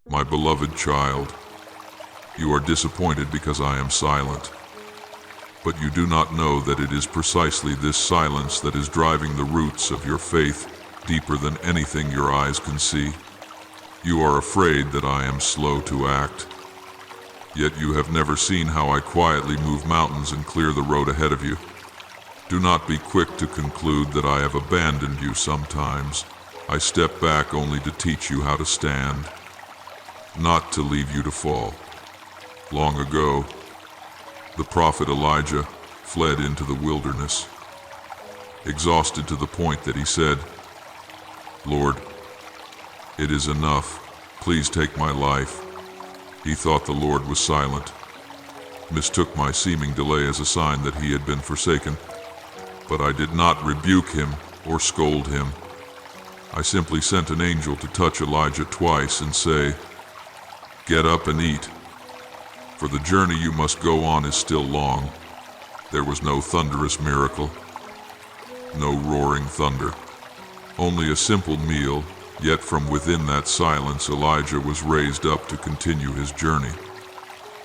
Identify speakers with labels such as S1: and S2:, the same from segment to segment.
S1: My beloved child, you are disappointed because I am silent. But you do not know that it is precisely this silence that is driving the roots of your faith deeper than anything your eyes can see. You are afraid that I am slow to act. Yet you have never seen how I quietly move mountains and clear the road ahead of you. Do not be quick to conclude that I have abandoned you sometimes. I step back only to teach you how to stand, not to leave you to fall. Long ago, the prophet Elijah fled into the wilderness, exhausted to the point that he said, "Lord, it is enough. Please take my life." He thought the Lord was silent, mistook my seeming delay as a sign that he had been forsaken. But I did not rebuke him or scold him. I simply sent an angel to touch Elijah twice and say, "Get up and eat, for the journey you must go on is still long." There was no thunderous miracle, no roaring thunder, only a simple meal, yet from within that silence Elijah was raised up to continue his journey.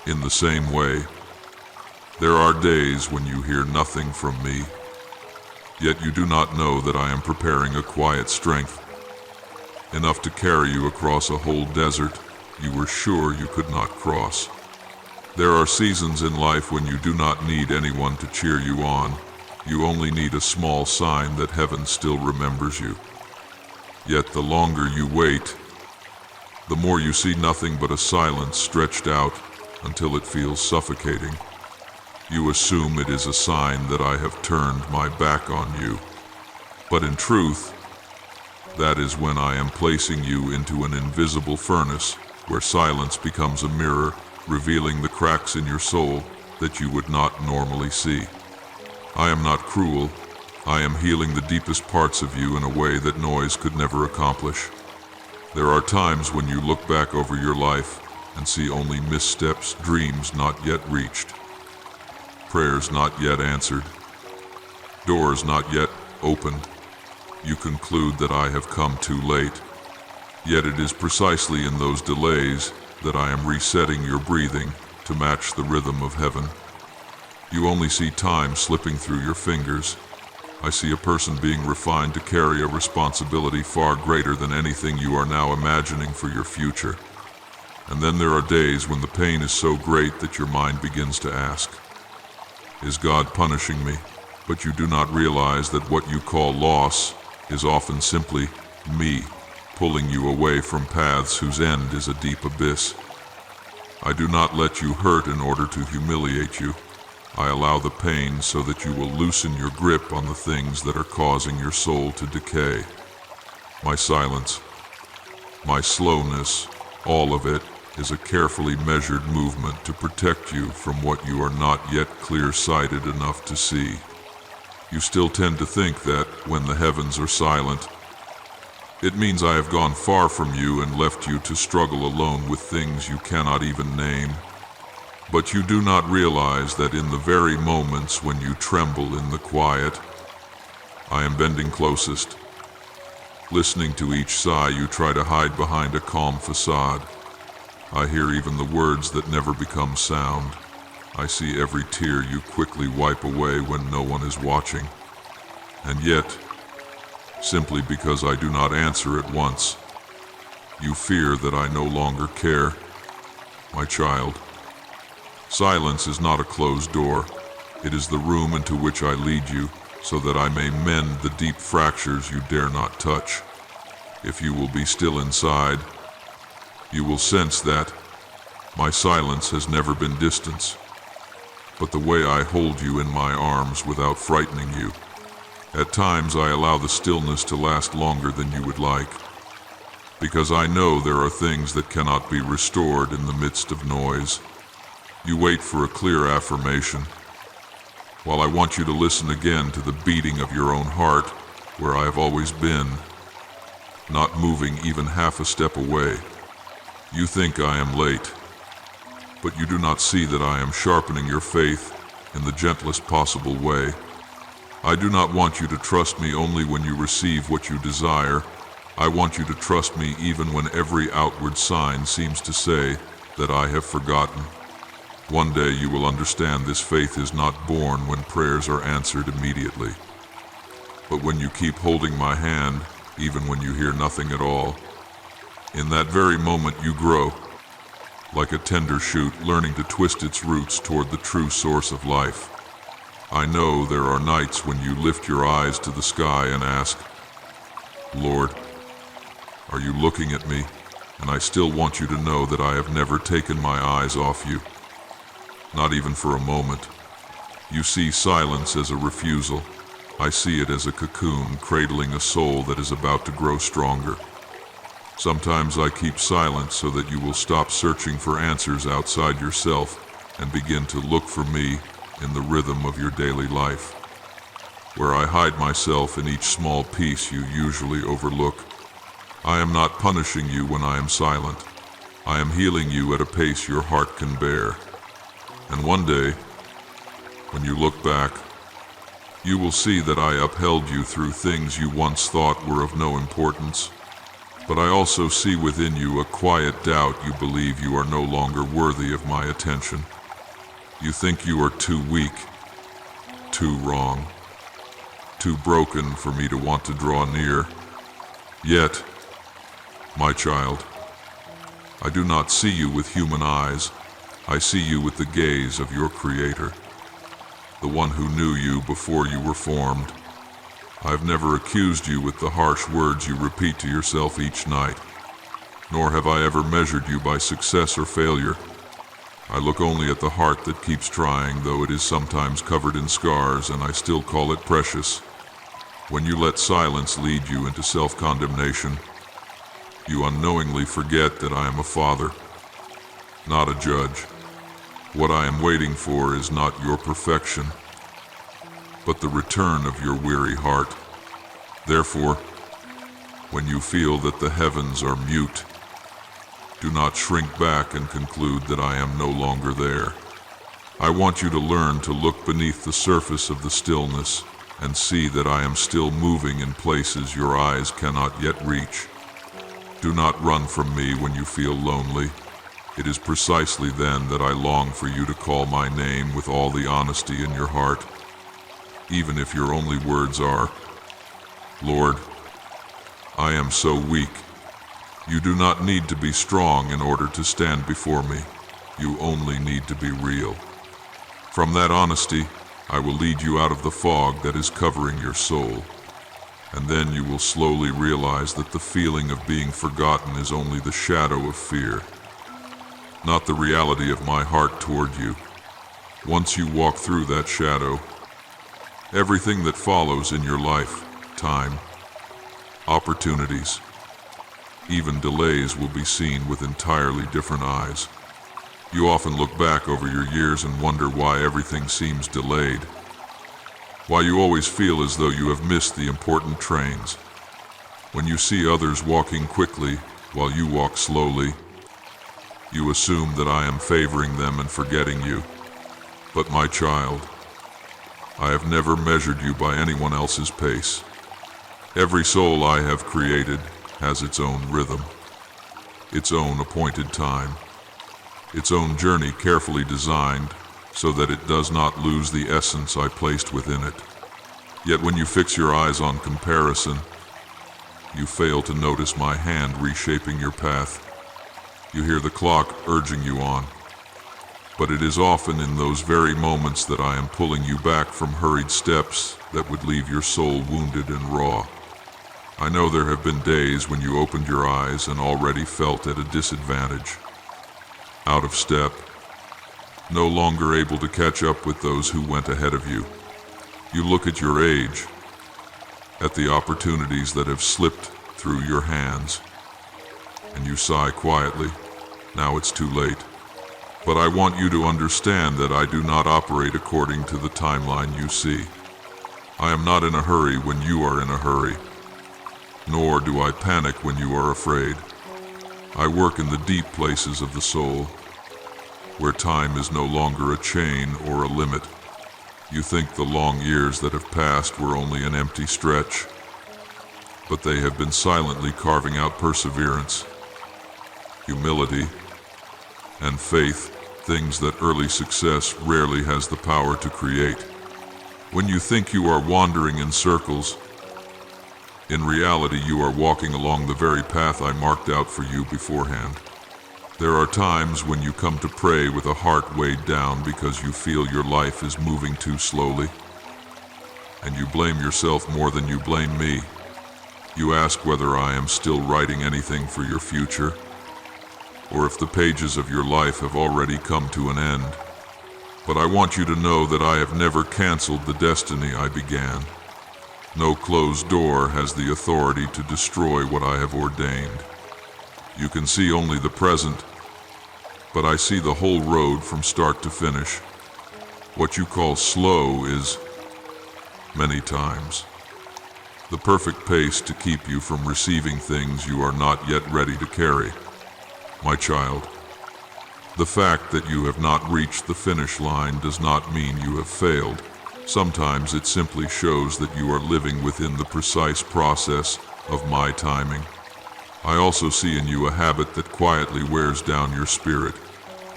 S1: In the same way, there are days when you hear nothing from me, yet you do not know that I am preparing a quiet strength, enough to carry you across a whole desert you were sure you could not cross. There are seasons in life when you do not need anyone to cheer you on. You only need a small sign that heaven still remembers you. Yet the longer you wait, the more you see nothing but a silence stretched out until it feels suffocating. You assume it is a sign that I have turned my back on you. But in truth, that is when I am placing you into an invisible furnace where silence becomes a mirror, revealing the cracks in your soul that you would not normally see. I am not cruel. I am healing the deepest parts of you in a way that noise could never accomplish. There are times when you look back over your life and see only missteps, dreams not yet reached, prayers not yet answered, doors not yet opened. You conclude that I have come too late. Yet it is precisely in those delays that I am resetting your breathing to match the rhythm of heaven. You only see time slipping through your fingers. I see a person being refined to carry a responsibility far greater than anything you are now imagining for your future. And then there are days when the pain is so great that your mind begins to ask, "Is God punishing me?" But you do not realize that what you call loss is often simply me pulling you away from paths whose end is a deep abyss. I do not let you hurt in order to humiliate you. I allow the pain so that you will loosen your grip on the things that are causing your soul to decay. My silence, my slowness, all of it is a carefully measured movement to protect you from what you are not yet clear-sighted enough to see. You still tend to think that when the heavens are silent, it means I have gone far from you and left you to struggle alone with things you cannot even name. But you do not realize that in the very moments when you tremble in the quiet, I am bending closest. Listening to each sigh you try to hide behind a calm facade. I hear even the words that never become sound. I see every tear you quickly wipe away when no one is watching. And yet, simply because I do not answer at once, you fear that I no longer care. My child, silence is not a closed door. It is the room into which I lead you so that I may mend the deep fractures you dare not touch. If you will be still inside, you will sense that my silence has never been distance, but the way I hold you in my arms without frightening you. At times I allow the stillness to last longer than you would like, because I know there are things that cannot be restored in the midst of noise. You wait for a clear affirmation, while I want you to listen again to the beating of your own heart, where I have always been, not moving even half a step away. You think I am late, but you do not see that I am sharpening your faith in the gentlest possible way. I do not want you to trust me only when you receive what you desire, I want you to trust me even when every outward sign seems to say that I have forgotten. One day you will understand this faith is not born when prayers are answered immediately, but when you keep holding my hand, even when you hear nothing at all. In that very moment you grow, like a tender shoot learning to twist its roots toward the true source of life. I know there are nights when you lift your eyes to the sky and ask, Lord, are you looking at me? And I still want you to know that I have never taken my eyes off you. Not even for a moment. You see silence as a refusal. I see it as a cocoon cradling a soul that is about to grow stronger. Sometimes I keep silent so that you will stop searching for answers outside yourself and begin to look for me in the rhythm of your daily life, where I hide myself in each small piece you usually overlook. I am not punishing you when I am silent. I am healing you at a pace your heart can bear. And one day, when you look back, you will see that I upheld you through things you once thought were of no importance. But I also see within you a quiet doubt you believe you are no longer worthy of my attention. You think you are too weak, too wrong, too broken for me to want to draw near. Yet, my child, I do not see you with human eyes. I see you with the gaze of your Creator, the one who knew you before you were formed. I've never accused you with the harsh words you repeat to yourself each night, nor have I ever measured you by success or failure. I look only at the heart that keeps trying, though it is sometimes covered in scars, and I still call it precious. When you let silence lead you into self-condemnation, you unknowingly forget that I am a father, not a judge. What I am waiting for is not your perfection, but the return of your weary heart. Therefore, when you feel that the heavens are mute, do not shrink back and conclude that I am no longer there. I want you to learn to look beneath the surface of the stillness and see that I am still moving in places your eyes cannot yet reach. Do not run from me when you feel lonely. It is precisely then that I long for you to call my name with all the honesty in your heart, even if your only words are, Lord, I am so weak. You do not need to be strong in order to stand before me. You only need to be real. From that honesty, I will lead you out of the fog that is covering your soul. And then you will slowly realize that the feeling of being forgotten is only the shadow of fear, not the reality of my heart toward you. Once you walk through that shadow, everything that follows in your life, time, opportunities, even delays will be seen with entirely different eyes. You often look back over your years and wonder why everything seems delayed, why you always feel as though you have missed the important trains. When you see others walking quickly while you walk slowly, you assume that I am favoring them and forgetting you. But my child, I have never measured you by anyone else's pace. Every soul I have created has its own rhythm, its own appointed time, its own journey carefully designed so that it does not lose the essence I placed within it. Yet when you fix your eyes on comparison, you fail to notice my hand reshaping your path. You hear the clock urging you on, but it is often in those very moments that I am pulling you back from hurried steps that would leave your soul wounded and raw. I know there have been days when you opened your eyes and already felt at a disadvantage, out of step, no longer able to catch up with those who went ahead of you. You look at your age, at the opportunities that have slipped through your hands, and you sigh quietly, now it's too late. But I want you to understand that I do not operate according to the timeline you see. I am not in a hurry when you are in a hurry, nor do I panic when you are afraid. I work in the deep places of the soul, where time is no longer a chain or a limit. You think the long years that have passed were only an empty stretch, but they have been silently carving out perseverance, humility, and faith, things that early success rarely has the power to create. When you think you are wandering in circles, in reality you are walking along the very path I marked out for you beforehand. There are times when you come to pray with a heart weighed down because you feel your life is moving too slowly, and you blame yourself more than you blame me. You ask whether I am still writing anything for your future, or if the pages of your life have already come to an end. But I want you to know that I have never canceled the destiny I began. No closed door has the authority to destroy what I have ordained. You can see only the present, but I see the whole road from start to finish. What you call slow is, many times, the perfect pace to keep you from receiving things you are not yet ready to carry. My child, the fact that you have not reached the finish line does not mean you have failed. Sometimes it simply shows that you are living within the precise process of my timing. I also see in you a habit that quietly wears down your spirit.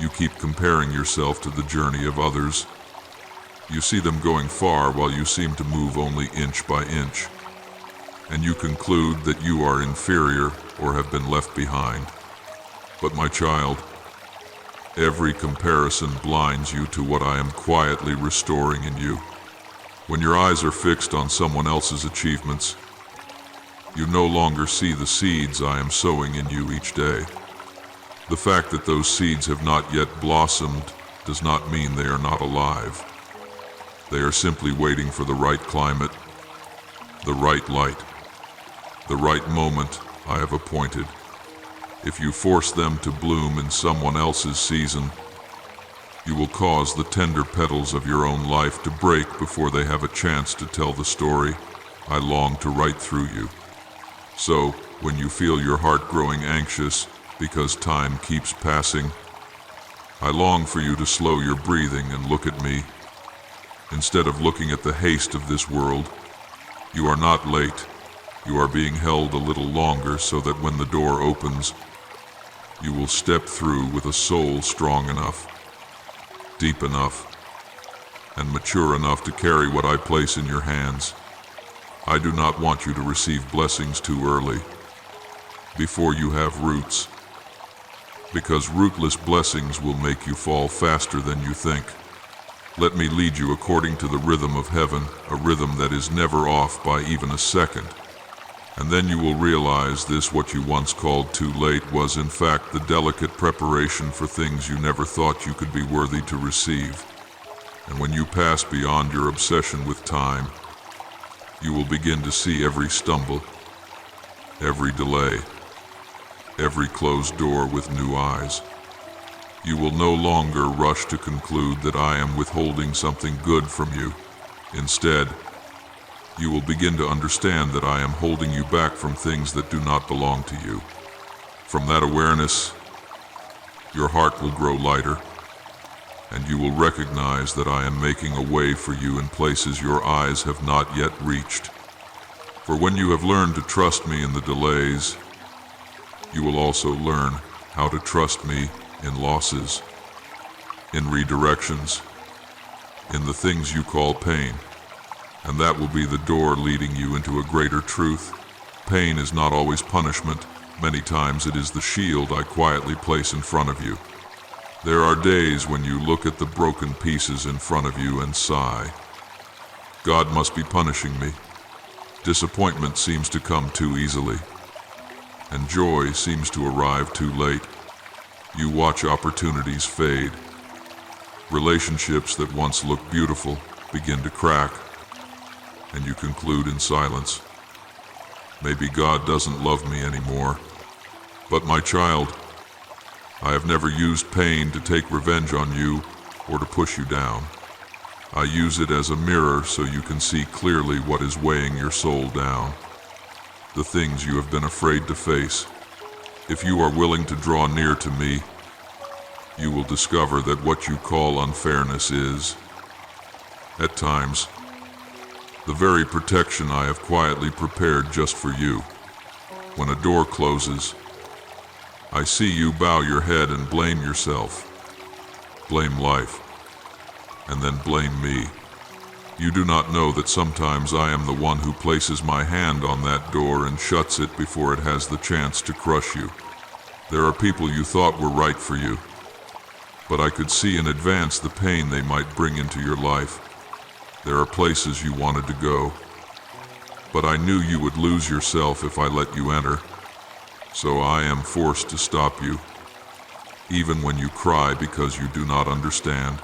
S1: You keep comparing yourself to the journey of others. You see them going far while you seem to move only inch by inch, and you conclude that you are inferior or have been left behind. But my child, every comparison blinds you to what I am quietly restoring in you. When your eyes are fixed on someone else's achievements, you no longer see the seeds I am sowing in you each day. The fact that those seeds have not yet blossomed does not mean they are not alive. They are simply waiting for the right climate, the right light, the right moment I have appointed. If you force them to bloom in someone else's season, you will cause the tender petals of your own life to break before they have a chance to tell the story I long to write through you. So, when you feel your heart growing anxious because time keeps passing, I long for you to slow your breathing and look at me. Instead of looking at the haste of this world, you are not late. You are being held a little longer so that when the door opens, you will step through with a soul strong enough, deep enough, and mature enough to carry what I place in your hands. I do not want you to receive blessings too early, before you have roots, because rootless blessings will make you fall faster than you think. Let me lead you according to the rhythm of heaven, a rhythm that is never off by even a second. And then you will realize this: what you once called too late was in fact the delicate preparation for things you never thought you could be worthy to receive. And when you pass beyond your obsession with time, you will begin to see every stumble, every delay, every closed door with new eyes. You will no longer rush to conclude that I am withholding something good from you. Instead, you will begin to understand that I am holding you back from things that do not belong to you. From that awareness, your heart will grow lighter, and you will recognize that I am making a way for you in places your eyes have not yet reached. For when you have learned to trust me in the delays, you will also learn how to trust me in losses, in redirections, in the things you call pain. And that will be the door leading you into a greater truth. Pain is not always punishment. Many times it is the shield I quietly place in front of you. There are days when you look at the broken pieces in front of you and sigh, God must be punishing me. Disappointment seems to come too easily, and joy seems to arrive too late. You watch opportunities fade. Relationships that once looked beautiful begin to crack, and you conclude in silence, maybe God doesn't love me anymore. But my child, I have never used pain to take revenge on you or to push you down. I use it as a mirror so you can see clearly what is weighing your soul down, the things you have been afraid to face. If you are willing to draw near to me, you will discover that what you call unfairness is, at times, the very protection I have quietly prepared just for you. When a door closes, I see you bow your head and blame yourself, blame life, and then blame me. You do not know that sometimes I am the one who places my hand on that door and shuts it before it has the chance to crush you. There are people you thought were right for you, but I could see in advance the pain they might bring into your life. There are places you wanted to go, but I knew you would lose yourself if I let you enter. So I am forced to stop you, even when you cry because you do not understand.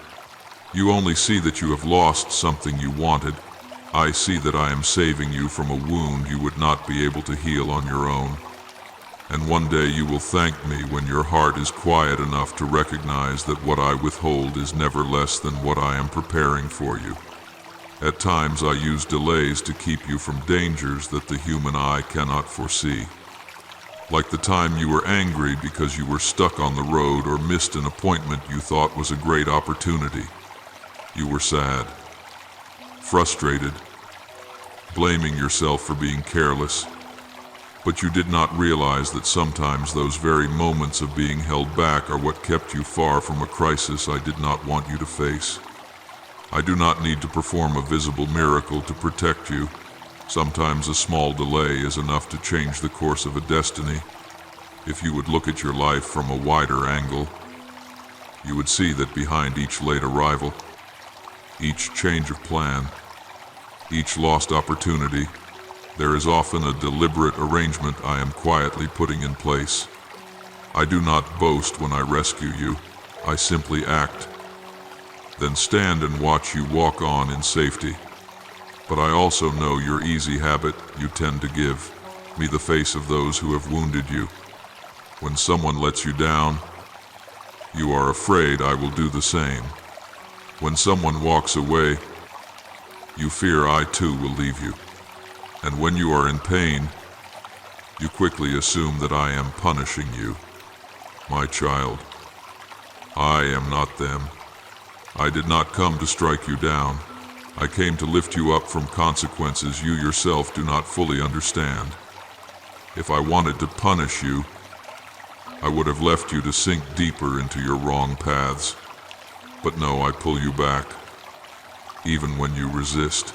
S1: You only see that you have lost something you wanted. I see that I am saving you from a wound you would not be able to heal on your own. And one day you will thank me when your heart is quiet enough to recognize that what I withhold is never less than what I am preparing for you. At times I use delays to keep you from dangers that the human eye cannot foresee. Like the time you were angry because you were stuck on the road or missed an appointment you thought was a great opportunity. You were sad, frustrated, blaming yourself for being careless. But you did not realize that sometimes those very moments of being held back are what kept you far from a crisis I did not want you to face. I do not need to perform a visible miracle to protect you. Sometimes a small delay is enough to change the course of a destiny. If you would look at your life from a wider angle, you would see that behind each late arrival, each change of plan, each lost opportunity, there is often a deliberate arrangement I am quietly putting in place. I do not boast when I rescue you. I simply act, then stand and watch you walk on in safety. But I also know your easy habit. You tend to give me the face of those who have wounded you. When someone lets you down, you are afraid I will do the same. When someone walks away, you fear I too will leave you. And when you are in pain, you quickly assume that I am punishing you. My child, I am not them. I did not come to strike you down. I came to lift you up from consequences you yourself do not fully understand. If I wanted to punish you, I would have left you to sink deeper into your wrong paths. But no, I pull you back, even when you resist,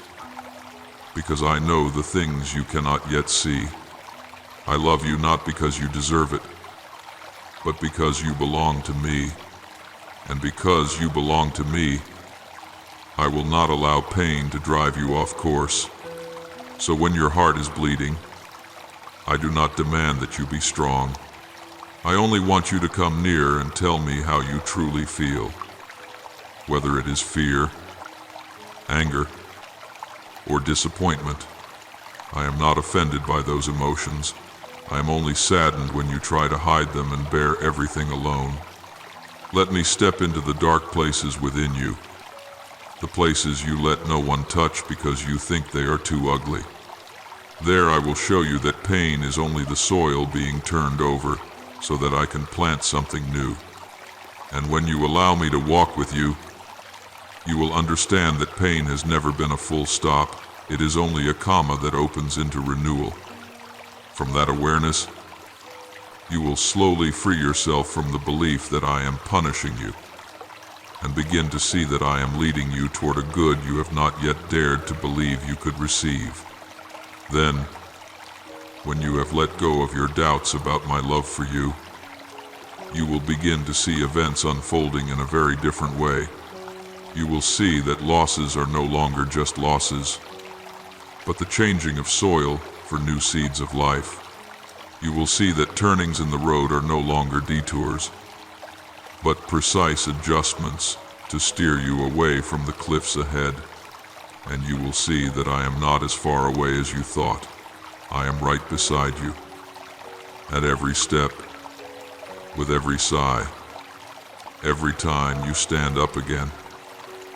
S1: because I know the things you cannot yet see. I love you not because you deserve it, but because you belong to me. And because you belong to me, I will not allow pain to drive you off course. So when your heart is bleeding, I do not demand that you be strong. I only want you to come near and tell me how you truly feel. Whether it is fear, anger, or disappointment, I am not offended by those emotions. I am only saddened when you try to hide them and bear everything alone. Let me step into the dark places within you, the places you let no one touch because you think they are too ugly. There I will show you that pain is only the soil being turned over so that I can plant something new. And when you allow me to walk with you, you will understand that pain has never been a full stop. It is only a comma that opens into renewal. From that awareness, you will slowly free yourself from the belief that I am punishing you, and begin to see that I am leading you toward a good you have not yet dared to believe you could receive. Then, when you have let go of your doubts about my love for you, you will begin to see events unfolding in a very different way. You will see that losses are no longer just losses, but the changing of soil for new seeds of life. You will see that turnings in the road are no longer detours, but precise adjustments to steer you away from the cliffs ahead. And you will see that I am not as far away as you thought. I am right beside you, at every step, with every sigh, every time you stand up again.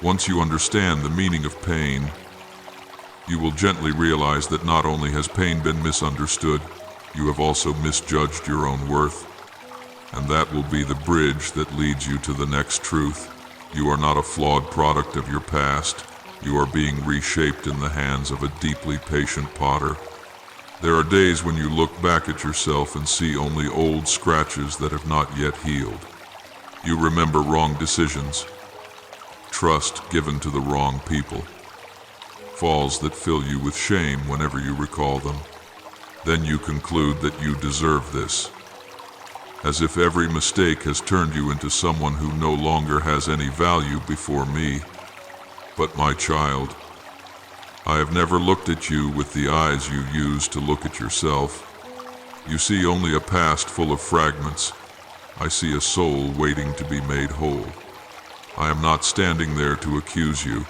S1: Once you understand the meaning of pain, you will gently realize that not only has pain been misunderstood, you have also misjudged your own worth. And that will be the bridge that leads you to the next truth. You are not a flawed product of your past. You are being reshaped in the hands of a deeply patient potter. There are days when you look back at yourself and see only old scratches that have not yet healed. You remember wrong decisions, trust given to the wrong people, falls that fill you with shame whenever you recall them. Then you conclude that you deserve this, as if every mistake has turned you into someone who no longer has any value before me. But my child, I have never looked at you with the eyes you use to look at yourself. You see only a past full of fragments. I see a soul waiting to be made whole. I am not standing there to accuse you.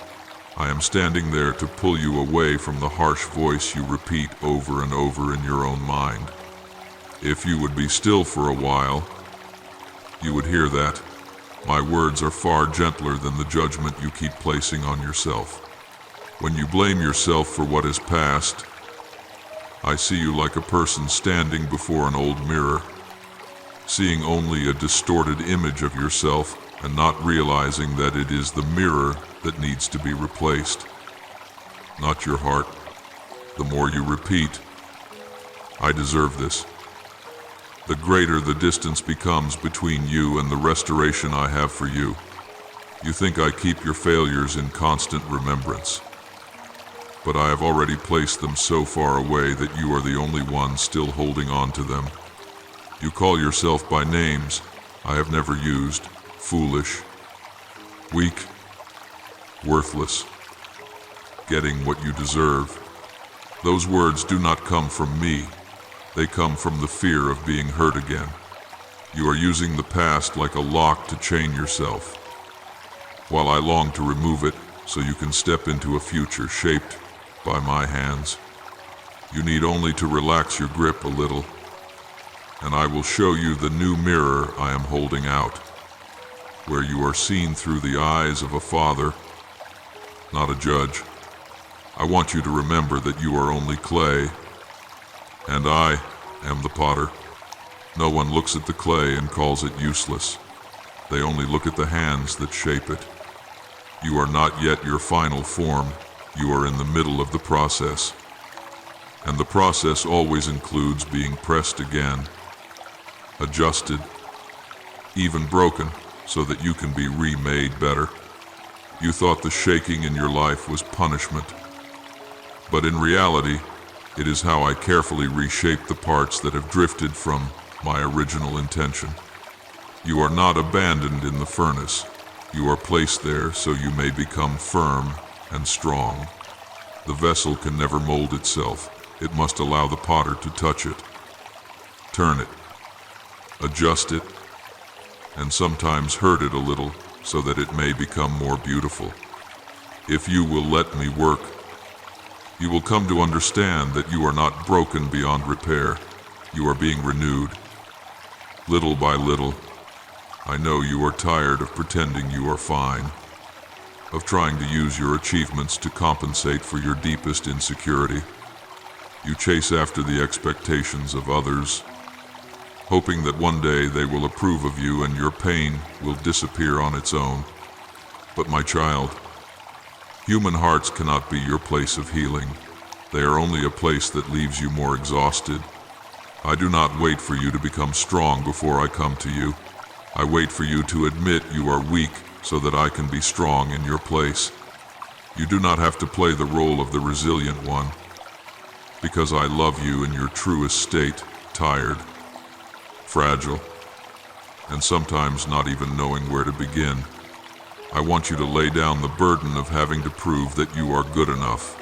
S1: I am standing there to pull you away from the harsh voice you repeat over and over in your own mind. If you would be still for a while, you would hear that my words are far gentler than the judgment you keep placing on yourself. When you blame yourself for what has passed, I see you like a person standing before an old mirror, seeing only a distorted image of yourself and not realizing that it is the mirror that needs to be replaced, not your heart. The more you repeat, I deserve this, the greater the distance becomes between you and the restoration I have for you. You think I keep your failures in constant remembrance, but I have already placed them so far away that you are the only one still holding on to them. You call yourself by names I have never used: foolish, weak, worthless, getting what you deserve. Those words do not come from me. They come from the fear of being hurt again. You are using the past like a lock to chain yourself, while I long to remove it so you can step into a future shaped by my hands. You need only to relax your grip a little, and I will show you the new mirror I am holding out, where you are seen through the eyes of a father, not a judge. I want you to remember that you are only clay, and I am the potter. No one looks at the clay and calls it useless. They only look at the hands that shape it. You are not yet your final form. You are in the middle of the process. And the process always includes being pressed again, adjusted, even broken, so that you can be remade better. You thought the shaking in your life was punishment, but in reality, it is how I carefully reshape the parts that have drifted from my original intention. You are not abandoned in the furnace. You are placed there so you may become firm and strong. The vessel can never mold itself. It must allow the potter to touch it, turn it, adjust it, and sometimes hurt it a little so that it may become more beautiful. If you will let me work, you will come to understand that you are not broken beyond repair. You are being renewed. Little by little, I know you are tired of pretending you are fine, of trying to use your achievements to compensate for your deepest insecurity. You chase after the expectations of others, hoping that one day they will approve of you and your pain will disappear on its own. But my child, human hearts cannot be your place of healing. They are only a place that leaves you more exhausted. I do not wait for you to become strong before I come to you. I wait for you to admit you are weak so that I can be strong in your place. You do not have to play the role of the resilient one, because I love you in your truest state, tired, fragile, and sometimes not even knowing where to begin. I want you to lay down the burden of having to prove that you are good enough.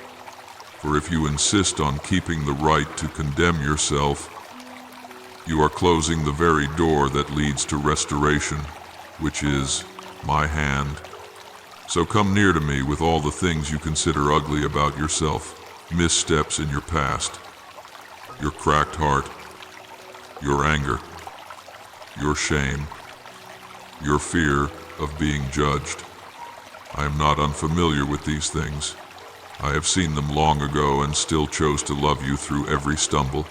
S1: For if you insist on keeping the right to condemn yourself, you are closing the very door that leads to restoration, which is my hand. So come near to me with all the things you consider ugly about yourself, missteps in your past, your cracked heart, your anger, your shame, your fear of being judged. I am not unfamiliar with these things. I have seen them long ago and still chose to love you through every stumble.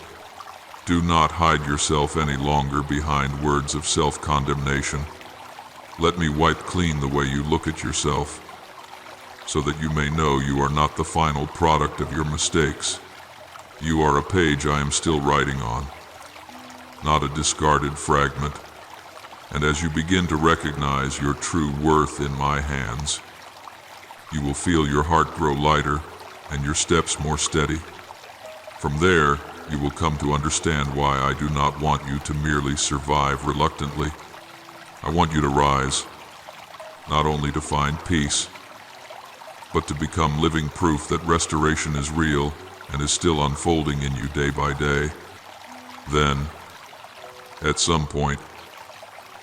S1: Do not hide yourself any longer behind words of self-condemnation. Let me wipe clean the way you look at yourself, so that you may know you are not the final product of your mistakes. You are a page I am still writing on, not a discarded fragment. And as you begin to recognize your true worth in my hands, you will feel your heart grow lighter and your steps more steady. From there, you will come to understand why I do not want you to merely survive reluctantly. I want you to rise, not only to find peace, but to become living proof that restoration is real and is still unfolding in you day by day. Then, at some point,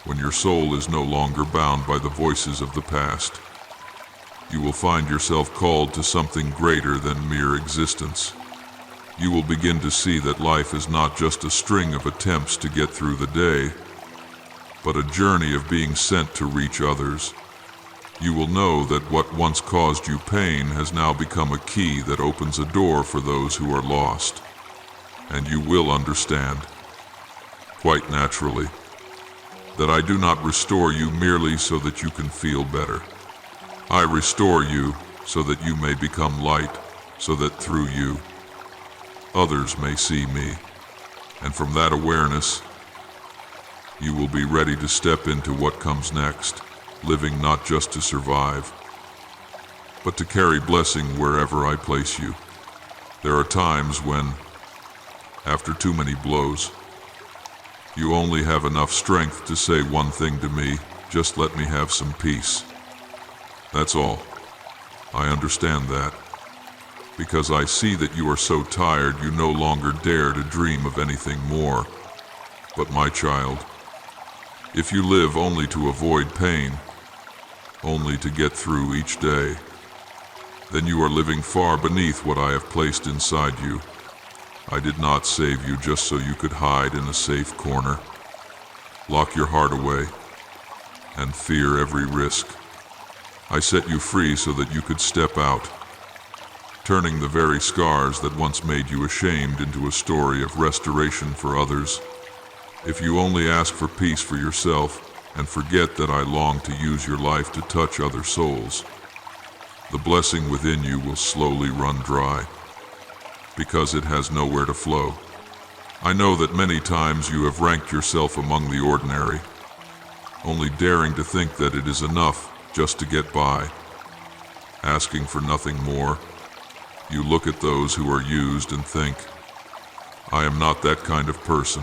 S1: when your soul is no longer bound by the voices of the past, you will find yourself called to something greater than mere existence. You will begin to see that life is not just a string of attempts to get through the day, but a journey of being sent to reach others. You will know that what once caused you pain has now become a key that opens a door for those who are lost. And you will understand, quite naturally, that I do not restore you merely so that you can feel better. I restore you so that you may become light, so that through you, others may see me. And from that awareness, you will be ready to step into what comes next, living not just to survive, but to carry blessing wherever I place you. There are times when, after too many blows, you only have enough strength to say one thing to me: just let me have some peace. That's all. I understand that, because I see that you are so tired you no longer dare to dream of anything more. But my child, if you live only to avoid pain, only to get through each day, then you are living far beneath what I have placed inside you. I did not save you just so you could hide in a safe corner, lock your heart away, and fear every risk. I set you free so that you could step out, turning the very scars that once made you ashamed into a story of restoration for others. If you only ask for peace for yourself and forget that I long to use your life to touch other souls, the blessing within you will slowly run dry, because it has nowhere to flow. I know that many times you have ranked yourself among the ordinary, only daring to think that it is enough just to get by, asking for nothing more. You look at those who are used and think, I am not that kind of person.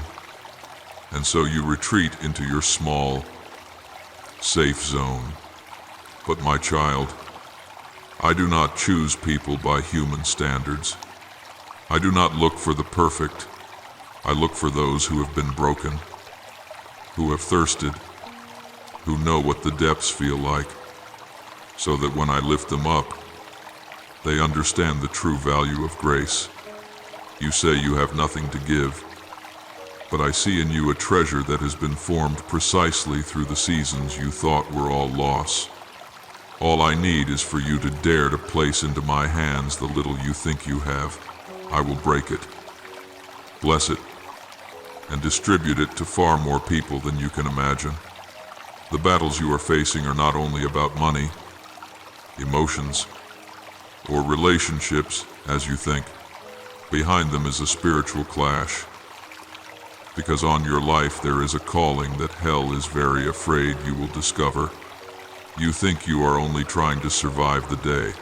S1: And so you retreat into your small, safe zone. But my child, I do not choose people by human standards. I do not look for the perfect. I look for those who have been broken, who have thirsted, who know what the depths feel like, so that when I lift them up, they understand the true value of grace. You say you have nothing to give, but I see in you a treasure that has been formed precisely through the seasons you thought were all loss. All I need is for you to dare to place into my hands the little you think you have. I will break it, bless it, and distribute it to far more people than you can imagine. The battles you are facing are not only about money, emotions, or relationships, as you think. Behind them is a spiritual clash, because on your life there is a calling that hell is very afraid you will discover. You think you are only trying to survive the day,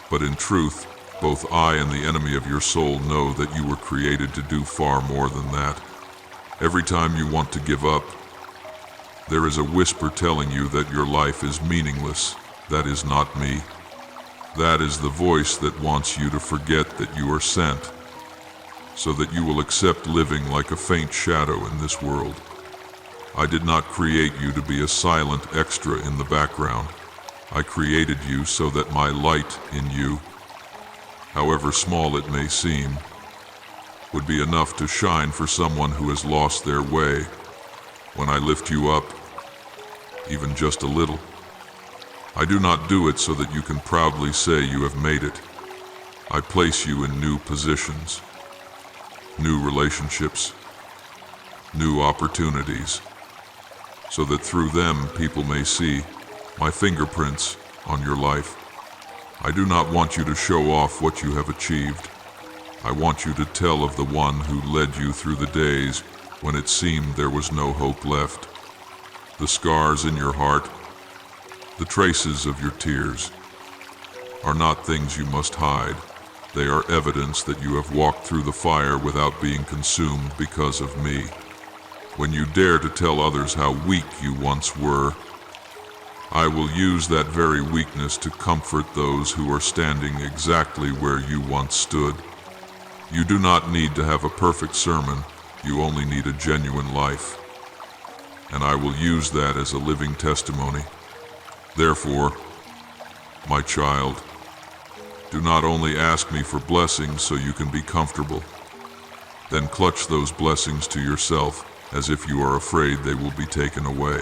S1: but in truth, both I and the enemy of your soul know that you were created to do far more than that. Every time you want to give up, there is a whisper telling you that your life is meaningless. That is not me. That is the voice that wants you to forget that you are sent, so that you will accept living like a faint shadow in this world. I did not create you to be a silent extra in the background. I created you so that my light in you, however small it may seem, would be enough to shine for someone who has lost their way. When I lift you up, even just a little, I do not do it so that you can proudly say you have made it. I place you in new positions, new relationships, new opportunities, so that through them people may see my fingerprints on your life. I do not want you to show off what you have achieved. I want you to tell of the one who led you through the days when it seemed there was no hope left. The scars in your heart, the traces of your tears, are not things you must hide. They are evidence that you have walked through the fire without being consumed because of me. When you dare to tell others how weak you once were, I will use that very weakness to comfort those who are standing exactly where you once stood. You do not need to have a perfect sermon, you only need a genuine life. And I will use that as a living testimony. Therefore, my child, do not only ask me for blessings so you can be comfortable, then clutch those blessings to yourself as if you are afraid they will be taken away.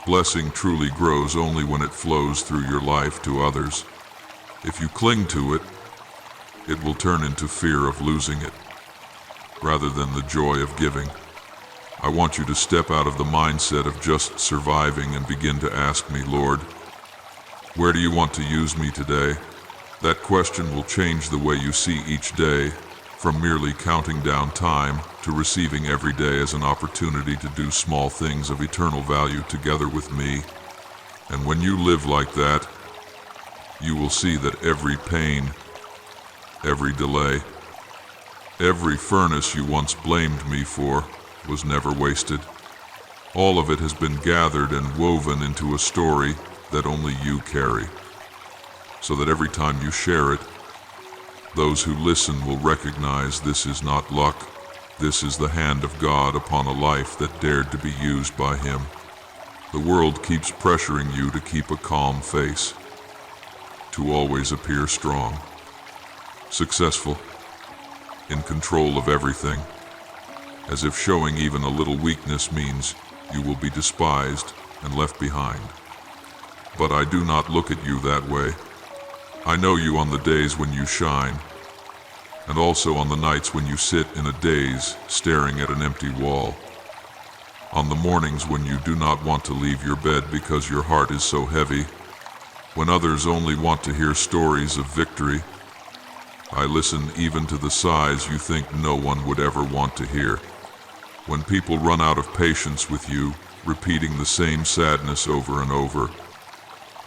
S1: Blessing truly grows only when it flows through your life to others. If you cling to it, it will turn into fear of losing it, rather than the joy of giving. I want you to step out of the mindset of just surviving and begin to ask me, Lord, where do you want to use me today? That question will change the way you see each day, from merely counting down time to receiving every day as an opportunity to do small things of eternal value together with me. And when you live like that, you will see that every pain, every delay, every furnace you once blamed me for was never wasted. All of it has been gathered and woven into a story that only you carry, so that every time you share it, those who listen will recognize this is not luck. This is the hand of God upon a life that dared to be used by Him. The world keeps pressuring you to keep a calm face, to always appear strong, successful, in control of everything, as if showing even a little weakness means you will be despised and left behind. But I do not look at you that way. I know you on the days when you shine, and also on the nights when you sit in a daze staring at an empty wall. On the mornings when you do not want to leave your bed because your heart is so heavy, when others only want to hear stories of victory. I listen even to the sighs you think no one would ever want to hear. When people run out of patience with you, repeating the same sadness over and over,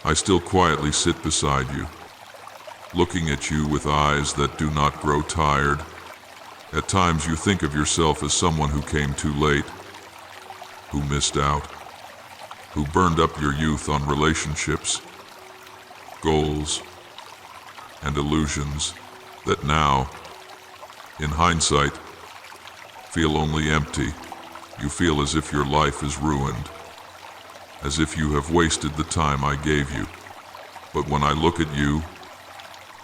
S1: I still quietly sit beside you, looking at you with eyes that do not grow tired. At times you think of yourself as someone who came too late, who missed out, who burned up your youth on relationships, goals, and illusions that now, in hindsight, feel only empty. You feel as if your life is ruined, as if you have wasted the time I gave you. But when I look at you,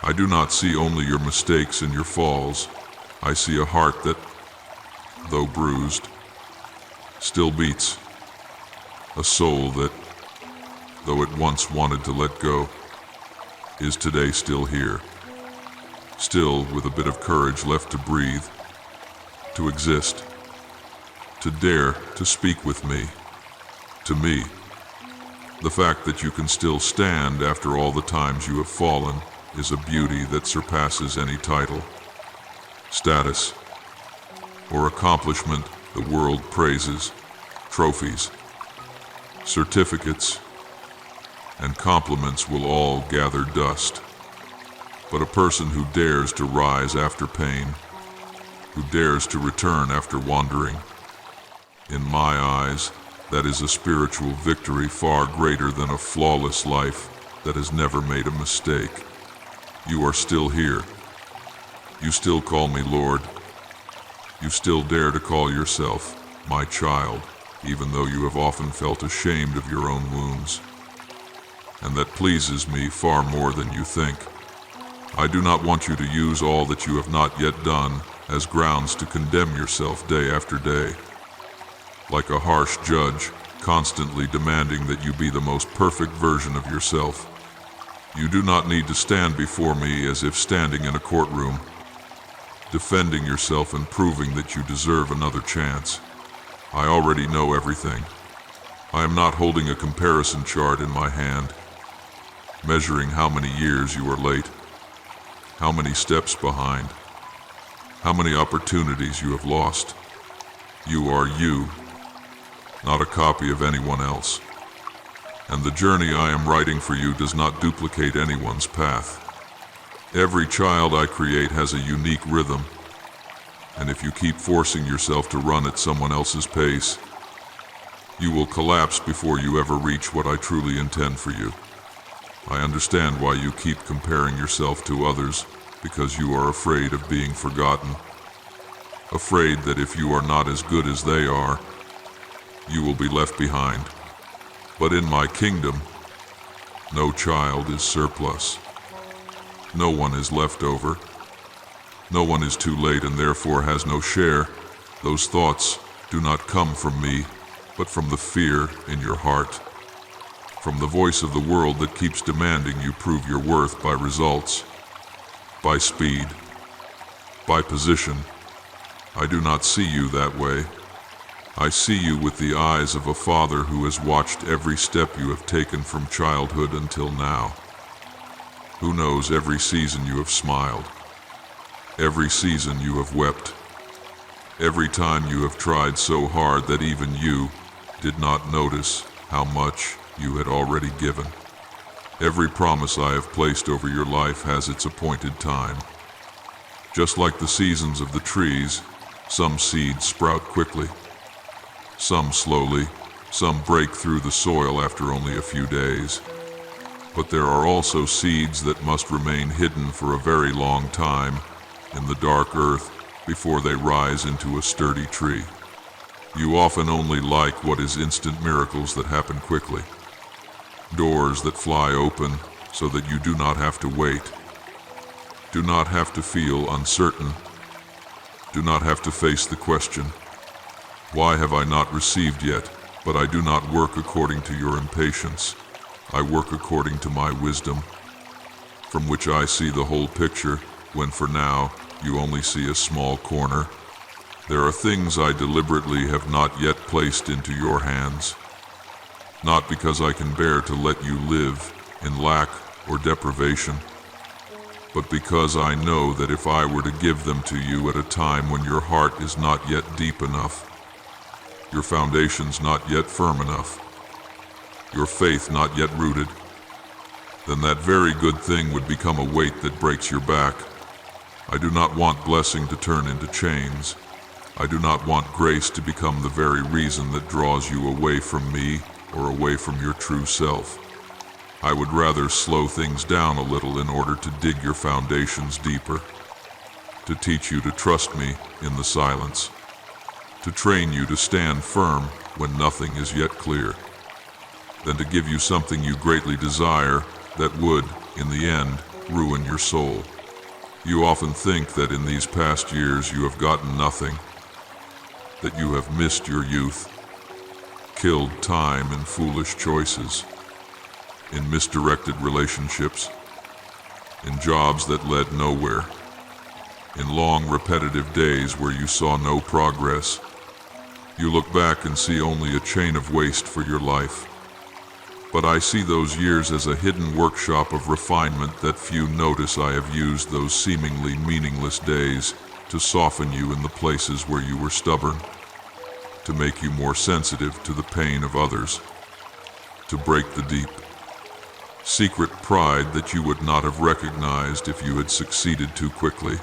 S1: I do not see only your mistakes and your falls. I see a heart that, though bruised, still beats. A soul that, though it once wanted to let go, is today still here. Still with a bit of courage left to breathe, to exist, to dare to speak with me, to me. The fact that you can still stand after all the times you have fallen is a beauty that surpasses any title, status, or accomplishment the world praises. Trophies, certificates, and compliments will all gather dust. But a person who dares to rise after pain, who dares to return after wandering, in my eyes, that is a spiritual victory far greater than a flawless life that has never made a mistake. You are still here. You still call me Lord. You still dare to call yourself my child, even though you have often felt ashamed of your own wounds. And that pleases me far more than you think. I do not want you to use all that you have not yet done as grounds to condemn yourself day after day, like a harsh judge constantly demanding that you be the most perfect version of yourself. You do not need to stand before me as if standing in a courtroom, defending yourself and proving that you deserve another chance. I already know everything. I am not holding a comparison chart in my hand. measuring how many years you are late, how many steps behind, how many opportunities you have lost. You are you, not a copy of anyone else. And the journey I am writing for you does not duplicate anyone's path. Every child I create has a unique rhythm, and if you keep forcing yourself to run at someone else's pace, you will collapse before you ever reach what I truly intend for you. I understand why you keep comparing yourself to others, because you are afraid of being forgotten, afraid that if you are not as good as they are, you will be left behind. But in my kingdom, no child is surplus. No one is left over. No one is too late and therefore has no share. Those thoughts do not come from me, but from the fear in your heart, from the voice of the world that keeps demanding you prove your worth by results, by speed, by position. I do not see you that way. I see you with the eyes of a father who has watched every step you have taken from childhood until now, who knows every season you have smiled, every season you have wept, every time you have tried so hard that even you did not notice how much you had already given. Every promise I have placed over your life has its appointed time. Just like the seasons of the trees, some seeds sprout quickly, some slowly, some break through the soil after only a few days. But there are also seeds that must remain hidden for a very long time in the dark earth before they rise into a sturdy tree. You often only like what is instant miracles that happen quickly, doors that fly open so that you do not have to wait, do not have to feel uncertain, do not have to face the question, why have I not received yet? But I do not work according to your impatience. I work according to my wisdom, from which I see the whole picture, when for now you only see a small corner. There are things I deliberately have not yet placed into your hands, not because I can bear to let you live in lack or deprivation, but because I know that if I were to give them to you at a time when your heart is not yet deep enough, your foundations not yet firm enough, your faith not yet rooted, then that very good thing would become a weight that breaks your back. I do not want blessing to turn into chains. I do not want grace to become the very reason that draws you away from me or away from your true self. I would rather slow things down a little in order to dig your foundations deeper, to teach you to trust me in the silence, to train you to stand firm when nothing is yet clear, than to give you something you greatly desire that would, in the end, ruin your soul. You often think that in these past years you have gotten nothing, that you have missed your youth, killed time in foolish choices, in misdirected relationships, in jobs that led nowhere, in long repetitive days where you saw no progress. You look back and see only a chain of waste for your life. But I see those years as a hidden workshop of refinement that few notice. I have used those seemingly meaningless days to soften you in the places where you were stubborn, to make you more sensitive to the pain of others, to break the deep, secret pride that you would not have recognized if you had succeeded too quickly.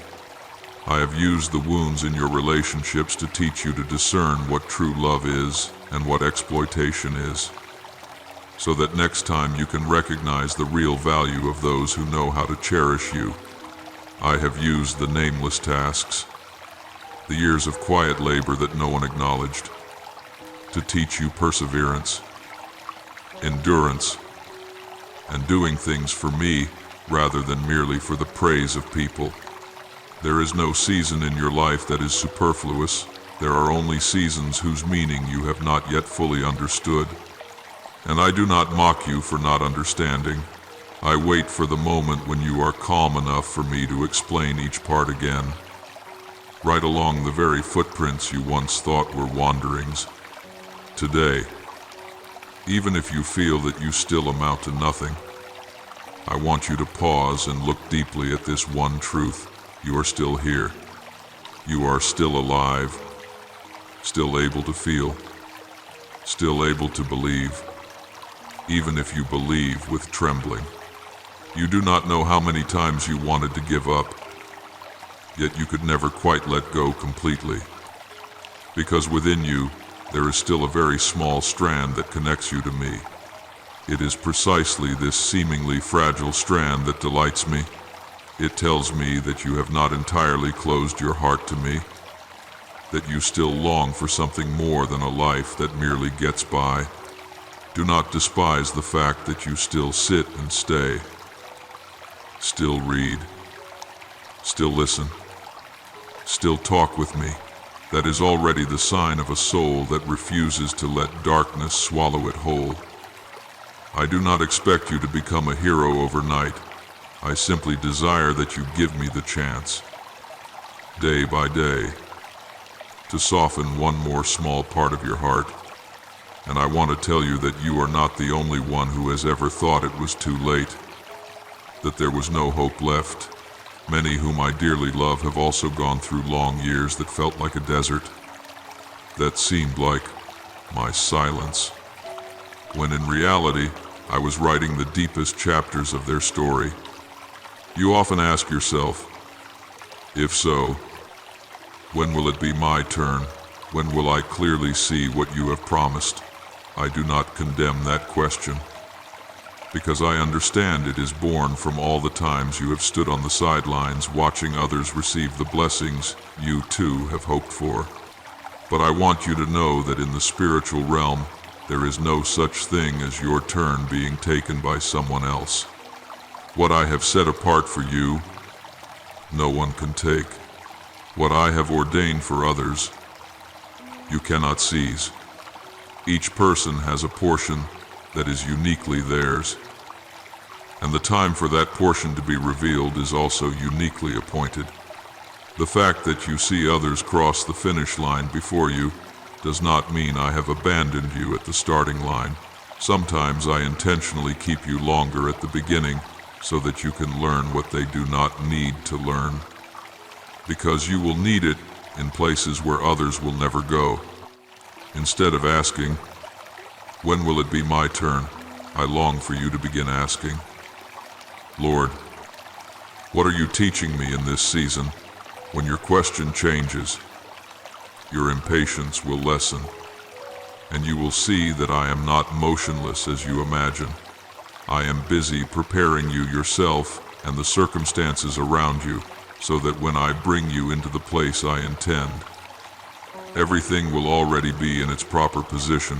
S1: I have used the wounds in your relationships to teach you to discern what true love is and what exploitation is, so that next time you can recognize the real value of those who know how to cherish you. I have used the nameless tasks, the years of quiet labor that no one acknowledged, to teach you perseverance, endurance, and doing things for me rather than merely for the praise of people. There is no season in your life that is superfluous. There are only seasons whose meaning you have not yet fully understood. And I do not mock you for not understanding. I wait for the moment when you are calm enough for me to explain each part again, right along the very footprints you once thought were wanderings. Today, even if you feel that you still amount to nothing, I want you to pause and look deeply at this one truth. You are still here. You are still alive, still able to feel, still able to believe, even if you believe with trembling. You do not know how many times you wanted to give up, yet you could never quite let go completely, because within you there is still a very small strand that connects you to me. It is precisely this seemingly fragile strand that delights me. It tells me that you have not entirely closed your heart to me, that you still long for something more than a life that merely gets by. Do not despise the fact that you still sit and stay, still read, still listen, still talk with me. That is already the sign of a soul that refuses to let darkness swallow it whole. I do not expect you to become a hero overnight. I simply desire that you give me the chance, day by day, to soften one more small part of your heart. And I want to tell you that you are not the only one who has ever thought it was too late, that there was no hope left. Many whom I dearly love have also gone through long years that felt like a desert, that seemed like my silence, when in reality I was writing the deepest chapters of their story. You often ask yourself, if so, when will it be my turn? When will I clearly see what you have promised? I do not condemn that question, because I understand it is born from all the times you have stood on the sidelines watching others receive the blessings you too have hoped for. But I want you to know that in the spiritual realm, there is no such thing as your turn being taken by someone else. What I have set apart for you, no one can take. What I have ordained for others, you cannot seize. Each person has a portion that is uniquely theirs, and the time for that portion to be revealed is also uniquely appointed. The fact that you see others cross the finish line before you does not mean I have abandoned you at the starting line. Sometimes I intentionally keep you longer at the beginning so that you can learn what they do not need to learn, because you will need it in places where others will never go. Instead of asking, when will it be my turn? I long for you to begin asking, Lord, what are you teaching me in this season? When your question changes, your impatience will lessen, and you will see that I am not motionless as you imagine. I am busy preparing you yourself and the circumstances around you, so that when I bring you into the place I intend, everything will already be in its proper position.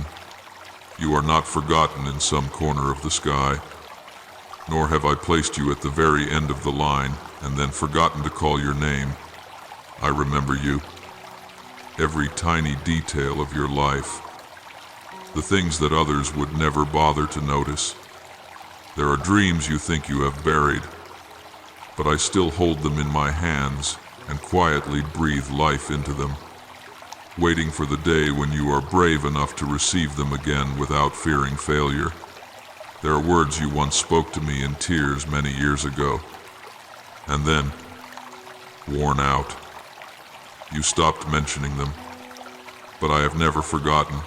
S1: You are not forgotten in some corner of the sky, nor have I placed you at the very end of the line and then forgotten to call your name. I remember you, every tiny detail of your life, the things that others would never bother to notice. There are dreams you think you have buried, but I still hold them in my hands and quietly breathe life into them, waiting for the day when you are brave enough to receive them again without fearing failure. There are words you once spoke to me in tears many years ago, and then, worn out, you stopped mentioning them. But I have never forgotten.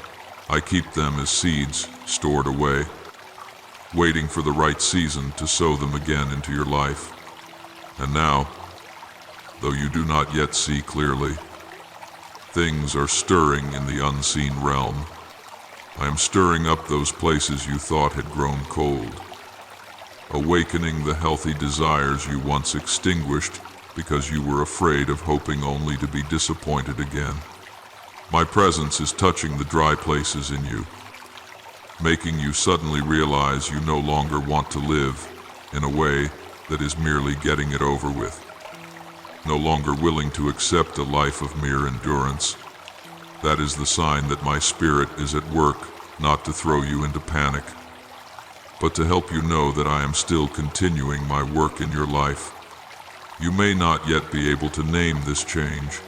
S1: I keep them as seeds stored away, waiting for the right season to sow them again into your life. And now, though you do not yet see clearly, things are stirring in the unseen realm. I am stirring up those places you thought had grown cold, awakening the healthy desires you once extinguished because you were afraid of hoping only to be disappointed again. My presence is touching the dry places in you, making you suddenly realize you no longer want to live in a way that is merely getting it over with, no longer willing to accept a life of mere endurance. That is the sign that my spirit is at work, not to throw you into panic, but to help you know that I am still continuing my work in your life. You may not yet be able to name this change.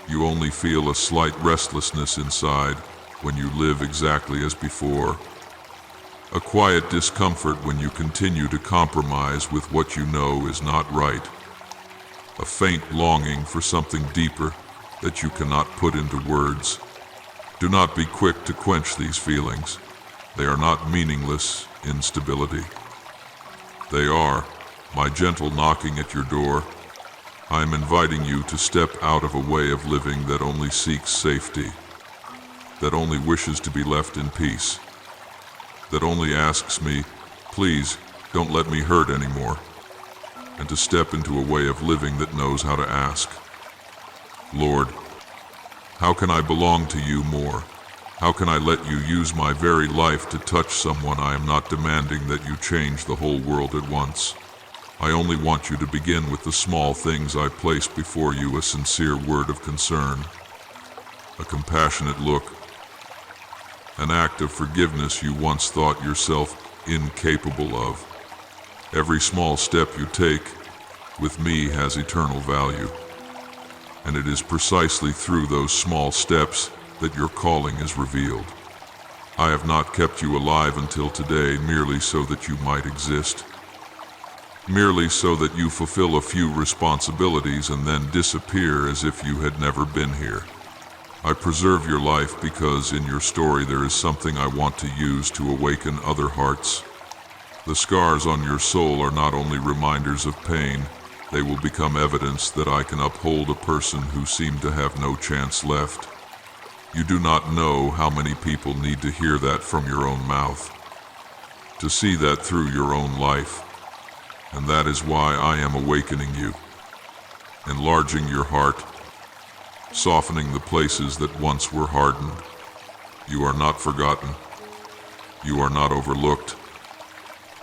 S1: You only feel a slight restlessness inside when you live exactly as before. A quiet discomfort when you continue to compromise with what you know is not right. A faint longing for something deeper that you cannot put into words. Do not be quick to quench these feelings. They are not meaningless instability. They are my gentle knocking at your door. I am inviting you to step out of a way of living that only seeks safety, that only wishes to be left in peace, that only asks me, please, don't let me hurt anymore, and to step into a way of living that knows how to ask, Lord, how can I belong to you more? How can I let you use my very life to touch someone? I am not demanding that you change the whole world at once. I only want you to begin with the small things I place before you: a sincere word of concern, a compassionate look, an act of forgiveness you once thought yourself incapable of. Every small step you take with me has eternal value, and it is precisely through those small steps that your calling is revealed. I have not kept you alive until today merely so that you might exist, merely so that you fulfill a few responsibilities and then disappear as if you had never been here. I preserve your life because in your story there is something I want to use to awaken other hearts. The scars on your soul are not only reminders of pain, they will become evidence that I can uphold a person who seemed to have no chance left. You do not know how many people need to hear that from your own mouth, to see that through your own life. And that is why I am awakening you, enlarging your heart, softening the places that once were hardened. You are not forgotten. You are not overlooked.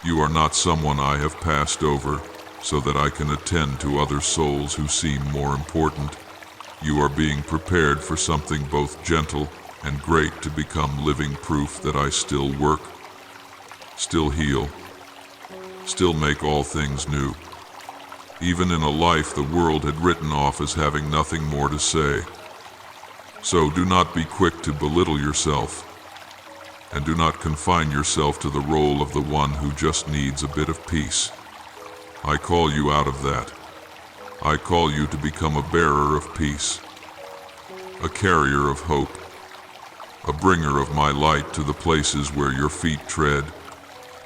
S1: You are not someone I have passed over so that I can attend to other souls who seem more important. You are being prepared for something both gentle and great, to become living proof that I still work, still heal, still make all things new. Even in a life the world had written off as having nothing more to say. So do not be quick to belittle yourself, and do not confine yourself to the role of the one who just needs a bit of peace. I call you out of that. I call you to become a bearer of peace, a carrier of hope, a bringer of my light to the places where your feet tread.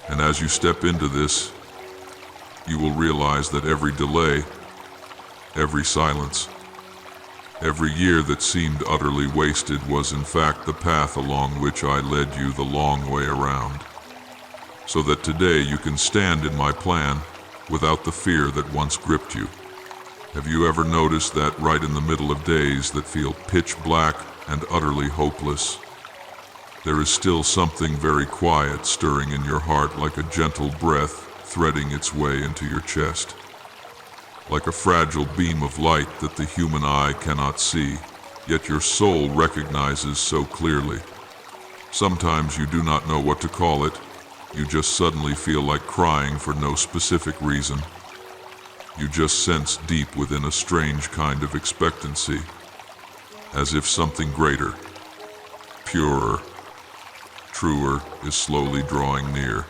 S1: And as you step into this, you will realize that every delay, every silence, every year that seemed utterly wasted was in fact the path along which I led you the long way around, so that today you can stand in my plan without the fear that once gripped you. Have you ever noticed that right in the middle of days that feel pitch black and utterly hopeless, there is still something very quiet stirring in your heart, like a gentle breath threading its way into your chest, like a fragile beam of light that the human eye cannot see, yet your soul recognizes so clearly. Sometimes you do not know what to call it. You just suddenly feel like crying for no specific reason. You just sense deep within a strange kind of expectancy, as if something greater, purer, truer is slowly drawing near.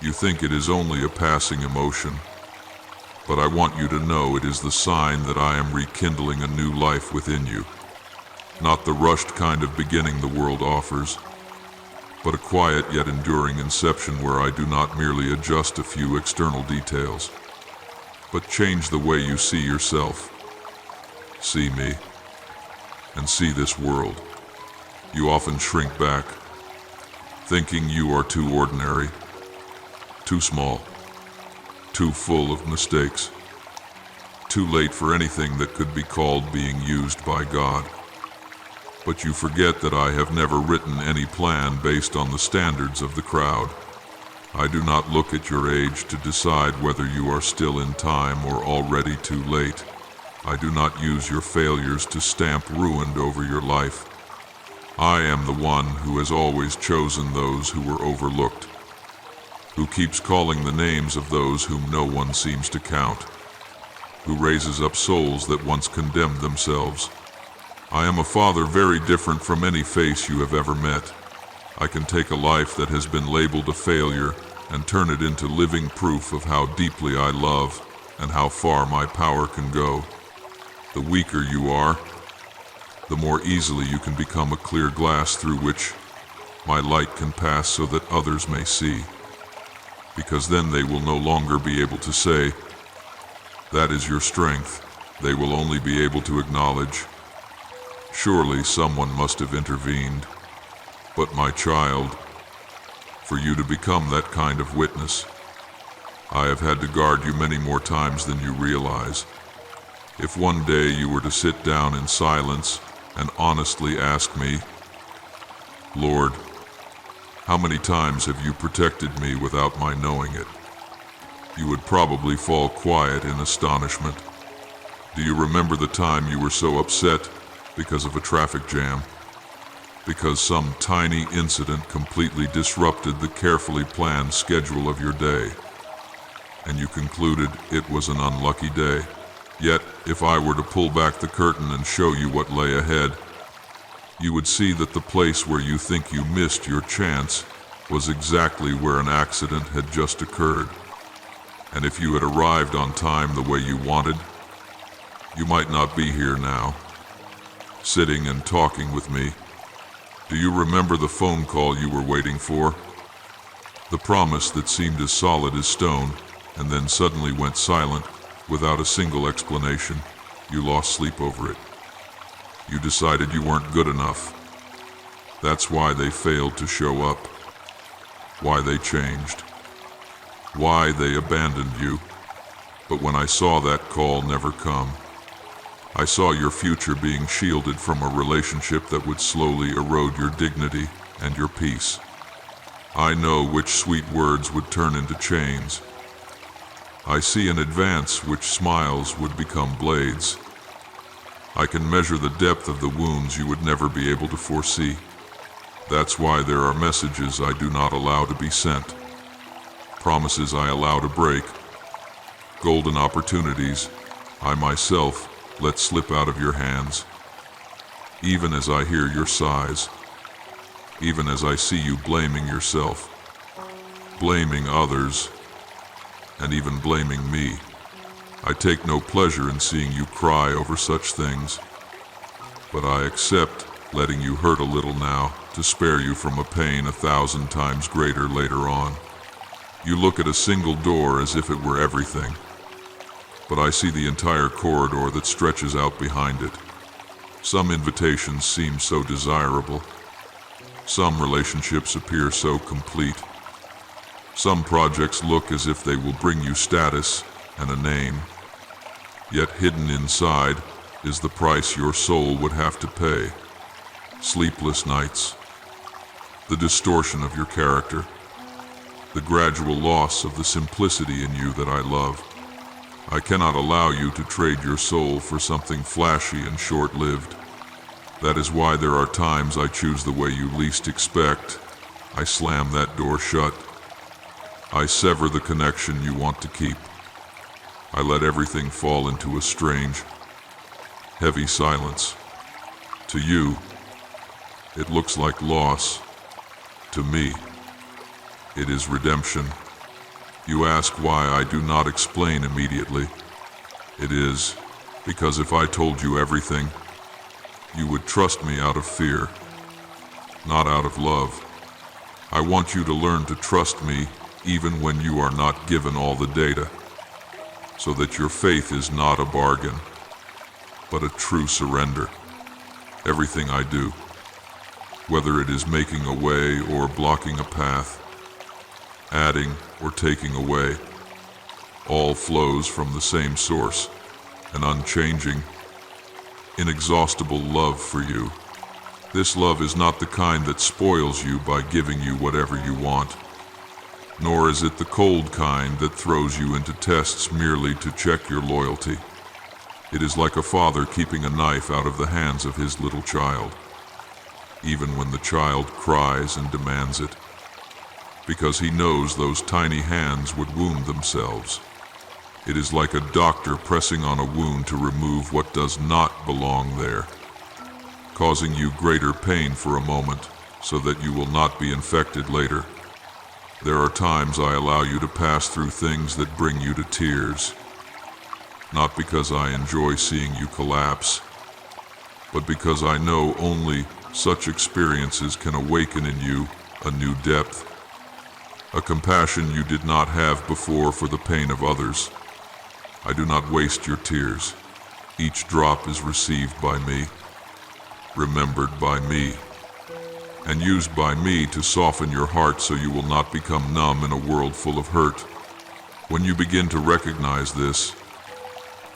S1: You think it is only a passing emotion, but I want you to know it is the sign that I am rekindling a new life within you. Not the rushed kind of beginning the world offers, but a quiet yet enduring inception where I do not merely adjust a few external details, but change the way you see yourself, see me, and see this world. You often shrink back, thinking you are too ordinary, too small, too full of mistakes, too late for anything that could be called being used by God. But you forget that I have never written any plan based on the standards of the crowd. I do not look at your age to decide whether you are still in time or already too late. I do not use your failures to stamp ruined over your life. I am the one who has always chosen those who were overlooked, who keeps calling the names of those whom no one seems to count, who raises up souls that once condemned themselves. I am a father very different from any face you have ever met. I can take a life that has been labeled a failure and turn it into living proof of how deeply I love and how far my power can go. The weaker you are, the more easily you can become a clear glass through which my light can pass so that others may see. Because then they will no longer be able to say, "That is your strength." They will only be able to acknowledge, "Surely someone must have intervened." But my child, for you to become that kind of witness, I have had to guard you many more times than you realize. If one day you were to sit down in silence and honestly ask me, "Lord, how many times have you protected me without my knowing it?" you would probably fall quiet in astonishment. Do you remember the time you were so upset because of a traffic jam? Because some tiny incident completely disrupted the carefully planned schedule of your day, and you concluded it was an unlucky day. Yet, if I were to pull back the curtain and show you what lay ahead, you would see that the place where you think you missed your chance was exactly where an accident had just occurred. And if you had arrived on time the way you wanted, you might not be here now, sitting and talking with me. Do you remember the phone call you were waiting for? The promise that seemed as solid as stone and then suddenly went silent without a single explanation. You lost sleep over it. You decided you weren't good enough. That's why they failed to show up, why they changed, why they abandoned you. But when I saw that call never come, I saw your future being shielded from a relationship that would slowly erode your dignity and your peace. I know which sweet words would turn into chains. I see in advance which smiles would become blades. I can measure the depth of the wounds you would never be able to foresee. That's why there are messages I do not allow to be sent, promises I allow to break, golden opportunities I myself let slip out of your hands. Even as I hear your sighs, even as I see you blaming yourself, blaming others, and even blaming me, I take no pleasure in seeing you cry over such things, but I accept letting you hurt a little now to spare you from a pain 1,000 times greater later on. You look at a single door as if it were everything, but I see the entire corridor that stretches out behind it. Some invitations seem so desirable. Some relationships appear so complete. Some projects look as if they will bring you status and a name. Yet hidden inside is the price your soul would have to pay. Sleepless nights, the distortion of your character, the gradual loss of the simplicity in you that I love. I cannot allow you to trade your soul for something flashy and short-lived. That is why there are times I choose the way you least expect. I slam that door shut. I sever the connection you want to keep. I let everything fall into a strange, heavy silence. To you, it looks like loss. To me, it is redemption. You ask why I do not explain immediately. It is because if I told you everything, you would trust me out of fear, not out of love. I want you to learn to trust me even when you are not given all the data, so that your faith is not a bargain, but a true surrender. Everything I do, whether it is making a way or blocking a path, adding or taking away, all flows from the same source, an unchanging, inexhaustible love for you. This love is not the kind that spoils you by giving you whatever you want, nor is it the cold kind that throws you into tests merely to check your loyalty. It is like a father keeping a knife out of the hands of his little child, even when the child cries and demands it, because he knows those tiny hands would wound themselves. It is like a doctor pressing on a wound to remove what does not belong there, causing you greater pain for a moment, so that you will not be infected later. There are times I allow you to pass through things that bring you to tears, not because I enjoy seeing you collapse, but because I know only such experiences can awaken in you a new depth, a compassion you did not have before for the pain of others. I do not waste your tears. Each drop is received by me, remembered by me, and used by me to soften your heart so you will not become numb in a world full of hurt. When you begin to recognize this,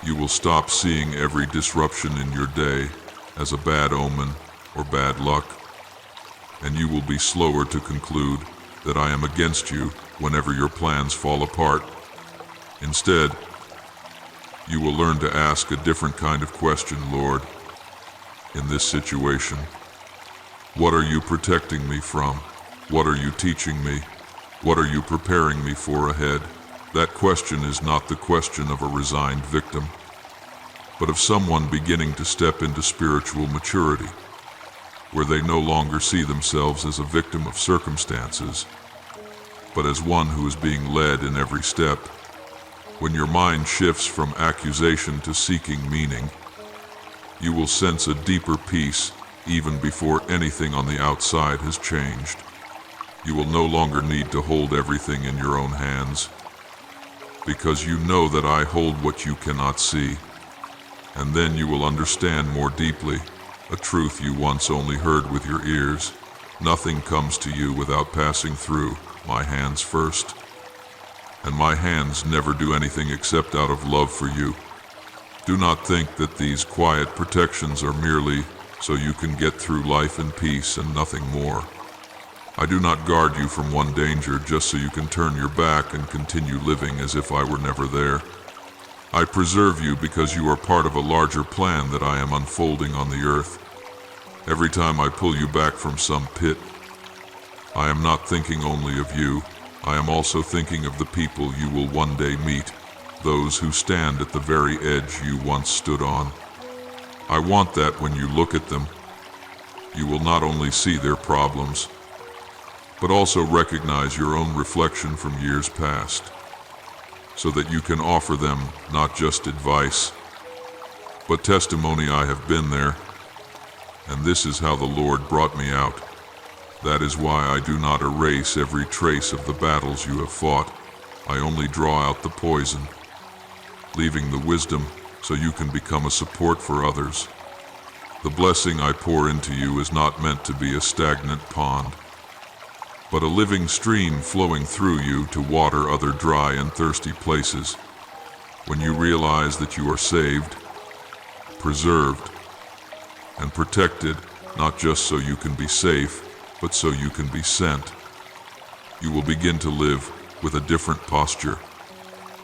S1: you will stop seeing every disruption in your day as a bad omen or bad luck, and you will be slower to conclude that I am against you whenever your plans fall apart. Instead, you will learn to ask a different kind of question, Lord. In this situation, what are you protecting me from? What are you teaching me? What are you preparing me for ahead? That question is not the question of a resigned victim, but of someone beginning to step into spiritual maturity, where they no longer see themselves as a victim of circumstances, but as one who is being led in every step. When your mind shifts from accusation to seeking meaning, you will sense a deeper peace even before anything on the outside has changed. You will no longer need to hold everything in your own hands, because you know that I hold what you cannot see. And then you will understand more deeply a truth you once only heard with your ears. Nothing comes to you without passing through my hands first. And my hands never do anything except out of love for you. Do not think that these quiet protections are merely so you can get through life in peace and nothing more. I do not guard you from one danger just so you can turn your back and continue living as if I were never there. I preserve you because you are part of a larger plan that I am unfolding on the earth. Every time I pull you back from some pit, I am not thinking only of you. I am also thinking of the people you will one day meet, those who stand at the very edge you once stood on. I want that when you look at them, you will not only see their problems, but also recognize your own reflection from years past, so that you can offer them not just advice, but testimony. I have been there, and this is how the Lord brought me out. That is why I do not erase every trace of the battles you have fought. I only draw out the poison, leaving the wisdom so you can become a support for others. The blessing I pour into you is not meant to be a stagnant pond, but a living stream flowing through you to water other dry and thirsty places. When you realize that you are saved, preserved, and protected, not just so you can be safe, but so you can be sent, you will begin to live with a different posture.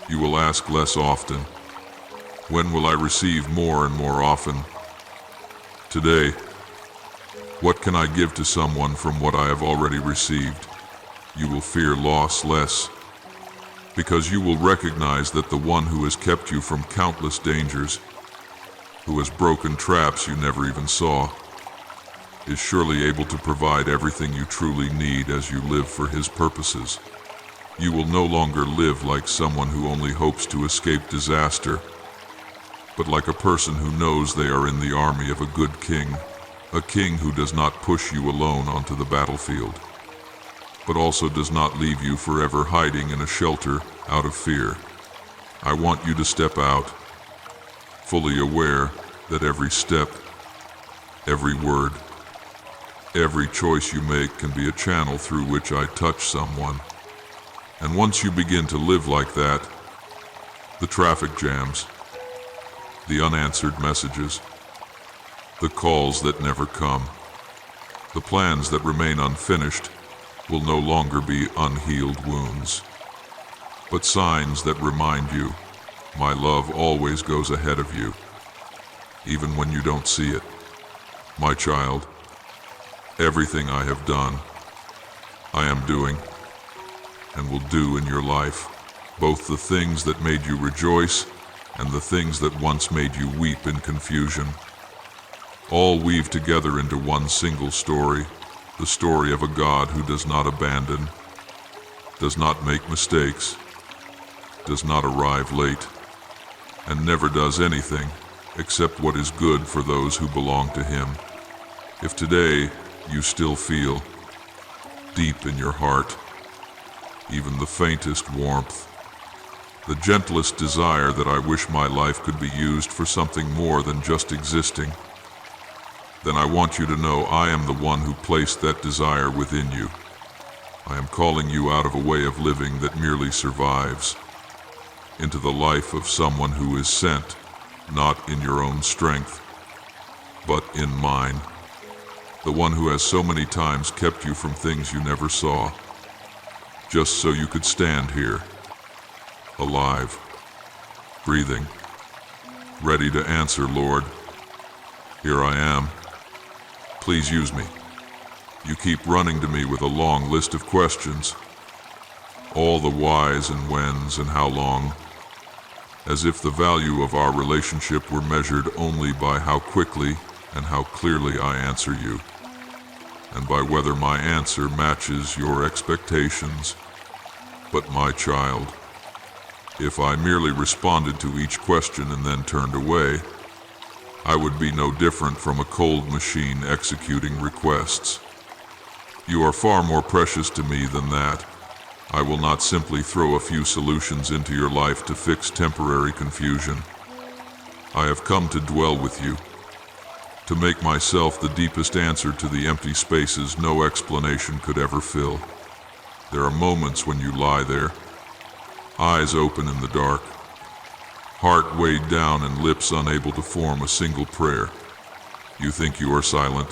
S1: You will ask less often, when will I receive more, and more often, today, what can I give to someone from what I have already received? You will fear loss less, because you will recognize that the one who has kept you from countless dangers, who has broken traps you never even saw, is surely able to provide everything you truly need as you live for his purposes. You will no longer live like someone who only hopes to escape disaster, but like a person who knows they are in the army of a good king, a king who does not push you alone onto the battlefield, but also does not leave you forever hiding in a shelter out of fear. I want you to step out, fully aware that every step, every word, every choice you make can be a channel through which I touch someone. And once you begin to live like that, the traffic jams, the unanswered messages, the calls that never come, the plans that remain unfinished will no longer be unhealed wounds, but signs that remind you, my love always goes ahead of you, even when you don't see it. My child, everything I have done, I am doing, and will do in your life, both the things that made you rejoice and the things that once made you weep in confusion, all weave together into one single story, The story of a God who does not abandon, does not make mistakes, does not arrive late, and never does anything except what is good for those who belong to Him. If today you still feel, deep in your heart, even the faintest warmth, the gentlest desire that I wish my life could be used for something more than just existing, then I want you to know I am the one who placed that desire within you. I am calling you out of a way of living that merely survives, into the life of someone who is sent, not in your own strength, but in mine. The one who has so many times kept you from things you never saw, just so you could stand here, alive, breathing, ready to answer, Lord, here I am. Please use me. You keep running to me with a long list of questions, all the whys and whens and how long, as if the value of our relationship were measured only by how quickly and how clearly I answer you, and by whether my answer matches your expectations. But my child, if I merely responded to each question and then turned away, I would be no different from a cold machine executing requests. You are far more precious to me than that. I will not simply throw a few solutions into your life to fix temporary confusion. I have come to dwell with you, to make myself the deepest answer to the empty spaces no explanation could ever fill. There are moments when you lie there, eyes open in the dark, heart weighed down and lips unable to form a single prayer. You think you are silent,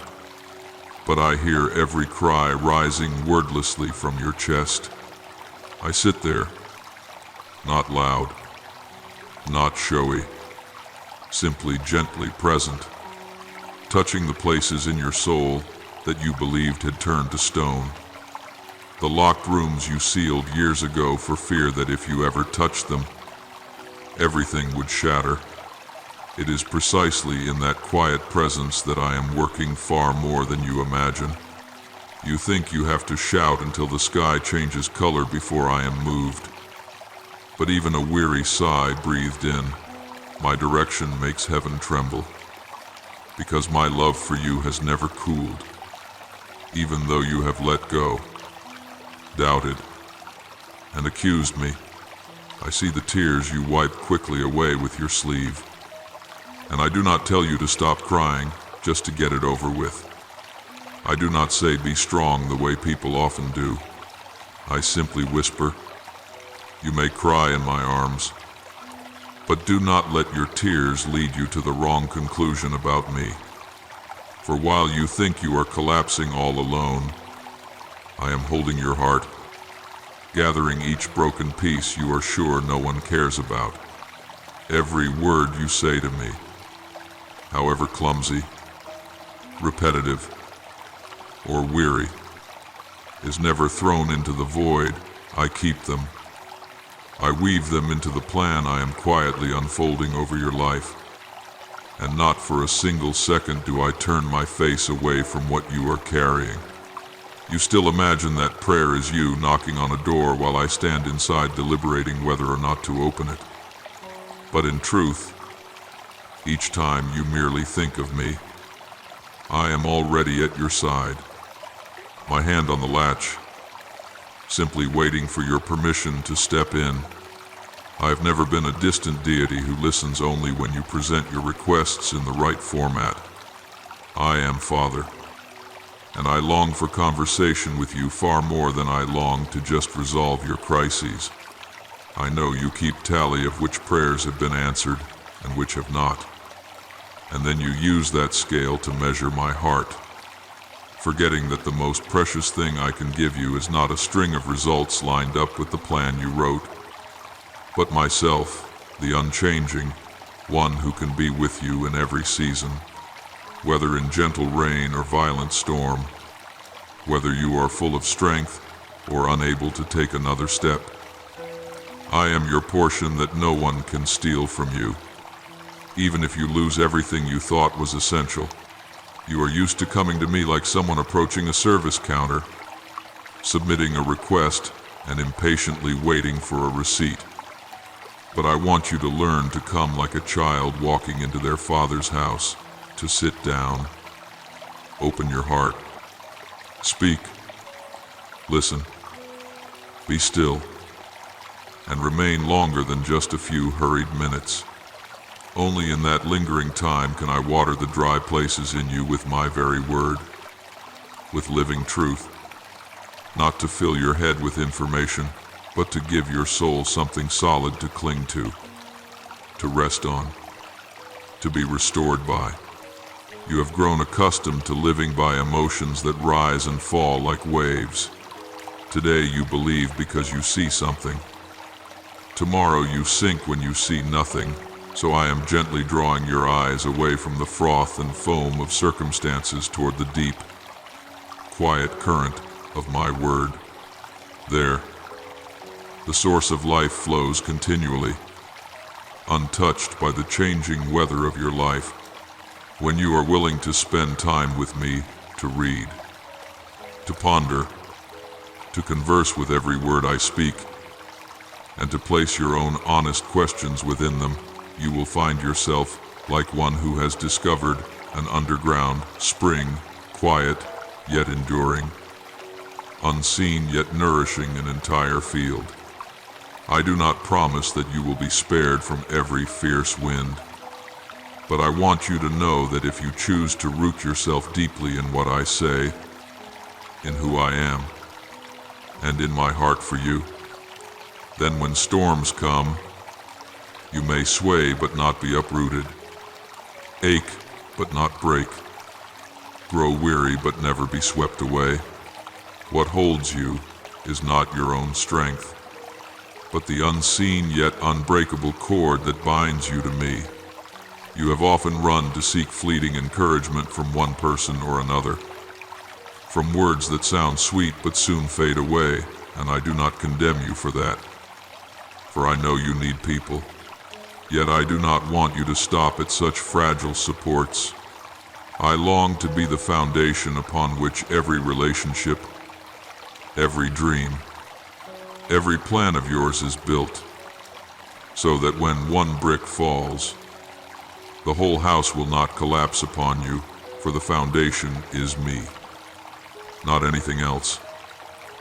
S1: but I hear every cry rising wordlessly from your chest. I sit there, not loud, not showy, simply gently present, touching the places in your soul that you believed had turned to stone. The locked rooms you sealed years ago for fear that if you ever touched them, everything would shatter. It is precisely in that quiet presence that I am working far more than you imagine. You think you have to shout until the sky changes color before I am moved. But even a weary sigh breathed in, my direction makes heaven tremble. Because my love for you has never cooled, even though you have let go, doubted, and accused me. I see the tears you wipe quickly away with your sleeve. And I do not tell you to stop crying just to get it over with. I do not say be strong the way people often do. I simply whisper, you may cry in my arms, but do not let your tears lead you to the wrong conclusion about me. For while you think you are collapsing all alone, I am holding your heart, gathering each broken piece you are sure no one cares about. Every word you say to me, however clumsy, repetitive, or weary, is never thrown into the void. I keep them. I weave them into the plan I am quietly unfolding over your life. And not for a single second do I turn my face away from what you are carrying. You still imagine that prayer is you knocking on a door while I stand inside deliberating whether or not to open it. But in truth, each time you merely think of me, I am already at your side, my hand on the latch, simply waiting for your permission to step in. I have never been a distant deity who listens only when you present your requests in the right format. I am Father, and I long for conversation with you far more than I long to just resolve your crises. I know you keep tally of which prayers have been answered and which have not, and then you use that scale to measure my heart, forgetting that the most precious thing I can give you is not a string of results lined up with the plan you wrote, but myself, the unchanging, one who can be with you in every season, whether in gentle rain or violent storm, whether you are full of strength or unable to take another step. I am your portion that no one can steal from you, even if you lose everything you thought was essential. You are used to coming to me like someone approaching a service counter, submitting a request and impatiently waiting for a receipt. But I want you to learn to come like a child walking into their father's house, to sit down, open your heart, speak, listen, be still, and remain longer than just a few hurried minutes. Only in that lingering time can I water the dry places in you with my very word, with living truth, not to fill your head with information, but to give your soul something solid to cling to rest on, to be restored by. You have grown accustomed to living by emotions that rise and fall like waves. Today you believe because you see something. Tomorrow you sink when you see nothing. So I am gently drawing your eyes away from the froth and foam of circumstances toward the deep, quiet current of my word. There, the source of life flows continually, untouched by the changing weather of your life, when you are willing to spend time with me to read, to ponder, to converse with every word I speak, and to place your own honest questions within them. You will find yourself like one who has discovered an underground spring, quiet yet enduring, unseen yet nourishing an entire field. I do not promise that you will be spared from every fierce wind, but I want you to know that if you choose to root yourself deeply in what I say, in who I am, and in my heart for you, then when storms come, you may sway but not be uprooted, ache but not break, grow weary but never be swept away. What holds you is not your own strength, but the unseen yet unbreakable cord that binds you to me. You have often run to seek fleeting encouragement from one person or another, from words that sound sweet but soon fade away, and I do not condemn you for that, for I know you need people. Yet I do not want you to stop at such fragile supports. I long to be the foundation upon which every relationship, every dream, every plan of yours is built, so that when one brick falls, the whole house will not collapse upon you, for the foundation is me, not anything else.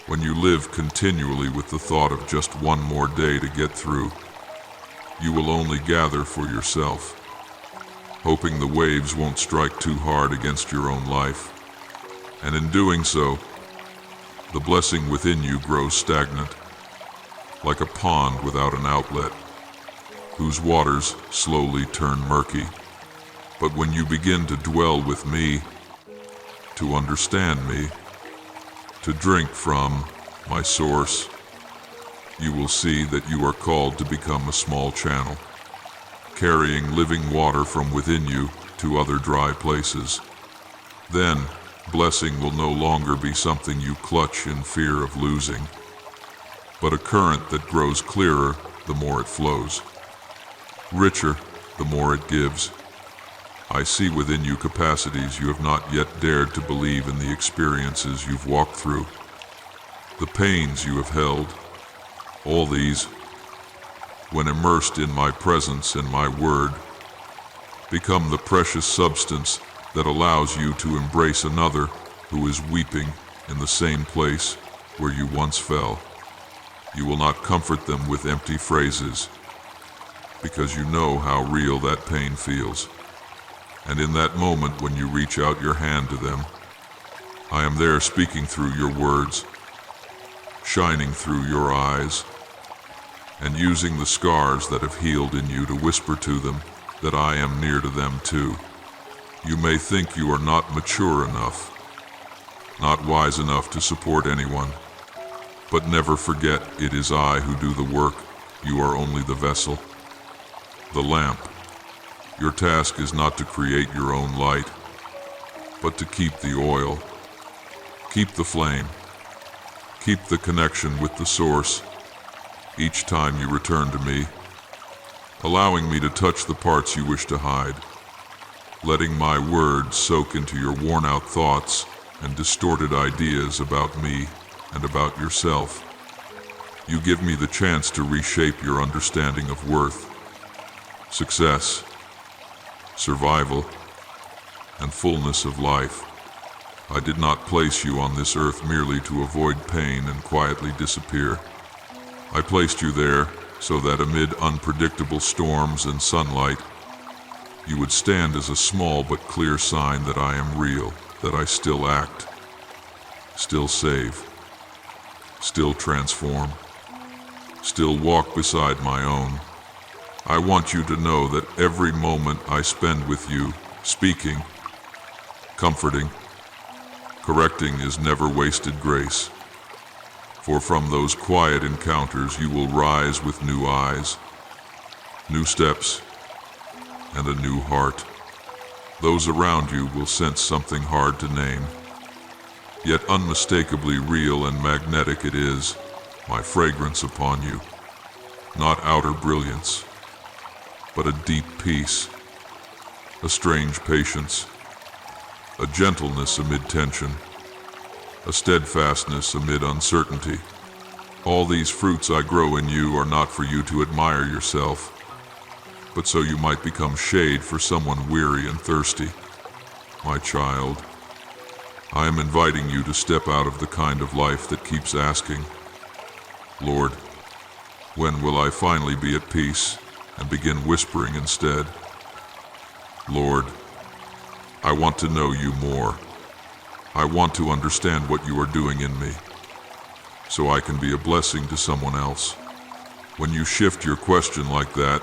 S1: When you live continually with the thought of just one more day to get through, you will only gather for yourself, hoping the waves won't strike too hard against your own life. And in doing so, the blessing within you grows stagnant, like a pond without an outlet, whose waters slowly turn murky. But when you begin to dwell with me, to understand me, to drink from my source, you will see that you are called to become a small channel, carrying living water from within you to other dry places. Then, blessing will no longer be something you clutch in fear of losing, but a current that grows clearer the more it flows, richer the more it gives. I see within you capacities you have not yet dared to believe in, the experiences you've walked through, the pains you have held. All these, when immersed in my presence and my word, become the precious substance that allows you to embrace another who is weeping in the same place where you once fell. You will not comfort them with empty phrases, because you know how real that pain feels. And in that moment when you reach out your hand to them, I am there speaking through your words, shining through your eyes, and using the scars that have healed in you to whisper to them that I am near to them too. You may think you are not mature enough, not wise enough to support anyone, but never forget it is I who do the work. You are only the vessel, the lamp. Your task is not to create your own light, but to keep the oil, keep the flame, keep the connection with the source. Each time you return to me, allowing me to touch the parts you wish to hide, letting my words soak into your worn-out thoughts and distorted ideas about me and about yourself. You give me the chance to reshape your understanding of worth, success, survival, and fullness of life. I did not place you on this earth merely to avoid pain and quietly disappear. I placed you there so that amid unpredictable storms and sunlight, you would stand as a small but clear sign that I am real, that I still act, still save, still transform, still walk beside my own. I want you to know that every moment I spend with you, speaking, comforting, correcting is never wasted grace. For from those quiet encounters you will rise with new eyes, new steps, and a new heart. Those around you will sense something hard to name, yet unmistakably real and magnetic it is, my fragrance upon you. Not outer brilliance, but a deep peace, a strange patience, a gentleness amid tension, a steadfastness amid uncertainty. All these fruits I grow in you are not for you to admire yourself, but so you might become shade for someone weary and thirsty. My child, I am inviting you to step out of the kind of life that keeps asking, Lord, when will I finally be at peace, and begin whispering instead, Lord, I want to know you more. I want to understand what you are doing in me, so I can be a blessing to someone else. When you shift your question like that,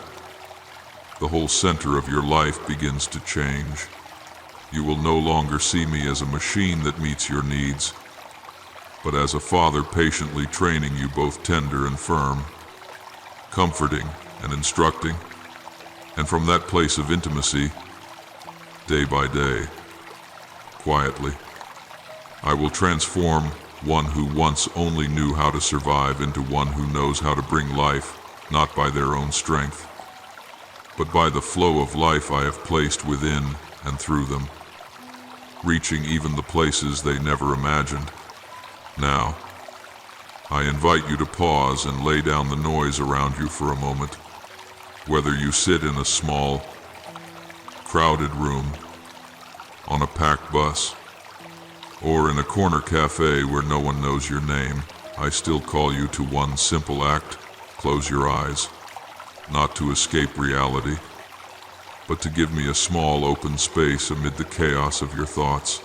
S1: the whole center of your life begins to change. You will no longer see me as a machine that meets your needs, but as a father patiently training you both tender and firm, comforting and instructing, and from that place of intimacy, day by day, quietly, I will transform one who once only knew how to survive into one who knows how to bring life, not by their own strength, but by the flow of life I have placed within and through them, reaching even the places they never imagined. Now, I invite you to pause and lay down the noise around you for a moment. Whether you sit in a small, crowded room, on a packed bus, or in a corner cafe where no one knows your name, I still call you to one simple act: close your eyes, not to escape reality, but to give me a small open space amid the chaos of your thoughts.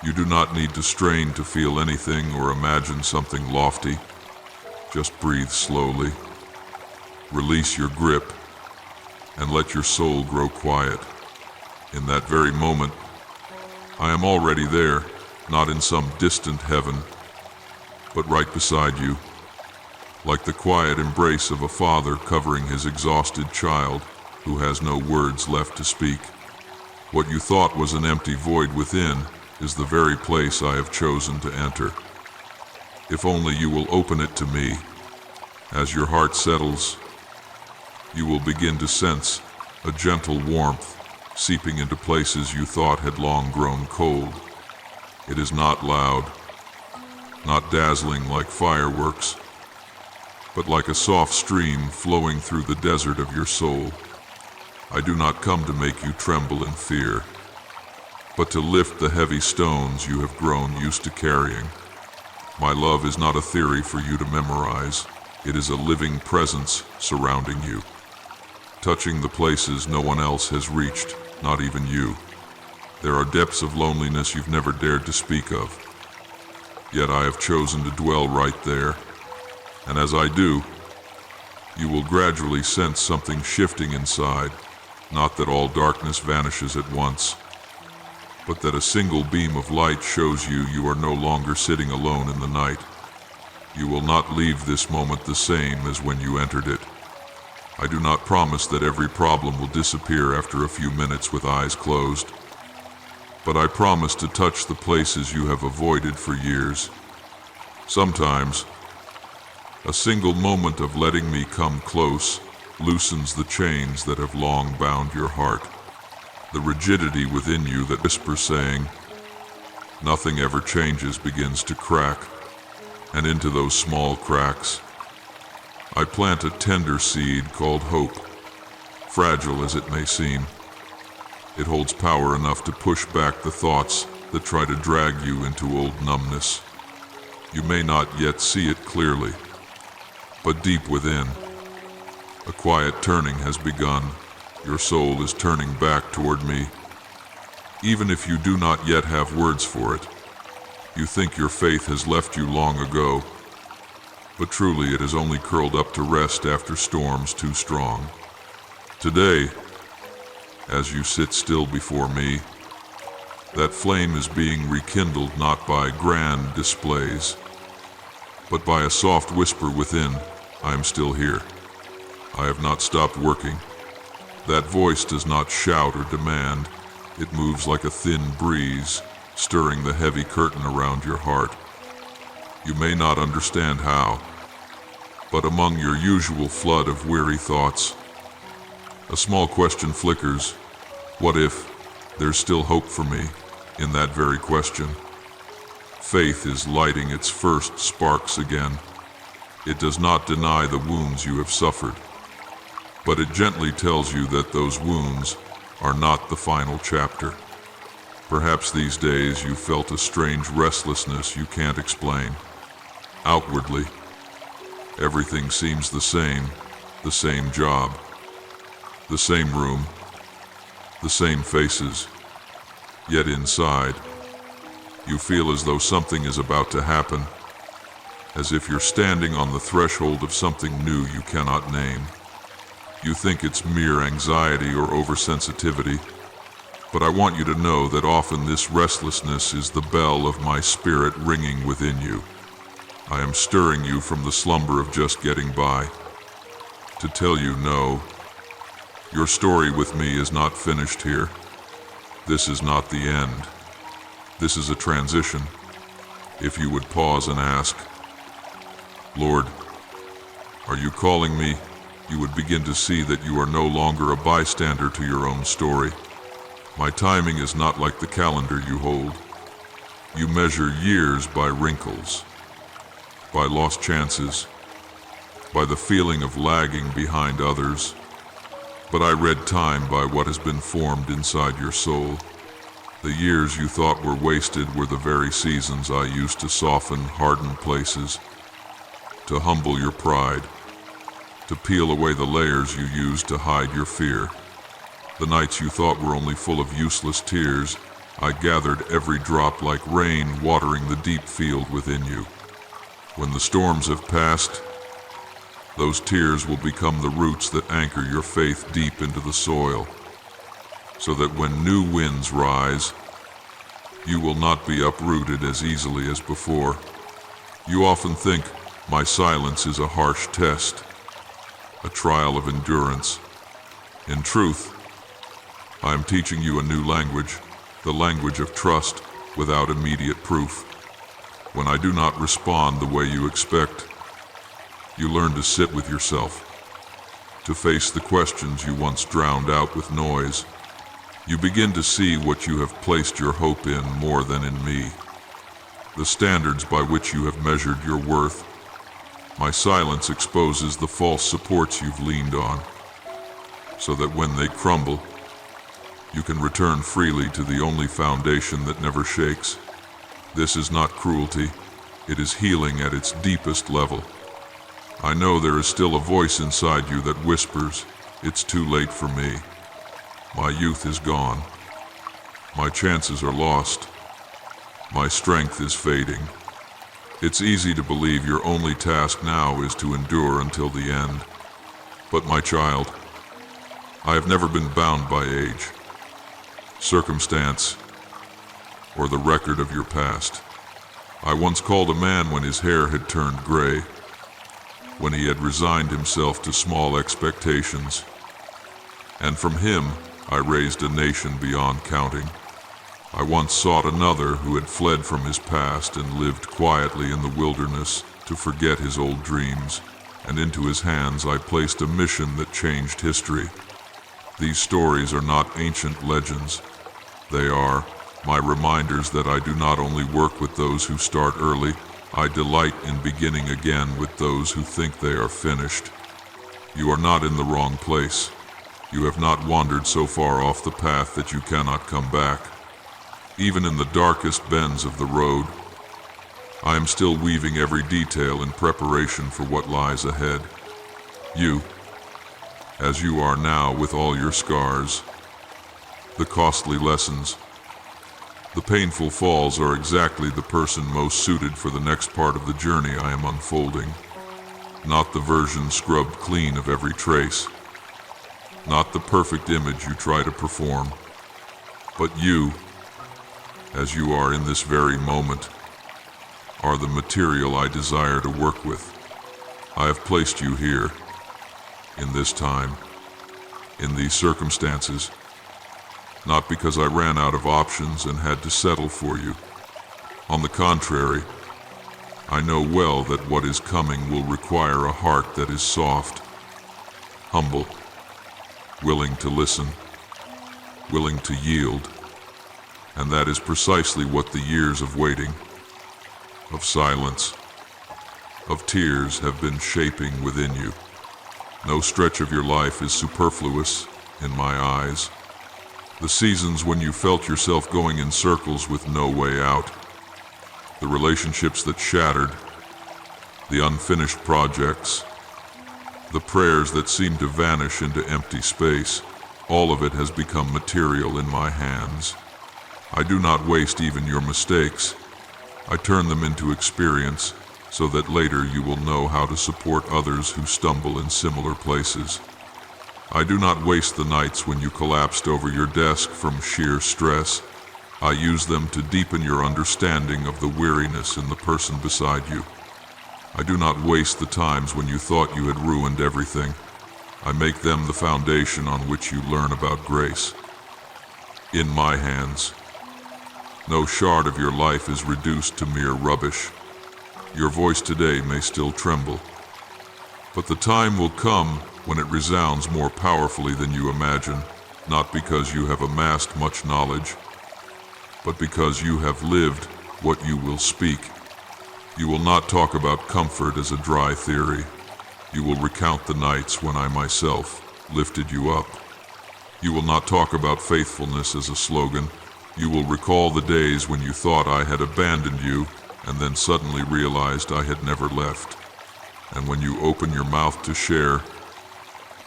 S1: You do not need to strain to feel anything or imagine something lofty. Just breathe slowly, release your grip, and let your soul grow quiet. In that very moment, I am already there, not in some distant heaven, but right beside you, like the quiet embrace of a father covering his exhausted child who has no words left to speak. What you thought was an empty void within is the very place I have chosen to enter. If only you will open it to me, as your heart settles, you will begin to sense a gentle warmth seeping into places you thought had long grown cold. It is not loud, not dazzling like fireworks, but like a soft stream flowing through the desert of your soul. I do not come to make you tremble in fear, but to lift the heavy stones you have grown used to carrying. My love is not a theory for you to memorize. It is a living presence surrounding you, touching the places no one else has reached, not even you. There are depths of loneliness you've never dared to speak of, yet I have chosen to dwell right there. And as I do, you will gradually sense something shifting inside, not that all darkness vanishes at once, but that a single beam of light shows you are no longer sitting alone in the night. You will not leave this moment the same as when you entered it. I do not promise that every problem will disappear after a few minutes with eyes closed, but I promise to touch the places you have avoided for years. Sometimes, a single moment of letting me come close loosens the chains that have long bound your heart. The rigidity within you that whispers saying, nothing ever changes begins to crack, and into those small cracks, I plant a tender seed called hope. Fragile as it may seem, it holds power enough to push back the thoughts that try to drag you into old numbness. You may not yet see it clearly, but deep within, a quiet turning has begun. Your soul is turning back toward me. Even if you do not yet have words for it, you think your faith has left you long ago, but truly it has only curled up to rest after storms too strong. Today, as you sit still before me, that flame is being rekindled not by grand displays, but by a soft whisper within, I am still here. I have not stopped working. That voice does not shout or demand. It moves like a thin breeze, stirring the heavy curtain around your heart. You may not understand how, but among your usual flood of weary thoughts, a small question flickers. What if there's still hope for me in that very question? Faith is lighting its first sparks again. It does not deny the wounds you have suffered, but it gently tells you that those wounds are not the final chapter. Perhaps these days you felt a strange restlessness you can't explain. Outwardly, everything seems the same job, the same room, the same faces. Yet inside, you feel as though something is about to happen, as if you're standing on the threshold of something new you cannot name. You think it's mere anxiety or oversensitivity, but I want you to know that often this restlessness is the bell of my spirit ringing within you. I am stirring you from the slumber of just getting by, to tell you no, your story with me is not finished here. This is not the end. This is a transition. If you would pause and ask, Lord, are you calling me? You would begin to see that you are no longer a bystander to your own story. My timing is not like the calendar you hold. You measure years by wrinkles, by lost chances, by the feeling of lagging behind others. But I read time by what has been formed inside your soul. The years you thought were wasted were the very seasons I used to soften hardened places, to humble your pride, to peel away the layers you used to hide your fear. The nights you thought were only full of useless tears, I gathered every drop like rain watering the deep field within you. When the storms have passed, those tears will become the roots that anchor your faith deep into the soil, so that when new winds rise, you will not be uprooted as easily as before. You often think my silence is a harsh test, a trial of endurance. In truth, I am teaching you a new language, the language of trust without immediate proof. When I do not respond the way you expect, you learn to sit with yourself, to face the questions you once drowned out with noise. You begin to see what you have placed your hope in more than in me, the standards by which you have measured your worth. My silence exposes the false supports you've leaned on, so that when they crumble, you can return freely to the only foundation that never shakes. This is not cruelty, it is healing at its deepest level. I know there is still a voice inside you that whispers, it's too late for me. My youth is gone. My chances are lost. My strength is fading. It's easy to believe your only task now is to endure until the end. But my child, I have never been bound by age, circumstance, or the record of your past. I once called a man when his hair had turned gray, when he had resigned himself to small expectations, and from him I raised a nation beyond counting. I once sought another who had fled from his past and lived quietly in the wilderness to forget his old dreams, and into his hands I placed a mission that changed history. These stories are not ancient legends. They are my reminders that I do not only work with those who start early, I delight in beginning again with those who think they are finished. You are not in the wrong place. You have not wandered so far off the path that you cannot come back. Even in the darkest bends of the road, I am still weaving every detail in preparation for what lies ahead. You, as you are now with all your scars, the costly lessons, the painful falls are exactly the person most suited for the next part of the journey I am unfolding. Not the version scrubbed clean of every trace, not the perfect image you try to perform, but you, as you are in this very moment, are the material I desire to work with. I have placed you here, in this time, in these circumstances, not because I ran out of options and had to settle for you. On the contrary, I know well that what is coming will require a heart that is soft, humble, willing to listen, willing to yield, and that is precisely what the years of waiting, of silence, of tears have been shaping within you. No stretch of your life is superfluous in my eyes. The seasons when you felt yourself going in circles with no way out, the relationships that shattered, the unfinished projects, the prayers that seemed to vanish into empty space, all of it has become material in my hands. I do not waste even your mistakes. I turn them into experience so that later you will know how to support others who stumble in similar places. I do not waste the nights when you collapsed over your desk from sheer stress. I use them to deepen your understanding of the weariness in the person beside you. I do not waste the times when you thought you had ruined everything. I make them the foundation on which you learn about grace. In my hands, no shard of your life is reduced to mere rubbish. Your voice today may still tremble, but the time will come when it resounds more powerfully than you imagine, not because you have amassed much knowledge, but because you have lived what you will speak. You will not talk about comfort as a dry theory. You will recount the nights when I myself lifted you up. You will not talk about faithfulness as a slogan. You will recall the days when you thought I had abandoned you and then suddenly realized I had never left. And when you open your mouth to share,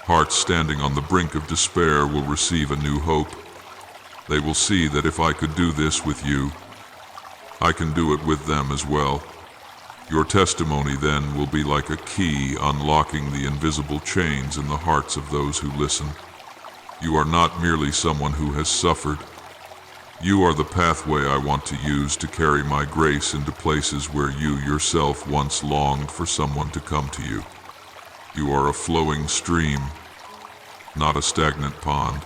S1: hearts standing on the brink of despair will receive a new hope. They will see that if I could do this with you, I can do it with them as well. Your testimony then will be like a key unlocking the invisible chains in the hearts of those who listen. You are not merely someone who has suffered. You are the pathway I want to use to carry my grace into places where you yourself once longed for someone to come to you. You are a flowing stream, not a stagnant pond.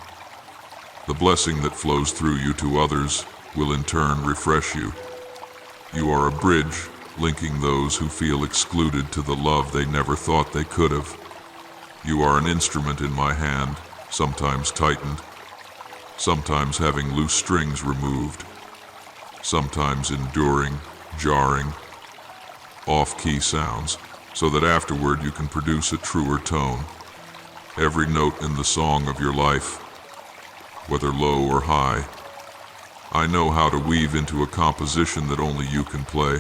S1: The blessing that flows through you to others will in turn refresh you. You are a bridge linking those who feel excluded to the love they never thought they could have. You are an instrument in my hand, sometimes tightened, sometimes having loose strings removed, sometimes enduring, jarring, off-key sounds, so that afterward you can produce a truer tone. Every note in the song of your life, whether low or high, I know how to weave into a composition that only you can play.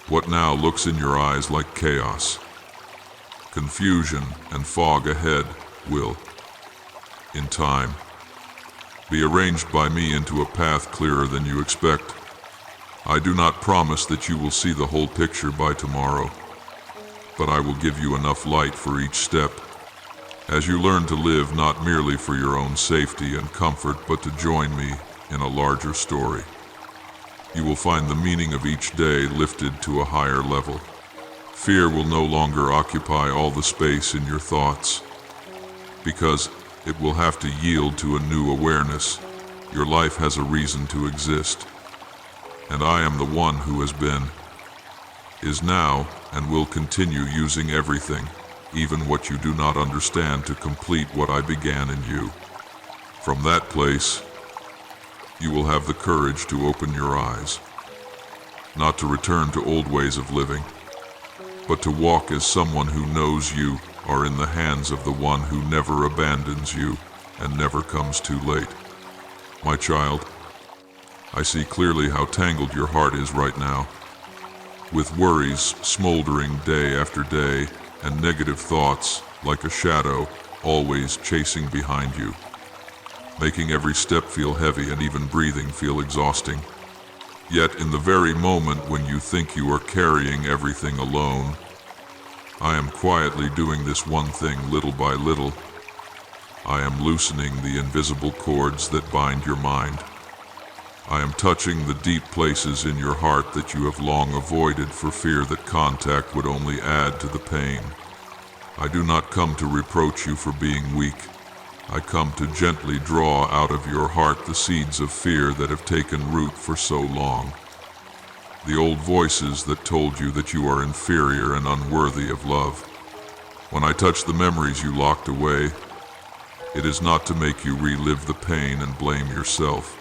S1: What now looks in your eyes like chaos, confusion, and fog ahead will, in time, be arranged by me into a path clearer than you expect. I do not promise that you will see the whole picture by tomorrow, but I will give you enough light for each step, as you learn to live not merely for your own safety and comfort, but to join me in a larger story. You will find the meaning of each day lifted to a higher level. Fear will no longer occupy all the space in your thoughts, because it will have to yield to a new awareness. Your life has a reason to exist, and I am the one who has been, is now, and will continue using everything, even what you do not understand, to complete what I began in you. From that place, you will have the courage to open your eyes, not to return to old ways of living, but to walk as someone who knows you are in the hands of the one who never abandons you and never comes too late. My child, I see clearly how tangled your heart is right now, with worries smoldering day after day and negative thoughts like a shadow always chasing behind you, making every step feel heavy and even breathing feel exhausting. Yet in the very moment when you think you are carrying everything alone, I am quietly doing this one thing little by little. I am loosening the invisible cords that bind your mind. I am touching the deep places in your heart that you have long avoided for fear that contact would only add to the pain. I do not come to reproach you for being weak. I come to gently draw out of your heart the seeds of fear that have taken root for so long. The old voices that told you that you are inferior and unworthy of love. When I touch the memories you locked away, it is not to make you relive the pain and blame yourself,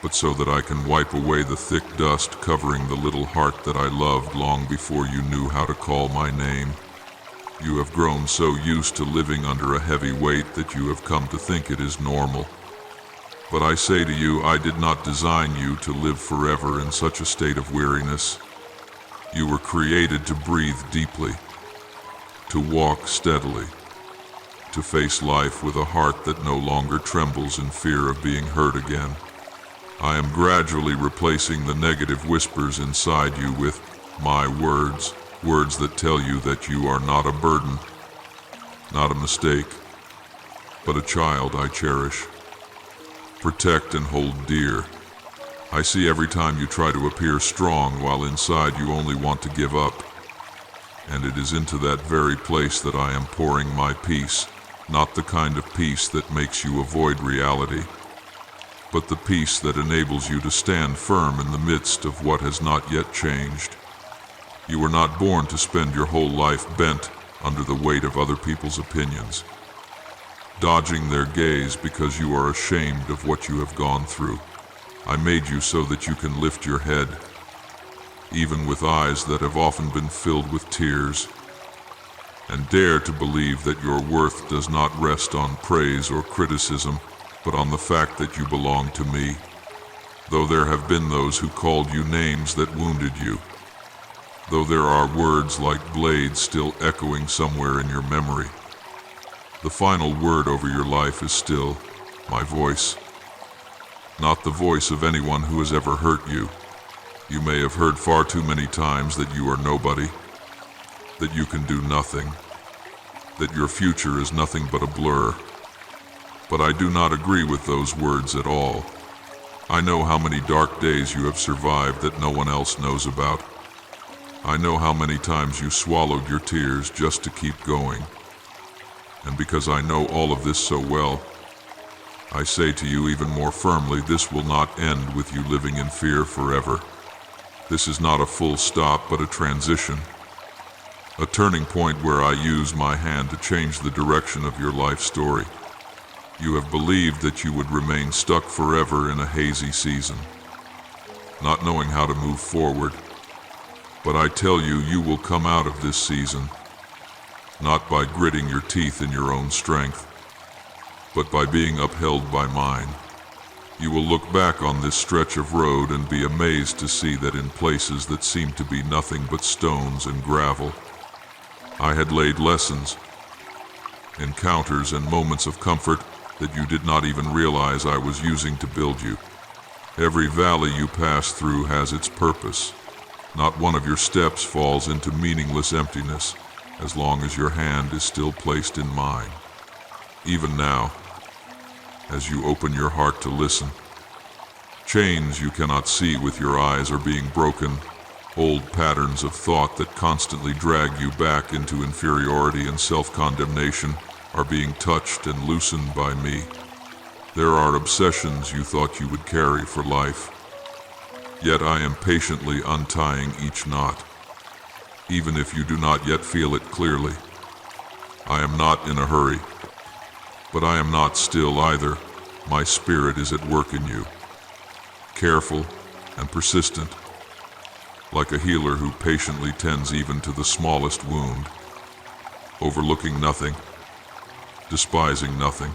S1: but so that I can wipe away the thick dust covering the little heart that I loved long before you knew how to call my name. You have grown so used to living under a heavy weight that you have come to think it is normal. But I say to you, I did not design you to live forever in such a state of weariness. You were created to breathe deeply, to walk steadily, to face life with a heart that no longer trembles in fear of being hurt again. I am gradually replacing the negative whispers inside you with my words, words that tell you that you are not a burden, not a mistake, but a child I cherish, protect and hold dear. I see every time you try to appear strong while inside you only want to give up. And it is into that very place that I am pouring my peace, not the kind of peace that makes you avoid reality, but the peace that enables you to stand firm in the midst of what has not yet changed. You were not born to spend your whole life bent under the weight of other people's opinions, dodging their gaze because you are ashamed of what you have gone through. I made you so that you can lift your head, even with eyes that have often been filled with tears, and dare to believe that your worth does not rest on praise or criticism, but on the fact that you belong to me, though there have been those who called you names that wounded you, though there are words like blades still echoing somewhere in your memory. The final word over your life is still my voice, not the voice of anyone who has ever hurt you. You may have heard far too many times that you are nobody, that you can do nothing, that your future is nothing but a blur. But I do not agree with those words at all. I know how many dark days you have survived that no one else knows about. I know how many times you swallowed your tears just to keep going. And because I know all of this so well, I say to you even more firmly, this will not end with you living in fear forever. This is not a full stop, but a transition, a turning point where I use my hand to change the direction of your life story. You have believed that you would remain stuck forever in a hazy season, not knowing how to move forward. But I tell you, you will come out of this season, not by gritting your teeth in your own strength, but by being upheld by mine. You will look back on this stretch of road and be amazed to see that in places that seemed to be nothing but stones and gravel, I had laid lessons, encounters and moments of comfort that you did not even realize I was using to build you. Every valley you pass through has its purpose. Not one of your steps falls into meaningless emptiness as long as your hand is still placed in mine. Even now, as you open your heart to listen, chains you cannot see with your eyes are being broken. Old patterns of thought that constantly drag you back into inferiority and self-condemnation are being touched and loosened by me. There are obsessions you thought you would carry for life, yet I am patiently untying each knot, even if you do not yet feel it clearly. I am not in a hurry, but I am not still either. My Spirit is at work in you, careful and persistent, like a healer who patiently tends even to the smallest wound, overlooking nothing, despising nothing.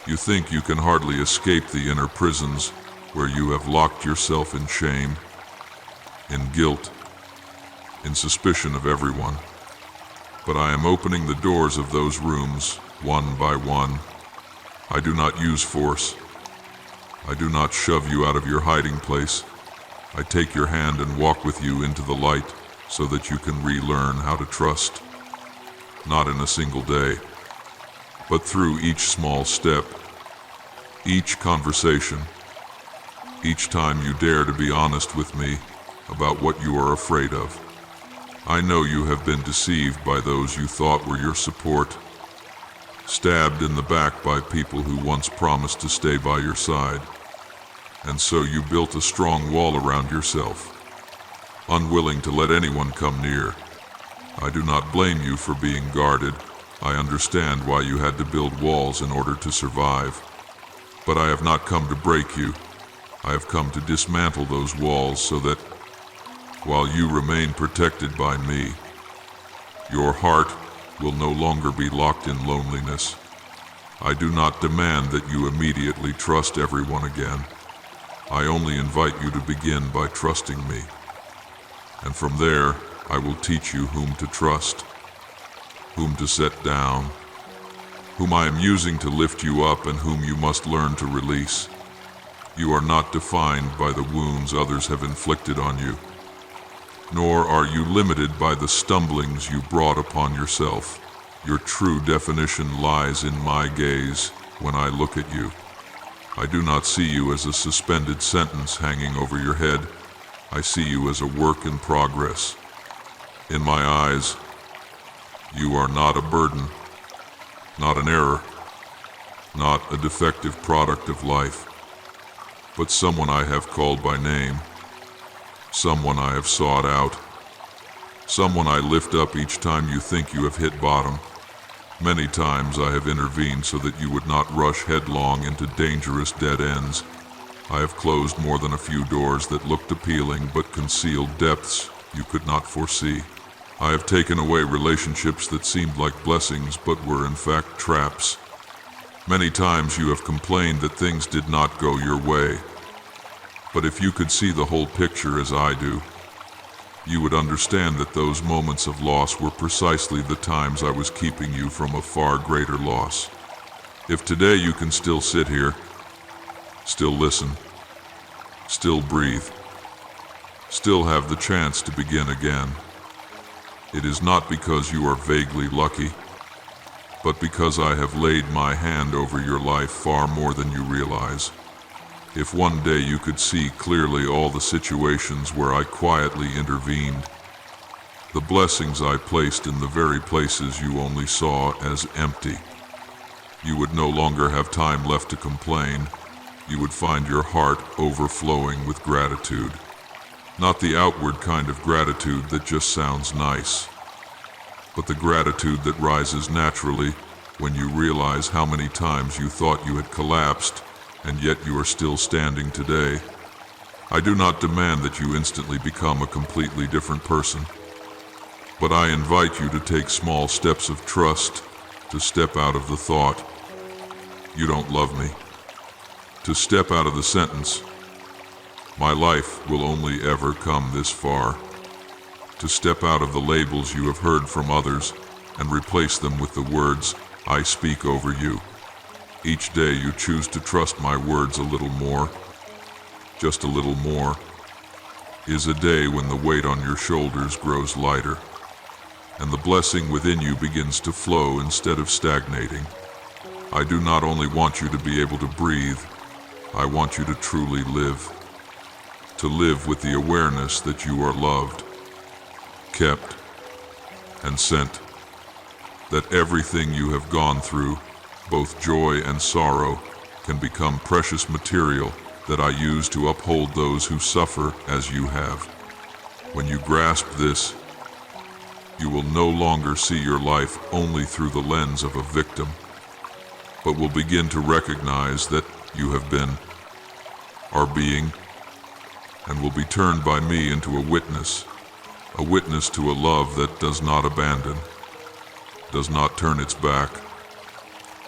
S1: You think you can hardly escape the inner prisons where you have locked yourself in shame, in guilt, in suspicion of everyone. But I am opening the doors of those rooms one by one. I do not use force. I do not shove you out of your hiding place. I take your hand and walk with you into the light so that you can relearn how to trust. Not in a single day, but through each small step, each conversation, each time you dare to be honest with me about what you are afraid of. I know you have been deceived by those you thought were your support, stabbed in the back by people who once promised to stay by your side. And so you built a strong wall around yourself, unwilling to let anyone come near. I do not blame you for being guarded. I understand why you had to build walls in order to survive. But I have not come to break you. I have come to dismantle those walls so that, while you remain protected by me, your heart will no longer be locked in loneliness. I do not demand that you immediately trust everyone again. I only invite you to begin by trusting me. And from there, I will teach you whom to trust, whom to set down, whom I am using to lift you up and whom you must learn to release. You are not defined by the wounds others have inflicted on you, nor are you limited by the stumblings you brought upon yourself. Your true definition lies in my gaze when I look at you. I do not see you as a suspended sentence hanging over your head. I see you as a work in progress. In my eyes, you are not a burden, not an error, not a defective product of life, but someone I have called by name, someone I have sought out, someone I lift up each time you think you have hit bottom. Many times I have intervened so that you would not rush headlong into dangerous dead ends. I have closed more than a few doors that looked appealing but concealed depths you could not foresee. I have taken away relationships that seemed like blessings but were in fact traps. Many times you have complained that things did not go your way. But if you could see the whole picture as I do, you would understand that those moments of loss were precisely the times I was keeping you from a far greater loss. If today you can still sit here, still listen, still breathe, still have the chance to begin again, it is not because you are vaguely lucky, but because I have laid my hand over your life far more than you realize. If one day you could see clearly all the situations where I quietly intervened, the blessings I placed in the very places you only saw as empty, you would no longer have time left to complain. You would find your heart overflowing with gratitude. Not the outward kind of gratitude that just sounds nice, but the gratitude that rises naturally when you realize how many times you thought you had collapsed, and yet you are still standing today. I do not demand that you instantly become a completely different person, but I invite you to take small steps of trust, to step out of the thought, "You don't love me," to step out of the sentence, "My life will only ever come this far," to step out of the labels you have heard from others and replace them with the words, "I speak over you." Each day you choose to trust my words a little more, just a little more, is a day when the weight on your shoulders grows lighter, and the blessing within you begins to flow instead of stagnating. I do not only want you to be able to breathe, I want you to truly live with the awareness that you are loved, kept, and sent, that everything you have gone through, both joy and sorrow, can become precious material that I use to uphold those who suffer as you have. When you grasp this, you will no longer see your life only through the lens of a victim, but will begin to recognize that you have been, are being, and will be turned by me into a witness to a love that does not abandon, does not turn its back,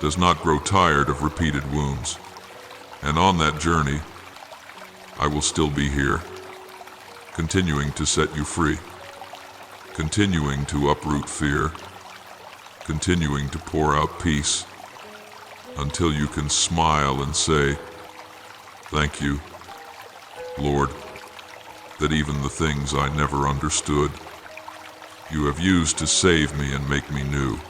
S1: does not grow tired of repeated wounds. And on that journey, I will still be here, continuing to set you free, continuing to uproot fear, continuing to pour out peace, until you can smile and say, "Thank you, Lord, that even the things I never understood, you have used to save me and make me new."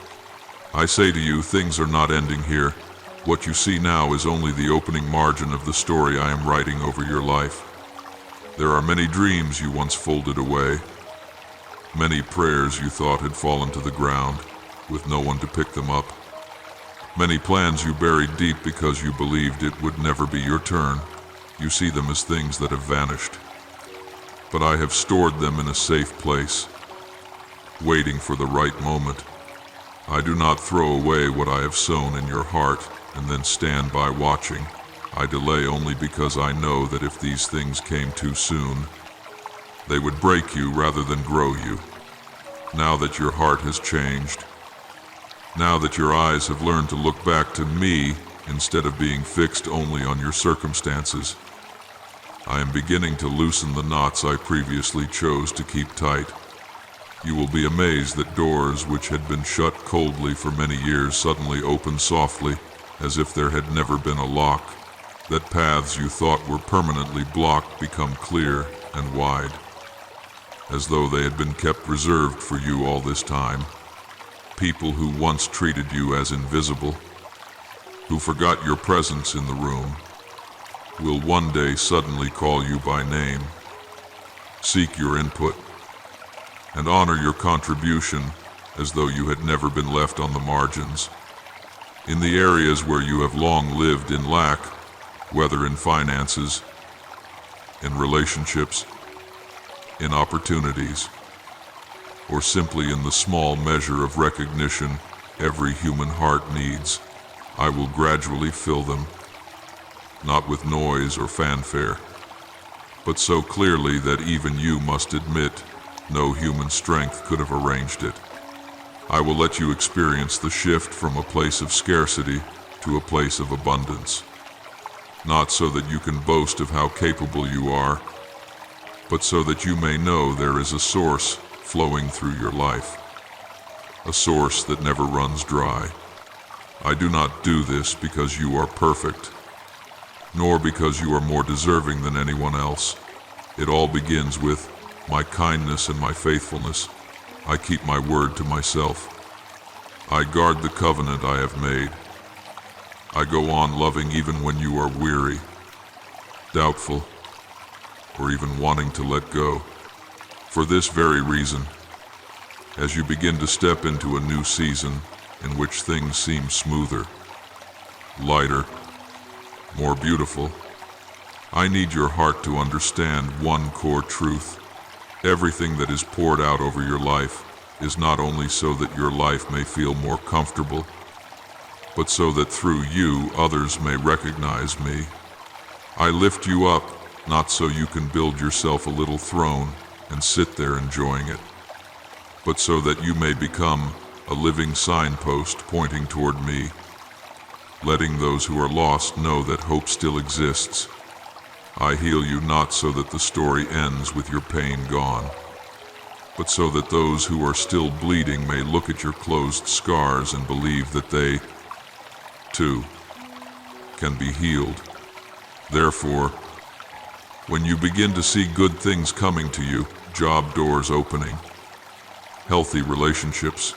S1: I say to you, things are not ending here. What you see now is only the opening margin of the story I am writing over your life. There are many dreams you once folded away, many prayers you thought had fallen to the ground, with no one to pick them up, many plans you buried deep because you believed it would never be your turn. You see them as things that have vanished. But I have stored them in a safe place, waiting for the right moment. I do not throw away what I have sown in your heart and then stand by watching. I delay only because I know that if these things came too soon, they would break you rather than grow you. Now that your heart has changed, now that your eyes have learned to look back to me instead of being fixed only on your circumstances, I am beginning to loosen the knots I previously chose to keep tight. You will be amazed that doors which had been shut coldly for many years suddenly open softly, as if there had never been a lock, that paths you thought were permanently blocked become clear and wide, as though they had been kept reserved for you all this time. People who once treated you as invisible, who forgot your presence in the room, will one day suddenly call you by name, seek your input, and honor your contribution as though you had never been left on the margins. In the areas where you have long lived in lack, whether in finances, in relationships, in opportunities, or simply in the small measure of recognition every human heart needs, I will gradually fill them, not with noise or fanfare, but so clearly that even you must admit no human strength could have arranged it. I will let you experience the shift from a place of scarcity to a place of abundance, not so that you can boast of how capable you are, but so that you may know there is a source flowing through your life, a source that never runs dry. I do not do this because you are perfect, nor because you are more deserving than anyone else. It all begins with my kindness and my faithfulness. I keep my word to myself. I guard the covenant I have made. I go on loving even when you are weary, doubtful, or even wanting to let go. For this very reason, as you begin to step into a new season in which things seem smoother, lighter, more beautiful, I need your heart to understand one core truth. Everything that is poured out over your life is not only so that your life may feel more comfortable, but so that through you others may recognize me. I lift you up, not so you can build yourself a little throne and sit there enjoying it, but so that you may become a living signpost pointing toward me, letting those who are lost know that hope still exists. I heal you not so that the story ends with your pain gone, but so that those who are still bleeding may look at your closed scars and believe that they, too, can be healed. Therefore, when you begin to see good things coming to you, job doors opening, healthy relationships,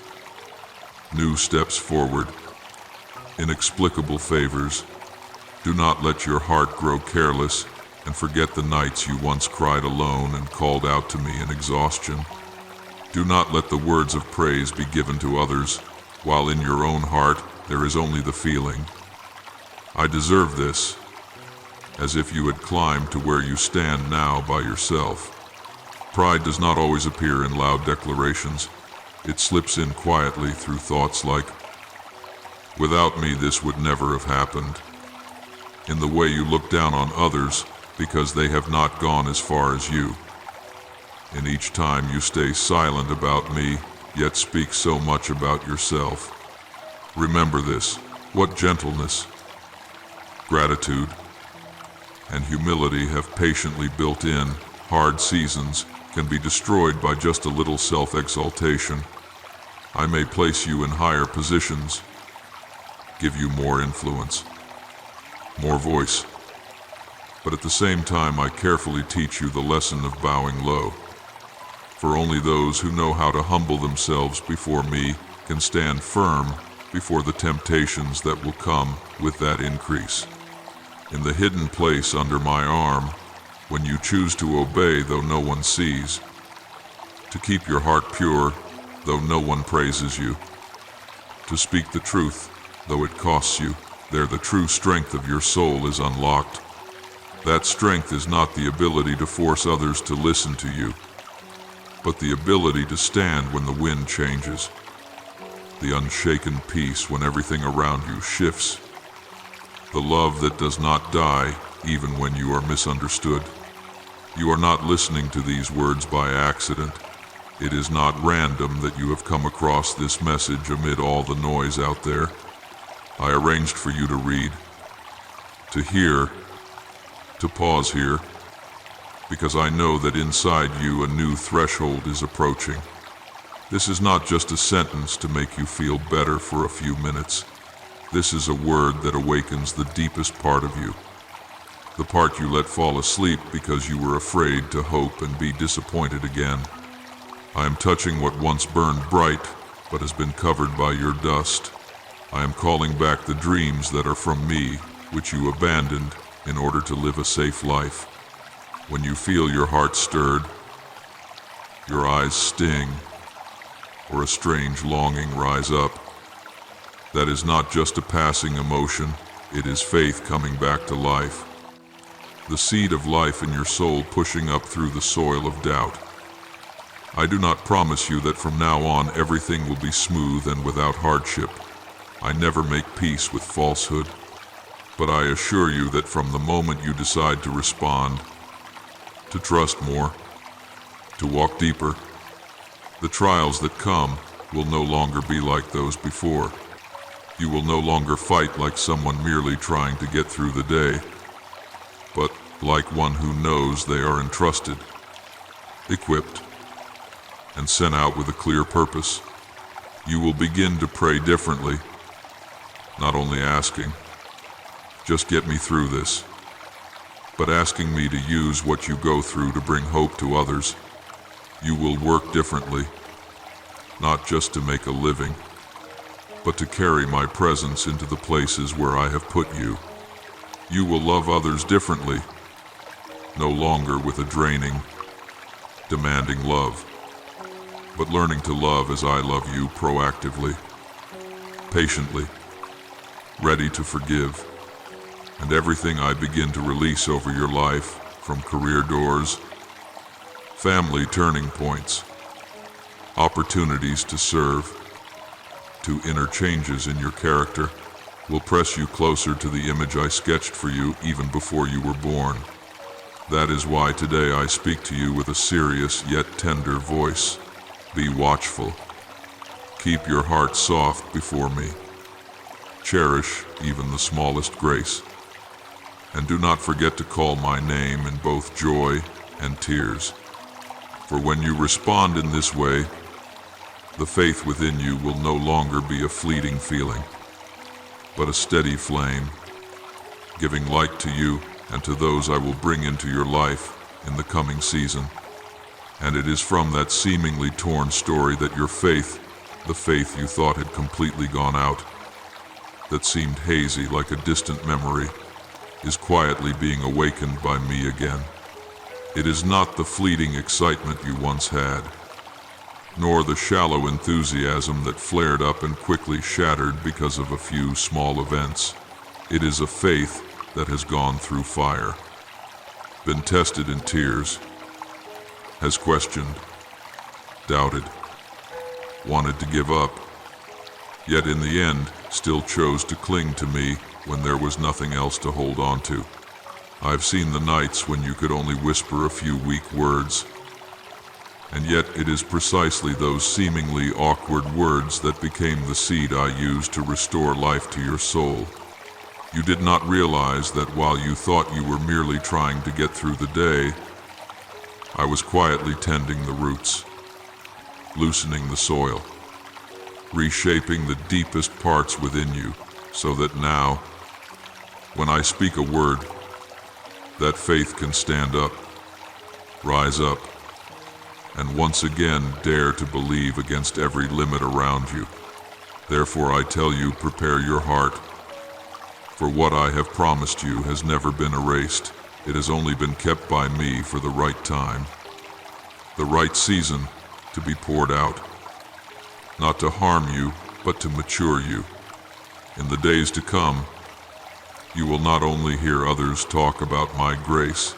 S1: new steps forward, inexplicable favors, do not let your heart grow careless and forget the nights you once cried alone and called out to me in exhaustion. Do not let the words of praise be given to others, while in your own heart there is only the feeling, I deserve this, as if you had climbed to where you stand now by yourself. Pride does not always appear in loud declarations. It slips in quietly through thoughts like, without me this would never have happened. in the way you look down on others because they have not gone as far as you. And each time you stay silent about me, yet speak so much about yourself. Remember this: what gentleness, gratitude, and humility have patiently built in hard seasons can be destroyed by just a little self-exaltation. I may place you in higher positions, give you more influence, more voice, but at the same time I carefully teach you the lesson of bowing low. For only those who know how to humble themselves before me can stand firm before the temptations that will come with that increase. In the hidden place under my arm, when you choose to obey though no one sees, to keep your heart pure though no one praises you, to speak the truth though it costs you, there the true strength of your soul is unlocked. That strength is not the ability to force others to listen to you, but the ability to stand when the wind changes, the unshaken peace when everything around you shifts, the love that does not die even when you are misunderstood. You are not listening to these words by accident. It is not random that you have come across this message amid all the noise out there. I arranged for you to read, to hear, to pause here, because I know that inside you a new threshold is approaching. This is not just a sentence to make you feel better for a few minutes. This is a word that awakens the deepest part of you, the part you let fall asleep because you were afraid to hope and be disappointed again. I am touching what once burned bright but has been covered by your dust. I am calling back the dreams that are from me, which you abandoned in order to live a safe life. When you feel your heart stirred, your eyes sting, or a strange longing rise up, that is not just a passing emotion, it is faith coming back to life. The seed of life in your soul pushing up through the soil of doubt. I do not promise you that from now on everything will be smooth and without hardship. I never make peace with falsehood. But I assure you that from the moment you decide to respond, to trust more, to walk deeper, the trials that come will no longer be like those before. You will no longer fight like someone merely trying to get through the day, but like one who knows they are entrusted, equipped, and sent out with a clear purpose. You will begin to pray differently, not only asking, "Just get me through this," but asking me to use what you go through to bring hope to others. You will work differently, not just to make a living, but to carry my presence into the places where I have put you. You will love others differently, no longer with a draining, demanding love, but learning to love as I love you proactively, patiently, ready to forgive. And everything I begin to release over your life, from career doors, family turning points, opportunities to serve, to inner changes in your character, will press you closer to the image I sketched for you even before you were born. That is why today I speak to you with a serious yet tender voice. Be watchful. Keep your heart soft before me. Cherish even the smallest grace. And do not forget to call my name in both joy and tears. For when you respond in this way, the faith within you will no longer be a fleeting feeling, but a steady flame, giving light to you and to those I will bring into your life in the coming season. And it is from that seemingly torn story that your faith, the faith you thought had completely gone out, that seemed hazy like a distant memory, is quietly being awakened by me again. It is not the fleeting excitement you once had, nor the shallow enthusiasm that flared up and quickly shattered because of a few small events. It is a faith that has gone through fire, been tested in tears, has questioned, doubted, wanted to give up, yet in the end still chose to cling to me when there was nothing else to hold on to. I've seen the nights when you could only whisper a few weak words, and yet it is precisely those seemingly awkward words that became the seed I used to restore life to your soul. You did not realize that while you thought you were merely trying to get through the day, I was quietly tending the roots, loosening the soil, reshaping the deepest parts within you, so that now, when I speak a word, that faith can stand up, rise up, and once again dare to believe against every limit around you. Therefore I tell you, prepare your heart, for what I have promised you has never been erased. It has only been kept by me for the right time, the right season to be poured out, not to harm you, but to mature you. In the days to come, you will not only hear others talk about my grace,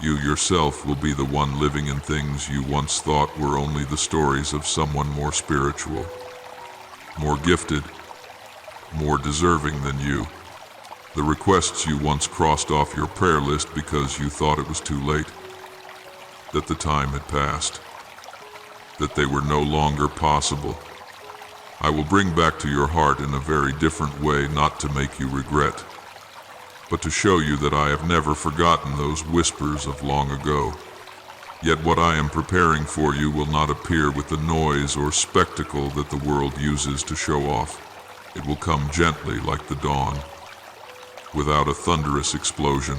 S1: you yourself will be the one living in things you once thought were only the stories of someone more spiritual, more gifted, more deserving than you. The requests you once crossed off your prayer list because you thought it was too late, that the time had passed, that they were no longer possible, I will bring back to your heart in a very different way, not to make you regret, but to show you that I have never forgotten those whispers of long ago. Yet what I am preparing for you will not appear with the noise or spectacle that the world uses to show off. It will come gently like the dawn, without a thunderous explosion,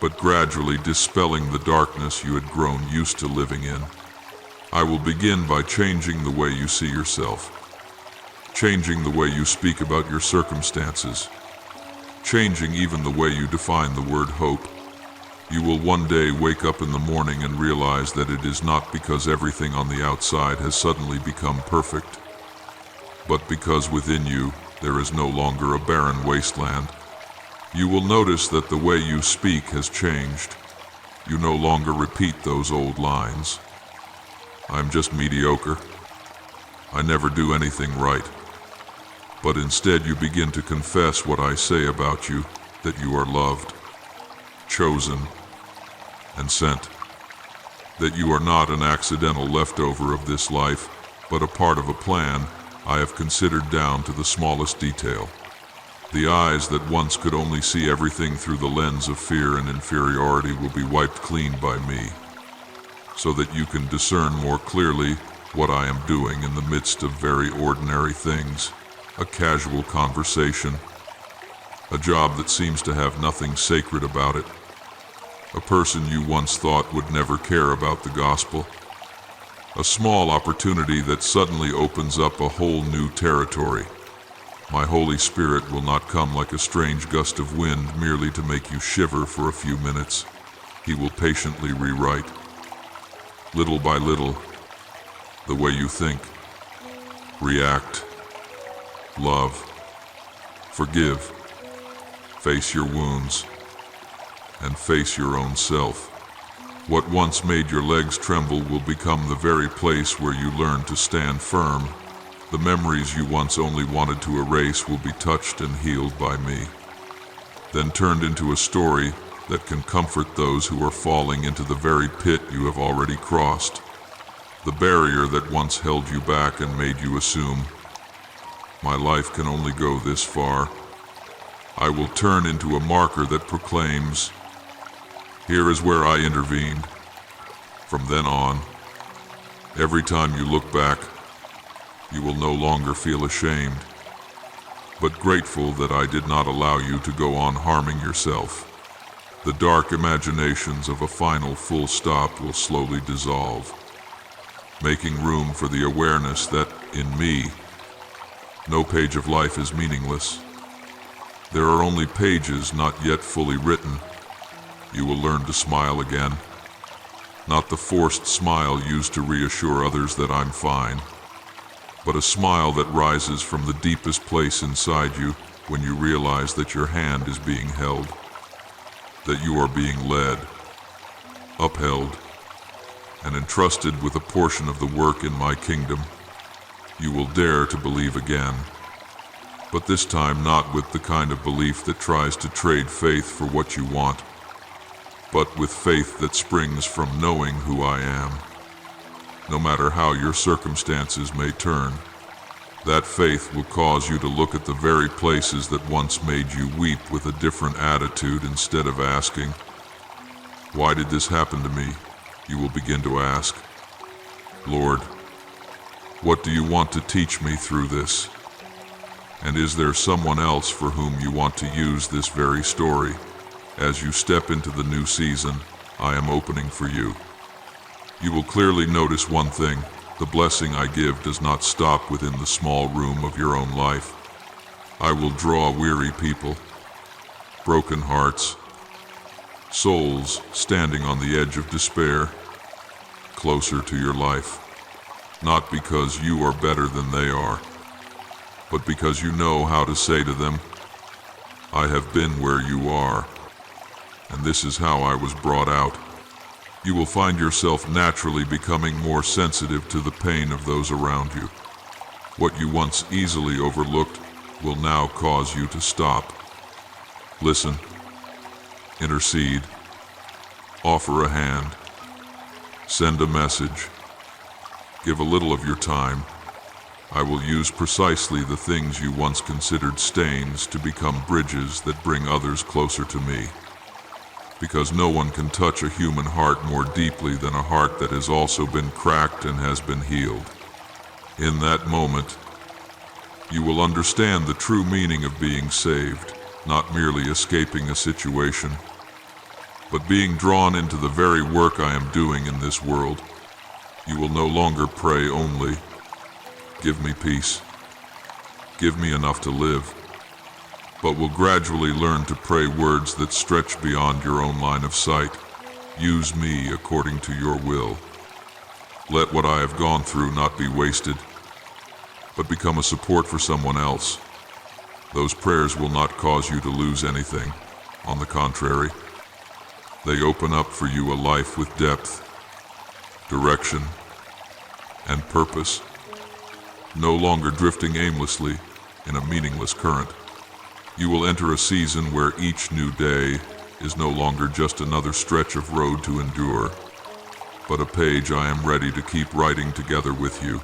S1: but gradually dispelling the darkness you had grown used to living in. I will begin by changing the way you see yourself, changing the way you speak about your circumstances, changing even the way you define the word hope. You will one day wake up in the morning and realize that it is not because everything on the outside has suddenly become perfect, but because within you there is no longer a barren wasteland. You will notice that the way you speak has changed. You no longer repeat those old lines. I'm just mediocre. I never do anything right. But instead you begin to confess what I say about you, that you are loved, chosen, and sent. That you are not an accidental leftover of this life, but a part of a plan I have considered down to the smallest detail. The eyes that once could only see everything through the lens of fear and inferiority will be wiped clean by me, so that you can discern more clearly what I am doing in the midst of very ordinary things. A casual conversation, a job that seems to have nothing sacred about it, a person you once thought would never care about the gospel, a small opportunity that suddenly opens up a whole new territory. My Holy Spirit will not come like a strange gust of wind merely to make you shiver for a few minutes. He will patiently rewrite, little by little, the way you think, react, love, forgive, face your wounds, and face your own self. What once made your legs tremble will become the very place where you learn to stand firm. The memories you once only wanted to erase will be touched and healed by me, then turned into a story that can comfort those who are falling into the very pit you have already crossed. The barrier that once held you back and made you assume, my life can only go this far, I will turn into a marker that proclaims, here is where I intervened. From then on, every time you look back, you will no longer feel ashamed, but grateful that I did not allow you to go on harming yourself. The dark imaginations of a final full stop will slowly dissolve, making room for the awareness that, in me, no page of life is meaningless. There are only pages not yet fully written. You will learn to smile again, not the forced smile used to reassure others that I'm fine, but a smile that rises from the deepest place inside you when you realize that your hand is being held, that you are being led, upheld, and entrusted with a portion of the work in my kingdom. You will dare to believe again, but this time not with the kind of belief that tries to trade faith for what you want, but with faith that springs from knowing who I am. No matter how your circumstances may turn, that faith will cause you to look at the very places that once made you weep with a different attitude. Instead of asking, "Why did this happen to me?" you will begin to ask, "Lord, what do you want to teach me through this? And is there someone else for whom you want to use this very story? As you step into the new season, I am opening for you." You will clearly notice one thing: the blessing I give does not stop within the small room of your own life. I will draw weary people, broken hearts, souls standing on the edge of despair, closer to your life, not because you are better than they are, but because you know how to say to them, "I have been where you are, and this is how I was brought out." You will find yourself naturally becoming more sensitive to the pain of those around you. What you once easily overlooked will now cause you to stop. Listen, intercede, offer a hand, send a message, give a little of your time. I will use precisely the things you once considered stains to become bridges that bring others closer to me. Because no one can touch a human heart more deeply than a heart that has also been cracked and has been healed. In that moment, you will understand the true meaning of being saved, not merely escaping a situation, but being drawn into the very work I am doing in this world. You will no longer pray only, "Give me peace, give me enough to live," but will gradually learn to pray words that stretch beyond your own line of sight. "Use me according to your will. Let what I have gone through not be wasted, but become a support for someone else." Those prayers will not cause you to lose anything. On the contrary, they open up for you a life with depth, direction, and purpose, no longer drifting aimlessly in a meaningless current. You will enter a season where each new day is no longer just another stretch of road to endure, but a page I am ready to keep writing together with you.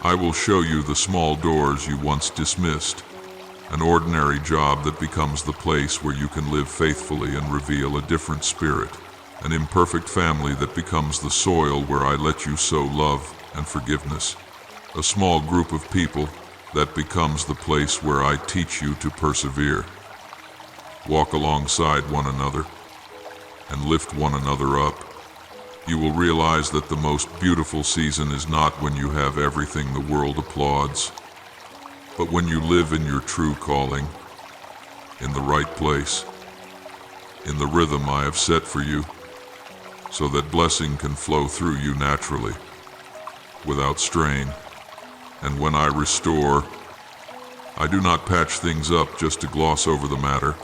S1: I will show you the small doors you once dismissed, an ordinary job that becomes the place where you can live faithfully and reveal a different spirit, an imperfect family that becomes the soil where I let you sow love and forgiveness, a small group of people that becomes the place where I teach you to persevere. Walk alongside one another and lift one another up. You will realize that the most beautiful season is not when you have everything the world applauds, but when you live in your true calling, in the right place, in the rhythm I have set for you, so that blessing can flow through you naturally, without strain. And when I restore, I do not patch things up just to gloss over the matter,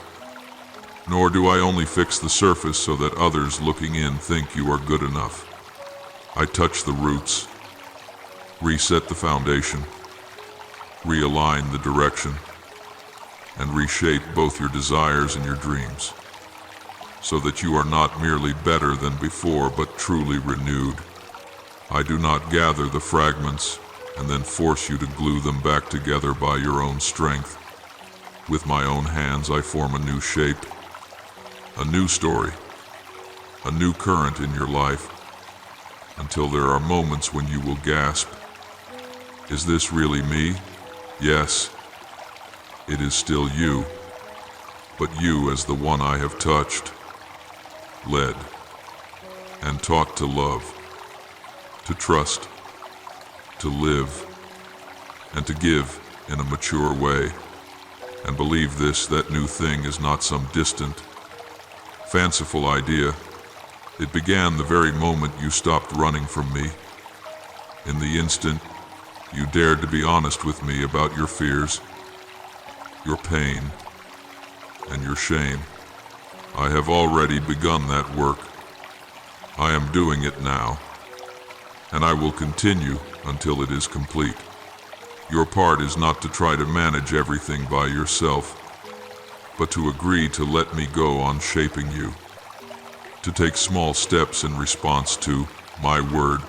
S1: nor do I only fix the surface so that others looking in think you are good enough. I touch the roots, reset the foundation, realign the direction, and reshape both your desires and your dreams, so that you are not merely better than before, but truly renewed. I do not gather the fragments and then force you to glue them back together by your own strength. With my own hands, I form a new shape, a new story, a new current in your life, until there are moments when you will gasp, "Is this really me?" Yes, it is still you, but you as the one I have touched, led, and taught to love, to trust, to live, and to give in a mature way. And believe this, that new thing is not some distant, fanciful idea. It began the very moment you stopped running from me. In the instant you dared to be honest with me about your fears, your pain, and your shame. I have already begun that work. I am doing it now, and I will continue until it is complete. Your part is not to try to manage everything by yourself, but to agree to let me go on shaping you, to take small steps in response to my word,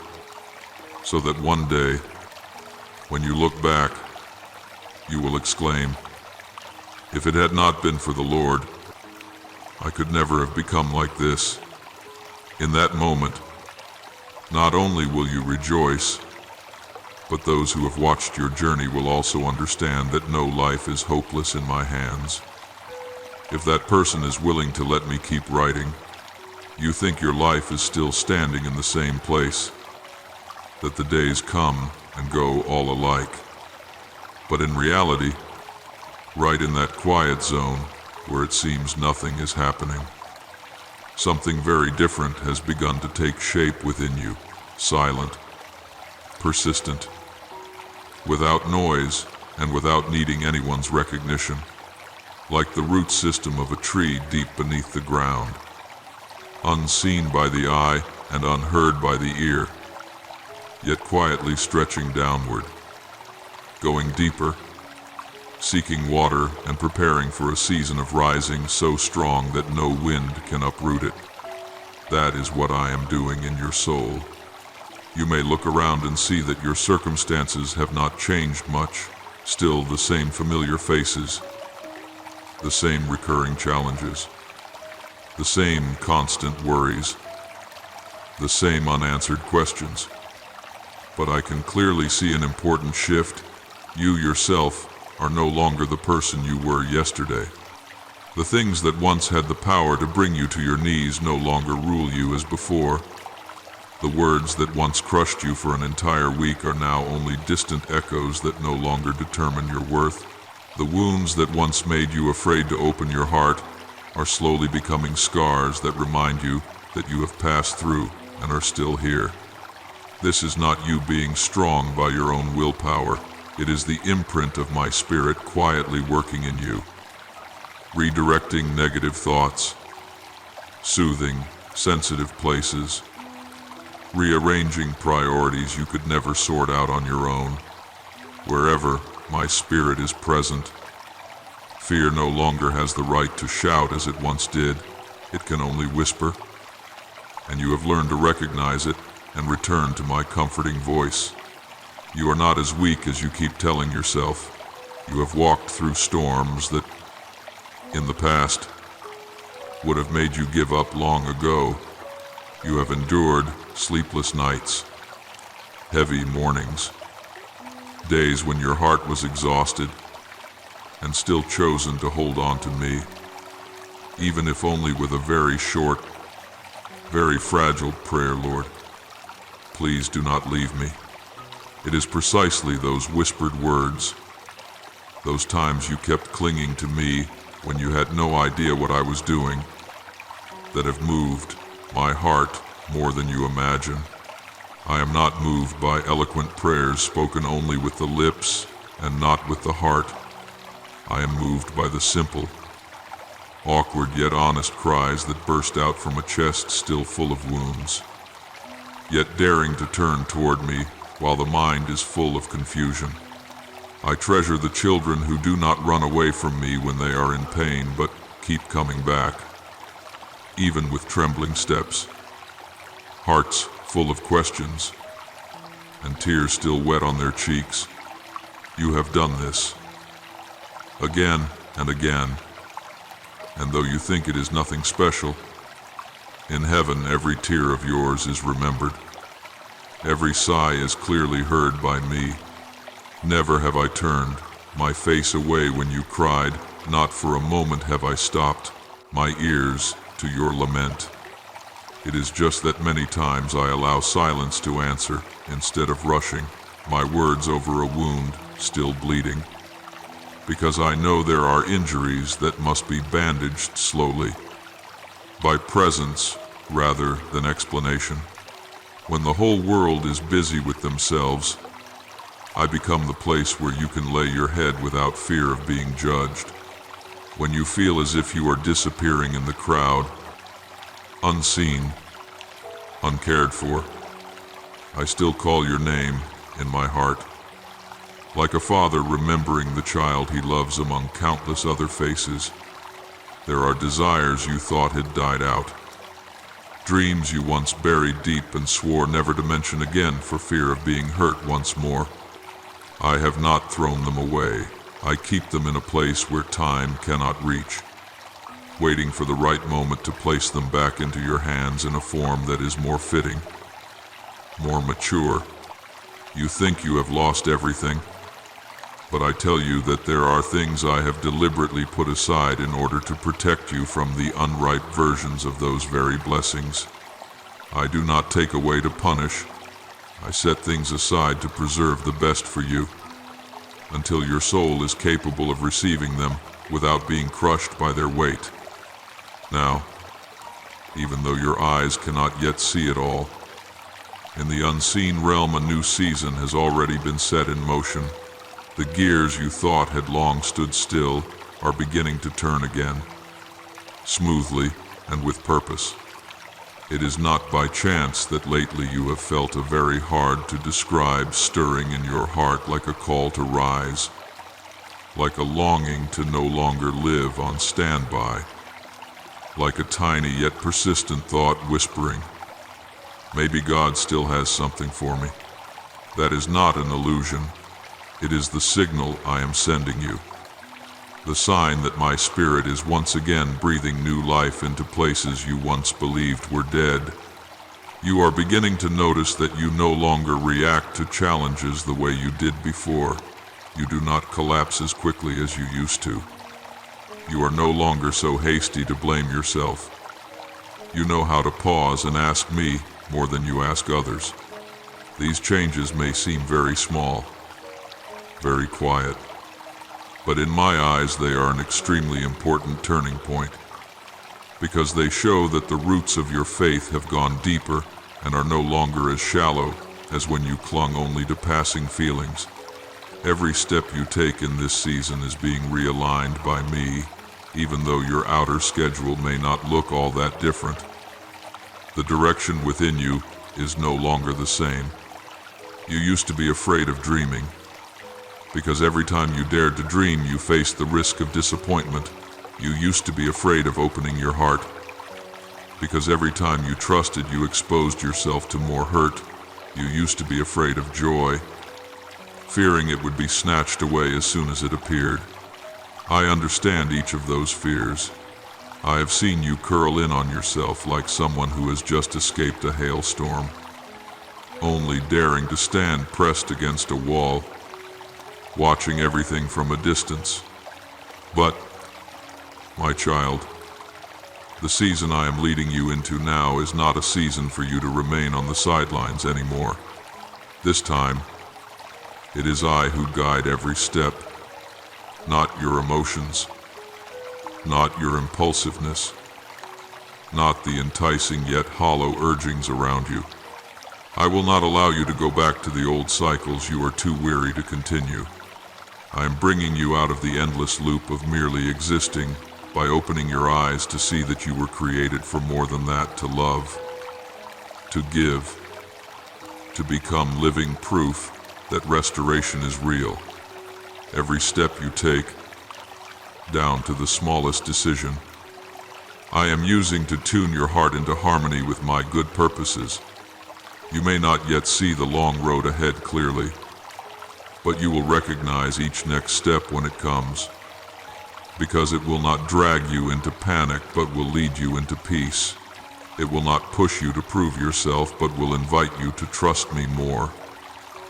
S1: so that one day, when you look back, you will exclaim, "If it had not been for the Lord, I could never have become like this." In that moment, not only will you rejoice, but those who have watched your journey will also understand that no life is hopeless in my hands. If that person is willing to let me keep writing, you think your life is still standing in the same place, that the days come and go all alike. But in reality, right in that quiet zone where it seems nothing is happening, something very different has begun to take shape within you, silent, persistent, without noise and without needing anyone's recognition, like the root system of a tree deep beneath the ground, unseen by the eye and unheard by the ear, yet quietly stretching downward, going deeper, seeking water and preparing for a season of rising so strong that no wind can uproot it. That is what I am doing in your soul. You may look around and see that your circumstances have not changed much, still the same familiar faces, the same recurring challenges, the same constant worries, the same unanswered questions. But I can clearly see an important shift. You yourself are no longer the person you were yesterday. The things that once had the power to bring you to your knees no longer rule you as before. The words that once crushed you for an entire week are now only distant echoes that no longer determine your worth. The wounds that once made you afraid to open your heart are slowly becoming scars that remind you that you have passed through and are still here. This is not you being strong by your own willpower. It is the imprint of my spirit quietly working in you, redirecting negative thoughts, soothing sensitive places, rearranging priorities you could never sort out on your own. Wherever my spirit is present, fear no longer has the right to shout as it once did. It can only whisper, and you have learned to recognize it and return to my comforting voice. You are not as weak as you keep telling yourself. You have walked through storms that, in the past, would have made you give up long ago. You have endured sleepless nights, heavy mornings, days when your heart was exhausted, and still chosen to hold on to me, even if only with a very short, very fragile prayer, Lord. Please do not leave me. It is precisely those whispered words, those times you kept clinging to me when you had no idea what I was doing, that have moved my heart more than you imagine. I am not moved by eloquent prayers spoken only with the lips and not with the heart. I am moved by the simple, awkward yet honest cries that burst out from a chest still full of wounds, yet daring to turn toward me while the mind is full of confusion. I treasure the children who do not run away from me when they are in pain, but keep coming back, even with trembling steps, hearts full of questions, and tears still wet on their cheeks. You have done this again and again, and though you think it is nothing special, in heaven every tear of yours is remembered. Every sigh is clearly heard by me. Never have I turned my face away when you cried. Not for a moment have I stopped my ears to your lament. It is just that many times I allow silence to answer instead of rushing my words over a wound still bleeding, because I know there are injuries that must be bandaged slowly, by presence rather than explanation. When the whole world is busy with themselves, I become the place where you can lay your head without fear of being judged. When you feel as if you are disappearing in the crowd, unseen, uncared for, I still call your name in my heart. like a father remembering the child he loves among countless other faces. There are desires you thought had died out, dreams you once buried deep and swore never to mention again for fear of being hurt once more. I have not thrown them away. I keep them in a place where time cannot reach, waiting for the right moment to place them back into your hands in a form that is more fitting, more mature. You think you have lost everything, but I tell you that there are things I have deliberately put aside in order to protect you from the unripe versions of those very blessings. I do not take away to punish. I set things aside to preserve the best for you, until your soul is capable of receiving them without being crushed by their weight. Now, even though your eyes cannot yet see it all, in the unseen realm a new season has already been set in motion. The gears you thought had long stood still are beginning to turn again, smoothly and with purpose. It is not by chance that lately you have felt a very hard to describe stirring in your heart, like a call to rise, like a longing to no longer live on standby, like a tiny yet persistent thought whispering, maybe God still has something for me. That is not an illusion. It is the signal I am sending you, the sign that my spirit is once again breathing new life into places you once believed were dead. You are beginning to notice that you no longer react to challenges the way you did before. You do not collapse as quickly as you used to. You are no longer so hasty to blame yourself. You know how to pause and ask me more than you ask others. These changes may seem very small, very quiet, but in my eyes they are an extremely important turning point, because they show that the roots of your faith have gone deeper and are no longer as shallow as when you clung only to passing feelings. Every step you take in this season is being realigned by me, even though your outer schedule may not look all that different. The direction within you is no longer the same. You used to be afraid of dreaming, because every time you dared to dream, you faced the risk of disappointment. You used to be afraid of opening your heart, because every time you trusted, you exposed yourself to more hurt. You used to be afraid of joy, fearing it would be snatched away as soon as it appeared. I understand each of those fears. I have seen you curl in on yourself like someone who has just escaped a hailstorm, only daring to stand pressed against a wall, watching everything from a distance. But, my child, the season I am leading you into now is not a season for you to remain on the sidelines anymore. This time, it is I who guide every step, not your emotions, not your impulsiveness, not the enticing yet hollow urgings around you. I will not allow you to go back to the old cycles you are too weary to continue. I am bringing you out of the endless loop of merely existing by opening your eyes to see that you were created for more than that, to love, to give, to become living proof that restoration is real. Every step you take, down to the smallest decision, I am using to tune your heart into harmony with my good purposes. You may not yet see the long road ahead clearly, but you will recognize each next step when it comes, because it will not drag you into panic but will lead you into peace. It will not push you to prove yourself but will invite you to trust me more.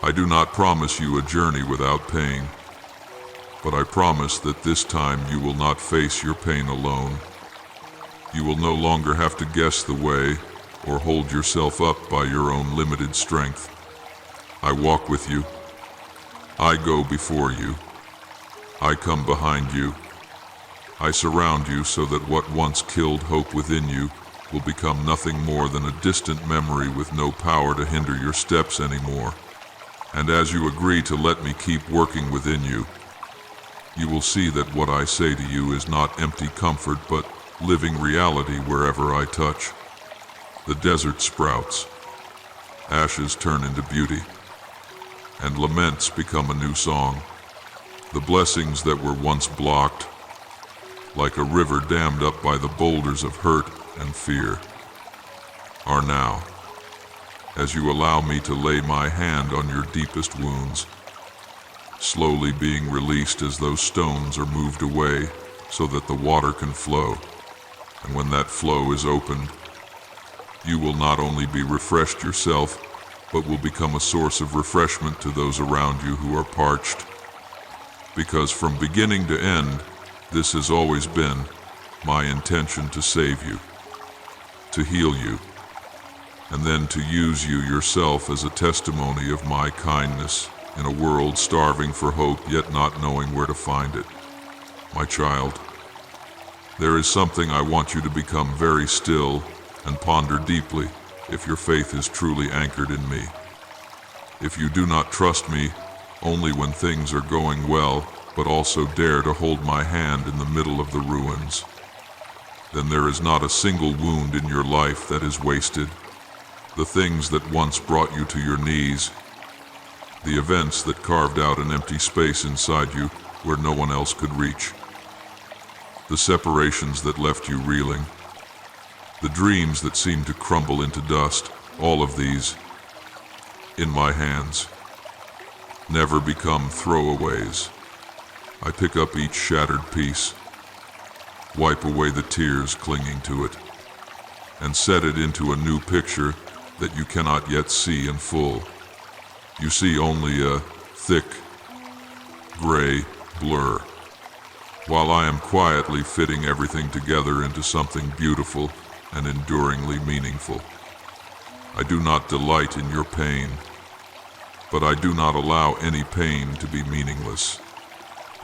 S1: I do not promise you a journey without pain, but I promise that this time you will not face your pain alone. You will no longer have to guess the way or hold yourself up by your own limited strength. I walk with you. I go before you. I come behind you. I surround you so that what once killed hope within you will become nothing more than a distant memory with no power to hinder your steps anymore. And as you agree to let me keep working within you, you will see that what I say to you is not empty comfort but living reality wherever I touch. The desert sprouts. Ashes turn into beauty. and laments become a new song. The blessings that were once blocked, like a river dammed up by the boulders of hurt and fear, are now, as you allow me to lay my hand on your deepest wounds, slowly being released as those stones are moved away so that the water can flow. And when that flow is opened, you will not only be refreshed yourself, but will become a source of refreshment to those around you who are parched. Because from beginning to end, this has always been my intention to save you, to heal you, and then to use you yourself as a testimony of my kindness in a world starving for hope yet not knowing where to find it. My child, there is something I want you to become very still and ponder deeply if your faith is truly anchored in me. If you do not trust me only when things are going well, but also dare to hold my hand in the middle of the ruins, then there is not a single wound in your life that is wasted. The things that once brought you to your knees, the events that carved out an empty space inside you where no one else could reach, the separations that left you reeling, the dreams that seemed to crumble into dust, all of these, in my hands, never become throwaways. I pick up each shattered piece, wipe away the tears clinging to it, and set it into a new picture that you cannot yet see in full. You see only a thick, gray blur, while I am quietly fitting everything together into something beautiful and enduringly meaningful. I do not delight in your pain, but I do not allow any pain to be meaningless.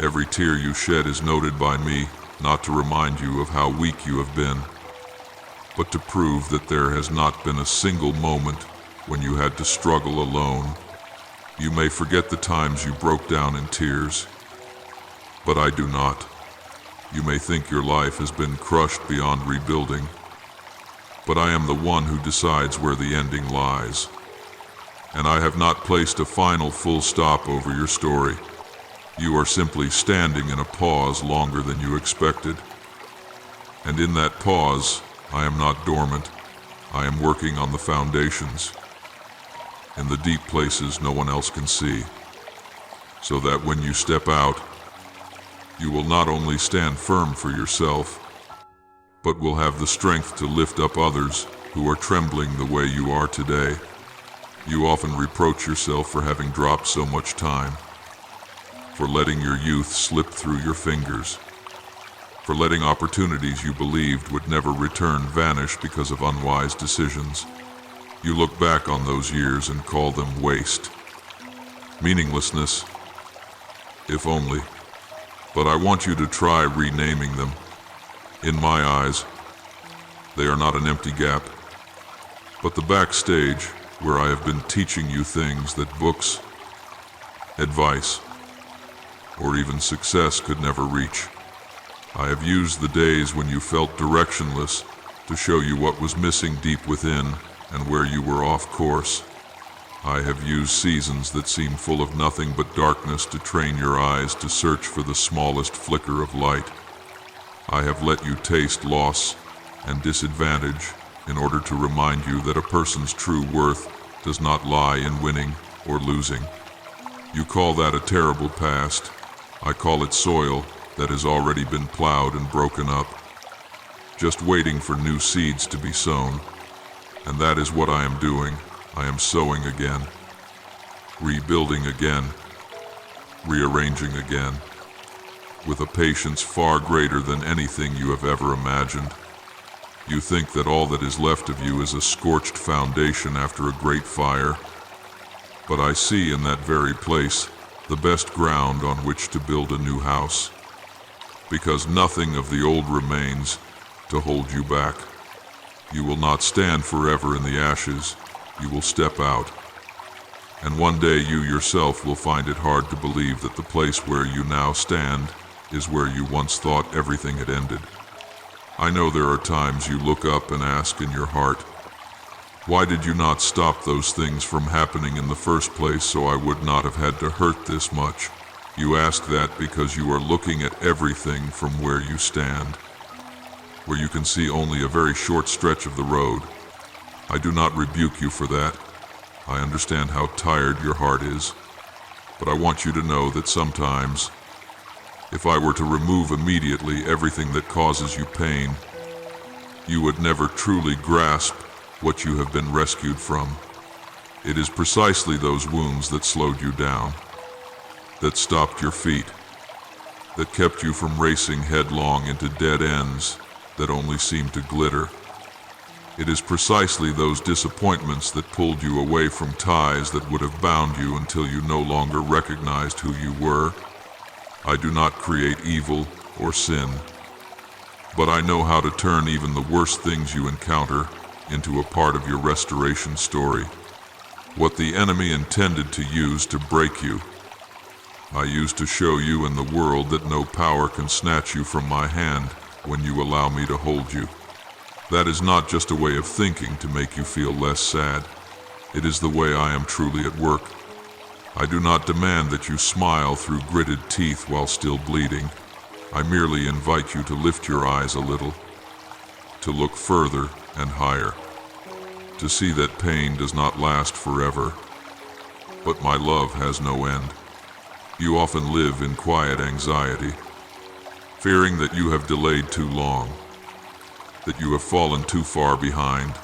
S1: Every tear you shed is noted by me, not to remind you of how weak you have been, but to prove that there has not been a single moment when you had to struggle alone. You may forget the times you broke down in tears, but I do not. You may think your life has been crushed beyond rebuilding, but I am the one who decides where the ending lies. And I have not placed a final full stop over your story. You are simply standing in a pause longer than you expected. And in that pause, I am not dormant. I am working on the foundations, in the deep places no one else can see, so that when you step out, you will not only stand firm for yourself, but will have the strength to lift up others who are trembling the way you are today. You often reproach yourself for having dropped so much time, for letting your youth slip through your fingers, for letting opportunities you believed would never return vanish because of unwise decisions. You look back on those years and call them waste, meaninglessness, if only. But I want you to try renaming them. In my eyes, they are not an empty gap, but the backstage where I have been teaching you things that books, advice, or even success could never reach. I have used the days when you felt directionless to show you what was missing deep within and where you were off course. I have used seasons that seem full of nothing but darkness to train your eyes to search for the smallest flicker of light. I have let you taste loss and disadvantage in order to remind you that a person's true worth does not lie in winning or losing. You call that a terrible past. I call it soil that has already been plowed and broken up, just waiting for new seeds to be sown. And that is what I am doing. I am sowing again, rebuilding again, rearranging again, with a patience far greater than anything you have ever imagined. You think that all that is left of you is a scorched foundation after a great fire, but I see in that very place the best ground on which to build a new house, because nothing of the old remains to hold you back. You will not stand forever in the ashes. You will step out. And one day you yourself will find it hard to believe that the place where you now stand is where you once thought everything had ended. I know there are times you look up and ask in your heart, Why did you not stop those things from happening in the first place so I would not have had to hurt this much? You ask that because you are looking at everything from where you stand, where you can see only a very short stretch of the road. I do not rebuke you for that. I understand how tired your heart is. But I want you to know that sometimes, if I were to remove immediately everything that causes you pain, you would never truly grasp what you have been rescued from. It is precisely those wounds that slowed you down, that stopped your feet, that kept you from racing headlong into dead ends that only seemed to glitter. It is precisely those disappointments that pulled you away from ties that would have bound you until you no longer recognized who you were. I do not create evil or sin, but I know how to turn even the worst things you encounter into a part of your restoration story. What the enemy intended to use to break you, I use to show you and the world that no power can snatch you from my hand when you allow me to hold you. That is not just a way of thinking to make you feel less sad. It is the way I am truly at work. I do not demand that you smile through gritted teeth while still bleeding. I merely invite you to lift your eyes a little, to look further and higher, to see that pain does not last forever, but my love has no end. You often live in quiet anxiety, fearing that you have delayed too long, that you have fallen too far behind,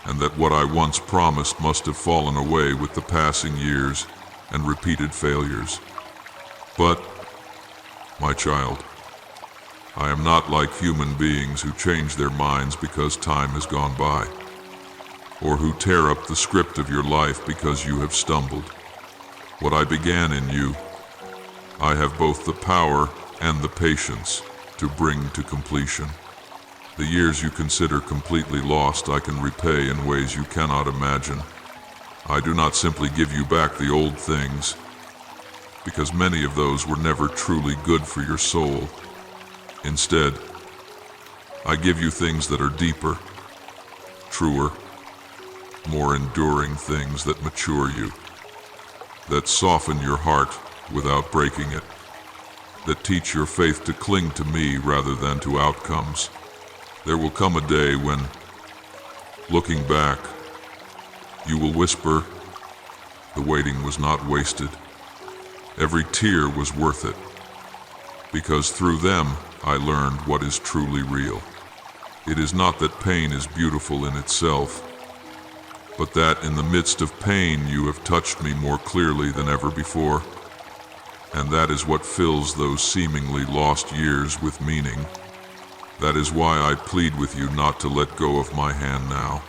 S1: and that what I once promised must have fallen away with the passing years and repeated failures. But, my child, I am not like human beings who change their minds because time has gone by, or who tear up the script of your life because you have stumbled. What I began in you, I have both the power and the patience to bring to completion. The years you consider completely lost I can repay in ways you cannot imagine. I do not simply give you back the old things, because many of those were never truly good for your soul. Instead, I give you things that are deeper, truer, more enduring things that mature you, that soften your heart without breaking it, that teach your faith to cling to me rather than to outcomes. There will come a day when, looking back, you will whisper, the waiting was not wasted. Every tear was worth it, because through them I learned what is truly real. It is not that pain is beautiful in itself, but that in the midst of pain you have touched me more clearly than ever before. And that is what fills those seemingly lost years with meaning. That is why I plead with you not to let go of my hand now.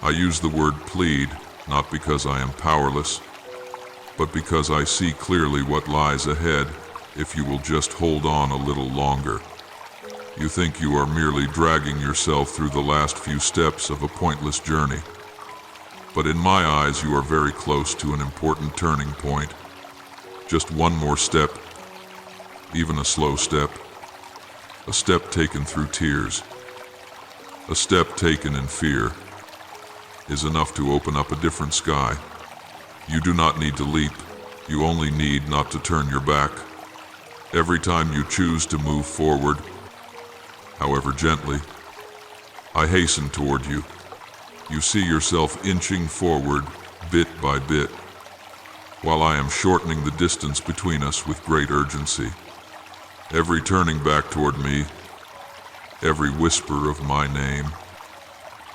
S1: I use the word plead not because I am powerless, but because I see clearly what lies ahead if you will just hold on a little longer. You think you are merely dragging yourself through the last few steps of a pointless journey. But in my eyes you are very close to an important turning point. Just one more step, even a slow step, a step taken through tears, a step taken in fear, is enough to open up a different sky. You do not need to leap, you only need not to turn your back. Every time you choose to move forward, however gently, I hasten toward you. You see yourself inching forward bit by bit, while I am shortening the distance between us with great urgency. Every turning back toward me, every whisper of my name,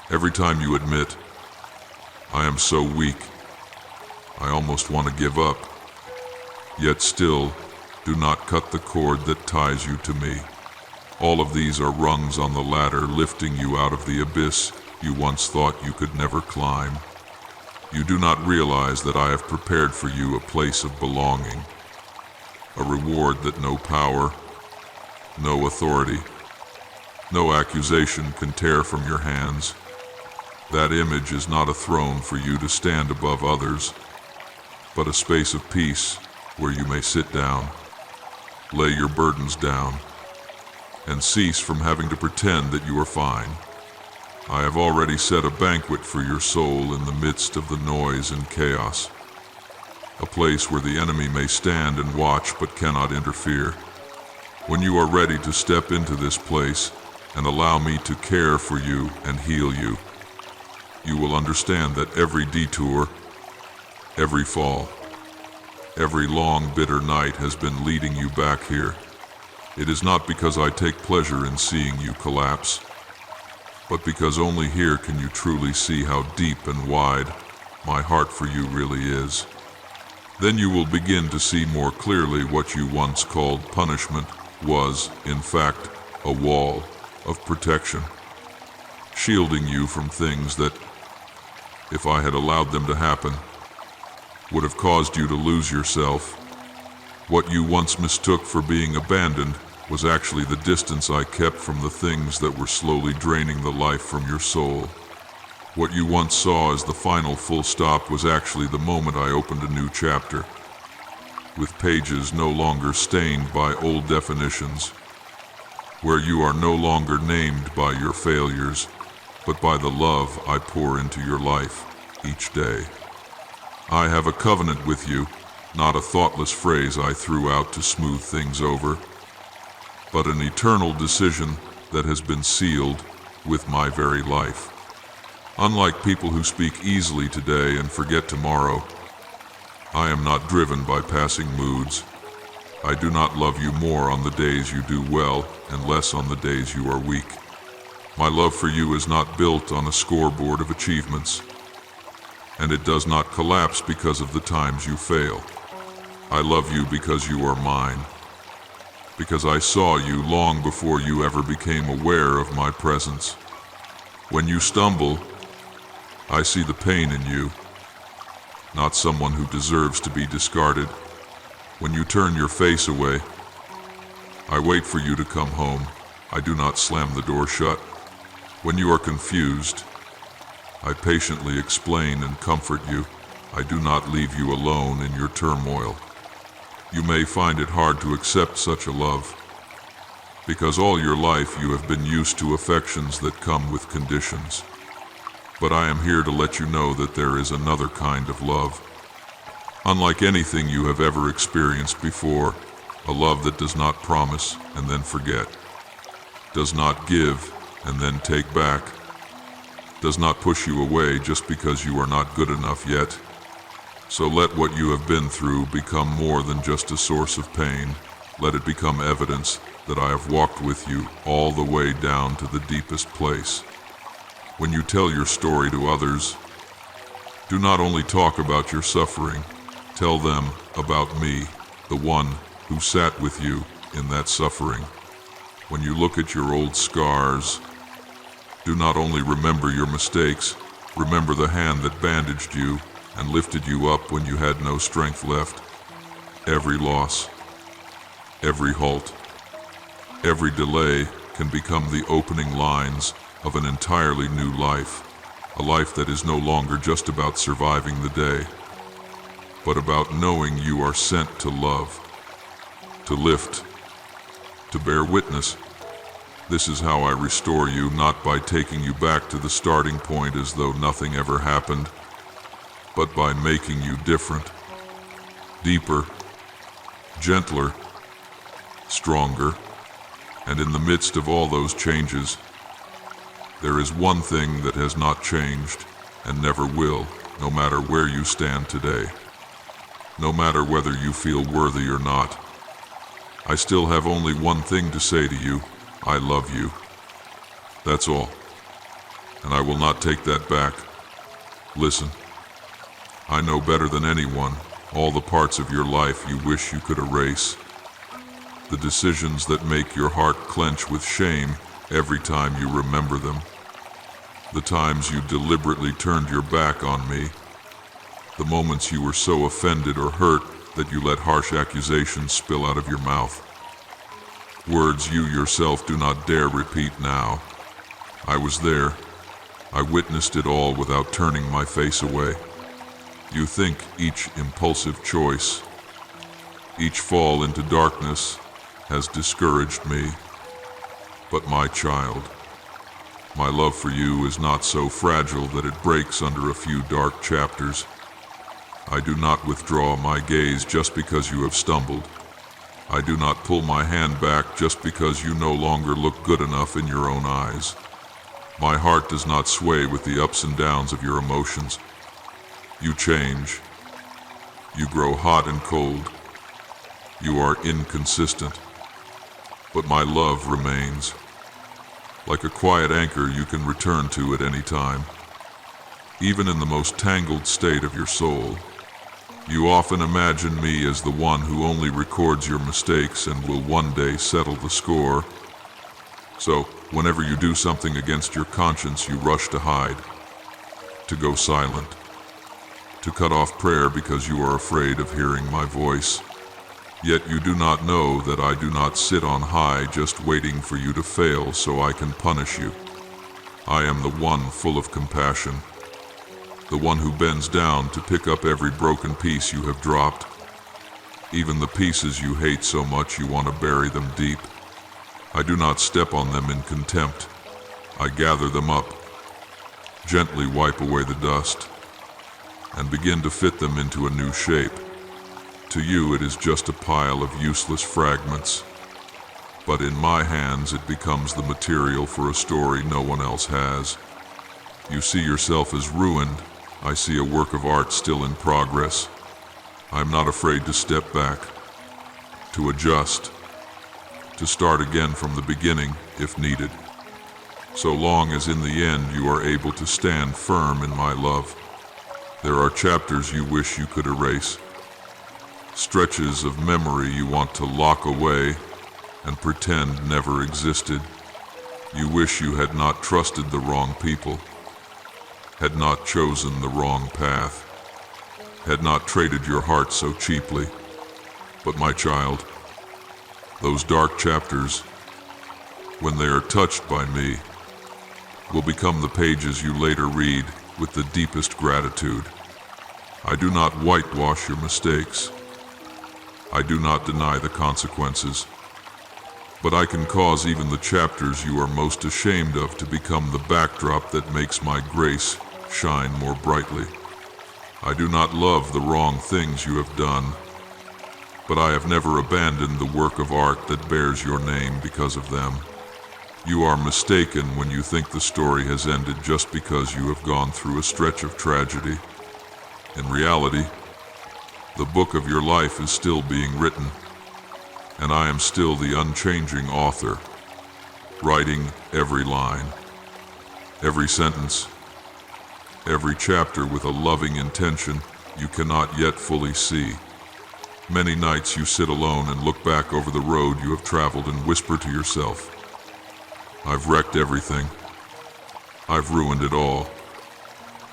S1: every time you admit, I am so weak, I almost want to give up, yet still do not cut the cord that ties you to me. All of these are rungs on the ladder lifting you out of the abyss you once thought you could never climb. You do not realize that I have prepared for you a place of belonging, a reward that no power, no authority, no accusation can tear from your hands. That image is not a throne for you to stand above others, but a space of peace where you may sit down, lay your burdens down, and cease from having to pretend that you are fine. I have already set a banquet for your soul in the midst of the noise and chaos, a place where the enemy may stand and watch but cannot interfere. When you are ready to step into this place and allow me to care for you and heal you, you will understand that every detour, every fall, every long bitter night has been leading you back here. It is not because I take pleasure in seeing you collapse, but because only here can you truly see how deep and wide my heart for you really is. Then you will begin to see more clearly what you once called punishment was, in fact, a wall of protection, shielding you from things that, if I had allowed them to happen, would have caused you to lose yourself. What you once mistook for being abandoned was actually the distance I kept from the things that were slowly draining the life from your soul. What you once saw as the final full stop was actually the moment I opened a new chapter, with pages no longer stained by old definitions, where you are no longer named by your failures, but by the love I pour into your life each day. I have a covenant with you, not a thoughtless phrase I threw out to smooth things over, but an eternal decision that has been sealed with my very life. Unlike people who speak easily today and forget tomorrow, I am not driven by passing moods. I do not love you more on the days you do well and less on the days you are weak. My love for you is not built on a scoreboard of achievements, and it does not collapse because of the times you fail. I love you because you are mine, because I saw you long before you ever became aware of my presence. When you stumble, I see the pain in you, not someone who deserves to be discarded. When you turn your face away, I wait for you to come home. I do not slam the door shut. When you are confused, I patiently explain and comfort you. I do not leave you alone in your turmoil. You may find it hard to accept such a love, because all your life you have been used to affections that come with conditions. But I am here to let you know that there is another kind of love, unlike anything you have ever experienced before, a love that does not promise and then forget, does not give and then take back, does not push you away just because you are not good enough yet. So let what you have been through become more than just a source of pain. Let it become evidence that I have walked with you all the way down to the deepest place. When you tell your story to others, do not only talk about your suffering, tell them about me, the one who sat with you in that suffering. When you look at your old scars, do not only remember your mistakes, remember the hand that bandaged you and lifted you up when you had no strength left. Every loss, every halt, every delay can become the opening lines of an entirely new life, a life that is no longer just about surviving the day, but about knowing you are sent to love, to lift, to bear witness. This is how I restore you, not by taking you back to the starting point as though nothing ever happened, but by making you different, deeper, gentler, stronger. And in the midst of all those changes, there is one thing that has not changed and never will, no matter where you stand today, no matter whether you feel worthy or not. I still have only one thing to say to you: I love you. That's all. And I will not take that back. Listen, I know better than anyone all the parts of your life you wish you could erase, the decisions that make your heart clench with shame every time you remember them, the times you deliberately turned your back on me, the moments you were so offended or hurt that you let harsh accusations spill out of your mouth, words you yourself do not dare repeat now. I was there. I witnessed it all without turning my face away. You think each impulsive choice, each fall into darkness has discouraged me. But my child, My love for you is not so fragile that it breaks under a few dark chapters. I do not withdraw my gaze just because you have stumbled. I do not pull my hand back just because you no longer look good enough in your own eyes. My heart does not sway with the ups and downs of your emotions. You change. You grow hot and cold. You are inconsistent. But my love remains. Like a quiet anchor you can return to at any time. Even in the most tangled state of your soul, you often imagine me as the one who only records your mistakes and will one day settle the score. So, whenever you do something against your conscience, you rush to hide, to go silent, to cut off prayer because you are afraid of hearing my voice. Yet you do not know that I do not sit on high just waiting for you to fail so I can punish you. I am the one full of compassion, the one who bends down to pick up every broken piece you have dropped, even the pieces you hate so much you want to bury them deep. I do not step on them in contempt. I gather them up, gently wipe away the dust, and begin to fit them into a new shape. To you it is just a pile of useless fragments, but in my hands it becomes the material for a story no one else has. You see yourself as ruined. I see a work of art still in progress. I'm not afraid to step back, to adjust, to start again from the beginning if needed, so long as in the end you are able to stand firm in my love. There are chapters you wish you could erase, stretches of memory you want to lock away and pretend never existed. You wish you had not trusted the wrong people, had not chosen the wrong path, had not traded your heart so cheaply. But my child, those dark chapters, when they are touched by me, will become the pages you later read with the deepest gratitude. I do not whitewash your mistakes. I do not deny the consequences. But I can cause even the chapters you are most ashamed of to become the backdrop that makes my grace shine more brightly. I do not love the wrong things you have done, but I have never abandoned the work of art that bears your name because of them. You are mistaken when you think the story has ended just because you have gone through a stretch of tragedy. In reality, the book of your life is still being written, and I am still the unchanging author, writing every line, every sentence, every chapter with a loving intention you cannot yet fully see. Many nights you sit alone and look back over the road you have traveled and whisper to yourself, I've wrecked everything. I've ruined it all.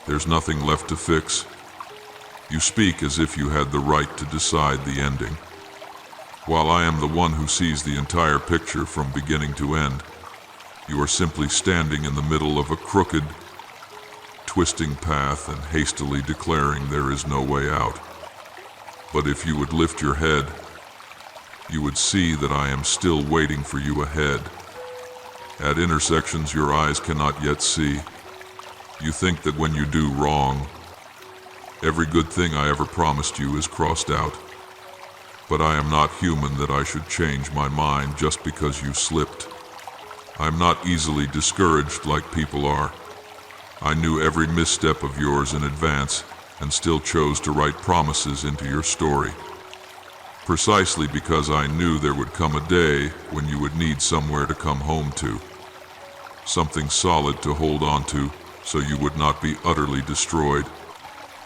S1: There's nothing left to fix. You speak as if you had the right to decide the ending, while I am the one who sees the entire picture from beginning to end. You are simply standing in the middle of a crooked, twisting path and hastily declaring there is no way out. But if you would lift your head, you would see that I am still waiting for you ahead, at intersections your eyes cannot yet see. You think that when you do wrong, every good thing I ever promised you is crossed out. But I am not human that I should change my mind just because you slipped. I am not easily discouraged like people are. I knew every misstep of yours in advance and still chose to write promises into your story, precisely because I knew there would come a day when you would need somewhere to come home to, something solid to hold on to so you would not be utterly destroyed.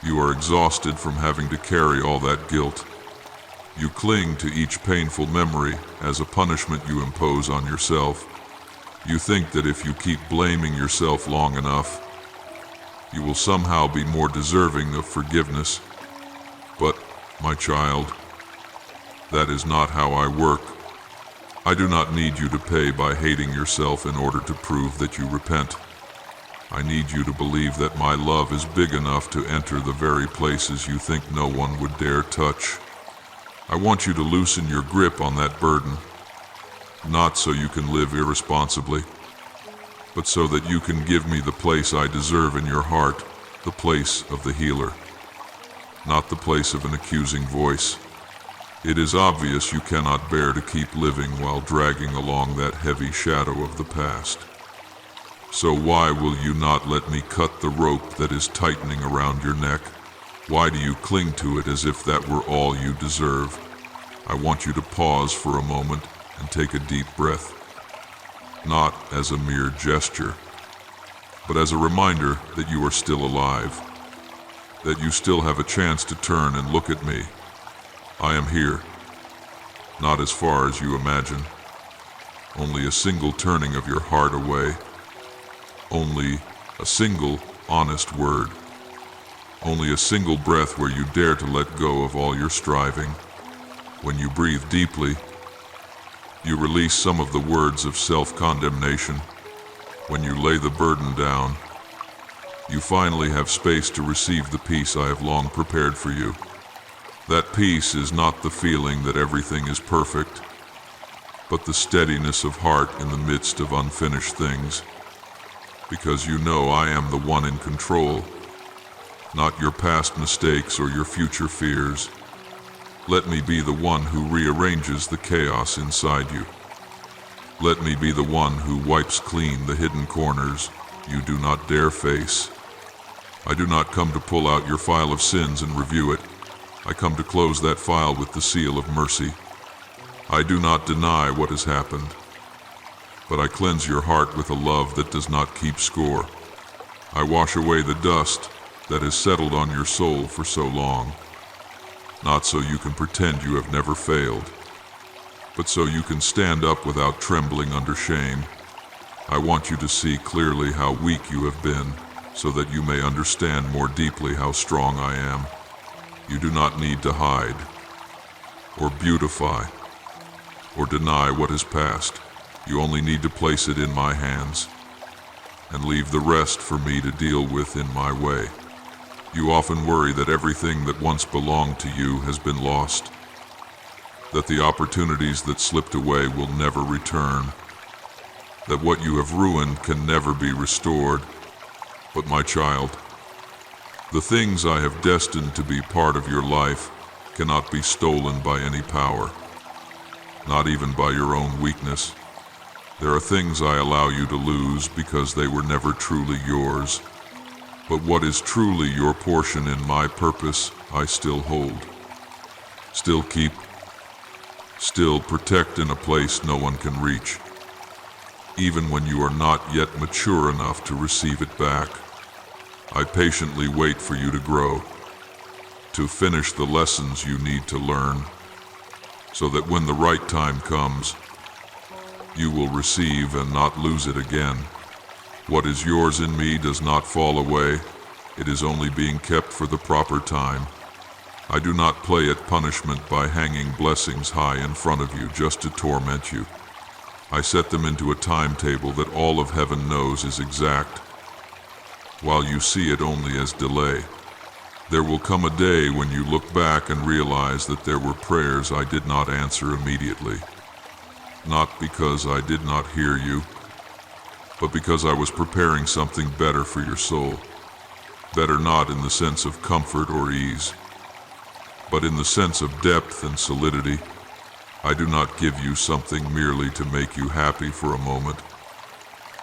S1: You are exhausted from having to carry all that guilt. You cling to each painful memory as a punishment you impose on yourself. You think that if you keep blaming yourself long enough, you will somehow be more deserving of forgiveness. But, my child, that is not how I work. I do not need you to pay by hating yourself in order to prove that you repent. I need you to believe that my love is big enough to enter the very places you think no one would dare touch. I want you to loosen your grip on that burden, not so you can live irresponsibly, but so that you can give me the place I deserve in your heart, the place of the healer, not the place of an accusing voice. It is obvious you cannot bear to keep living while dragging along that heavy shadow of the past. So why will you not let me cut the rope that is tightening around your neck? Why do you cling to it as if that were all you deserve? I want you to pause for a moment and take a deep breath, not as a mere gesture, but as a reminder that you are still alive, that you still have a chance to turn and look at me. I am here, not as far as you imagine, only a single turning of your heart away, only a single honest word, only a single breath where you dare to let go of all your striving. When you breathe deeply, you release some of the words of self-condemnation. When you lay the burden down, you finally have space to receive the peace I have long prepared for you. That peace is not the feeling that everything is perfect, but the steadiness of heart in the midst of unfinished things, because you know I am the one in control, not your past mistakes or your future fears. Let me be the one who rearranges the chaos inside you. Let me be the one who wipes clean the hidden corners you do not dare face. I do not come to pull out your file of sins and review it. I come to close that file with the seal of mercy. I do not deny what has happened, but I cleanse your heart with a love that does not keep score. I wash away the dust that has settled on your soul for so long, not so you can pretend you have never failed, but so you can stand up without trembling under shame. I want you to see clearly how weak you have been, so that you may understand more deeply how strong I am. You do not need to hide, or beautify, or deny what is past. You only need to place it in my hands, and leave the rest for me to deal with in my way. You often worry that everything that once belonged to you has been lost, that the opportunities that slipped away will never return, that what you have ruined can never be restored. But my child, the things I have destined to be part of your life cannot be stolen by any power, not even by your own weakness. There are things I allow you to lose because they were never truly yours. But what is truly your portion in my purpose, I still hold, still keep, still protect in a place no one can reach, even when you are not yet mature enough to receive it back. I patiently wait for you to grow, to finish the lessons you need to learn, so that when the right time comes, you will receive and not lose it again. What is yours in me does not fall away. It is only being kept for the proper time. I do not play at punishment by hanging blessings high in front of you just to torment you. I set them into a timetable that all of heaven knows is exact, while you see it only as delay. There will come a day when you look back and realize that there were prayers I did not answer immediately, not because I did not hear you, but because I was preparing something better for your soul. Better not in the sense of comfort or ease, but in the sense of depth and solidity. I do not give you something merely to make you happy for a moment,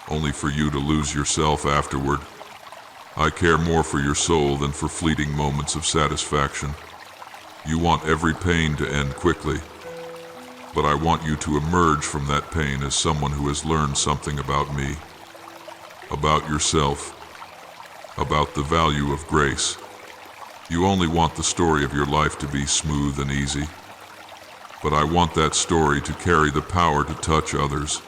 S1: only for you to lose yourself afterward. I care more for your soul than for fleeting moments of satisfaction. You want every pain to end quickly, but I want you to emerge from that pain as someone who has learned something about me, about yourself, about the value of grace. You only want the story of your life to be smooth and easy, but I want that story to carry the power to touch others.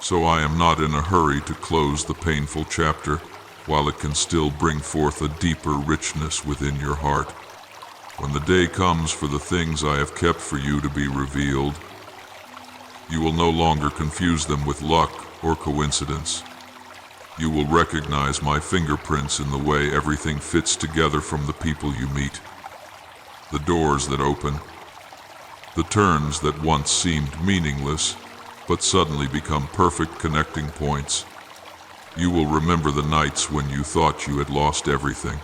S1: So I am not in a hurry to close the painful chapter, while it can still bring forth a deeper richness within your heart. When the day comes for the things I have kept for you to be revealed, you will no longer confuse them with luck or coincidence. You will recognize my fingerprints in the way everything fits together, from the people you meet, the doors that open, the turns that once seemed meaningless but suddenly become perfect connecting points. You will remember the nights when you thought you had lost everything.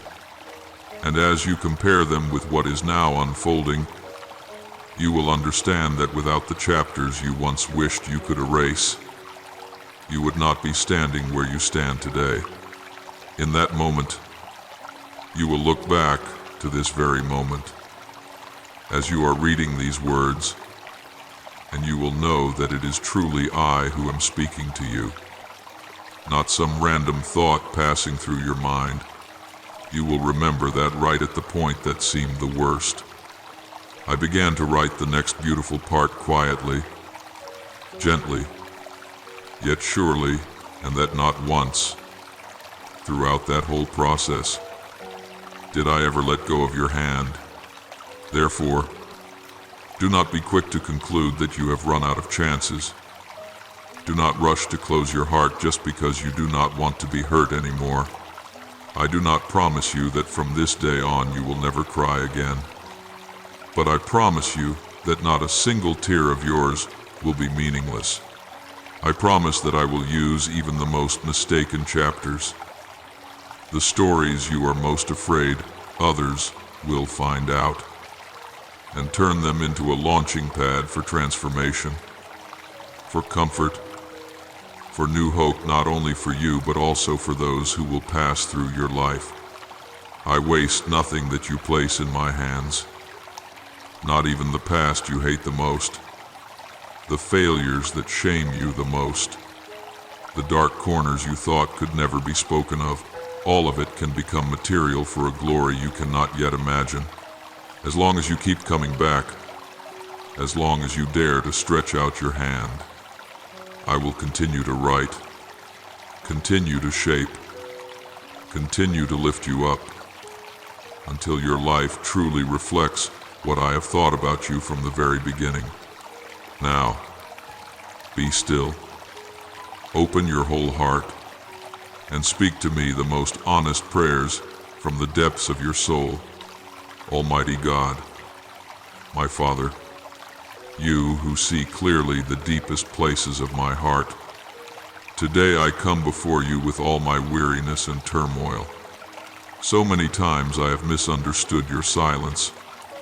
S1: And as you compare them with what is now unfolding, you will understand that without the chapters you once wished you could erase, you would not be standing where you stand today. In that moment, you will look back to this very moment as you are reading these words, and you will know that it is truly I who am speaking to you, not some random thought passing through your mind. You will remember that right at the point that seemed the worst. I began to write the next beautiful part quietly, gently, yet surely, and that not once, throughout that whole process, did I ever let go of your hand. Therefore, do not be quick to conclude that you have run out of chances. Do not rush to close your heart just because you do not want to be hurt anymore. I do not promise you that from this day on you will never cry again. But I promise you that not a single tear of yours will be meaningless. I promise that I will use even the most mistaken chapters. The stories you are most afraid others will find out, and turn them into a launching pad for transformation, for comfort, for new hope, not only for you but also for those who will pass through your life. I waste nothing that you place in my hands, not even the past you hate the most, the failures that shame you the most, the dark corners you thought could never be spoken of. All of it can become material for a glory you cannot yet imagine. As long as you keep coming back, as long as you dare to stretch out your hand, I will continue to write, continue to shape, continue to lift you up, until your life truly reflects what I have thought about you from the very beginning. Now, be still, open your whole heart, and speak to me the most honest prayers from the depths of your soul. Almighty God, my Father, you who see clearly the deepest places of my heart, today I come before you with all my weariness and turmoil. So many times I have misunderstood your silence.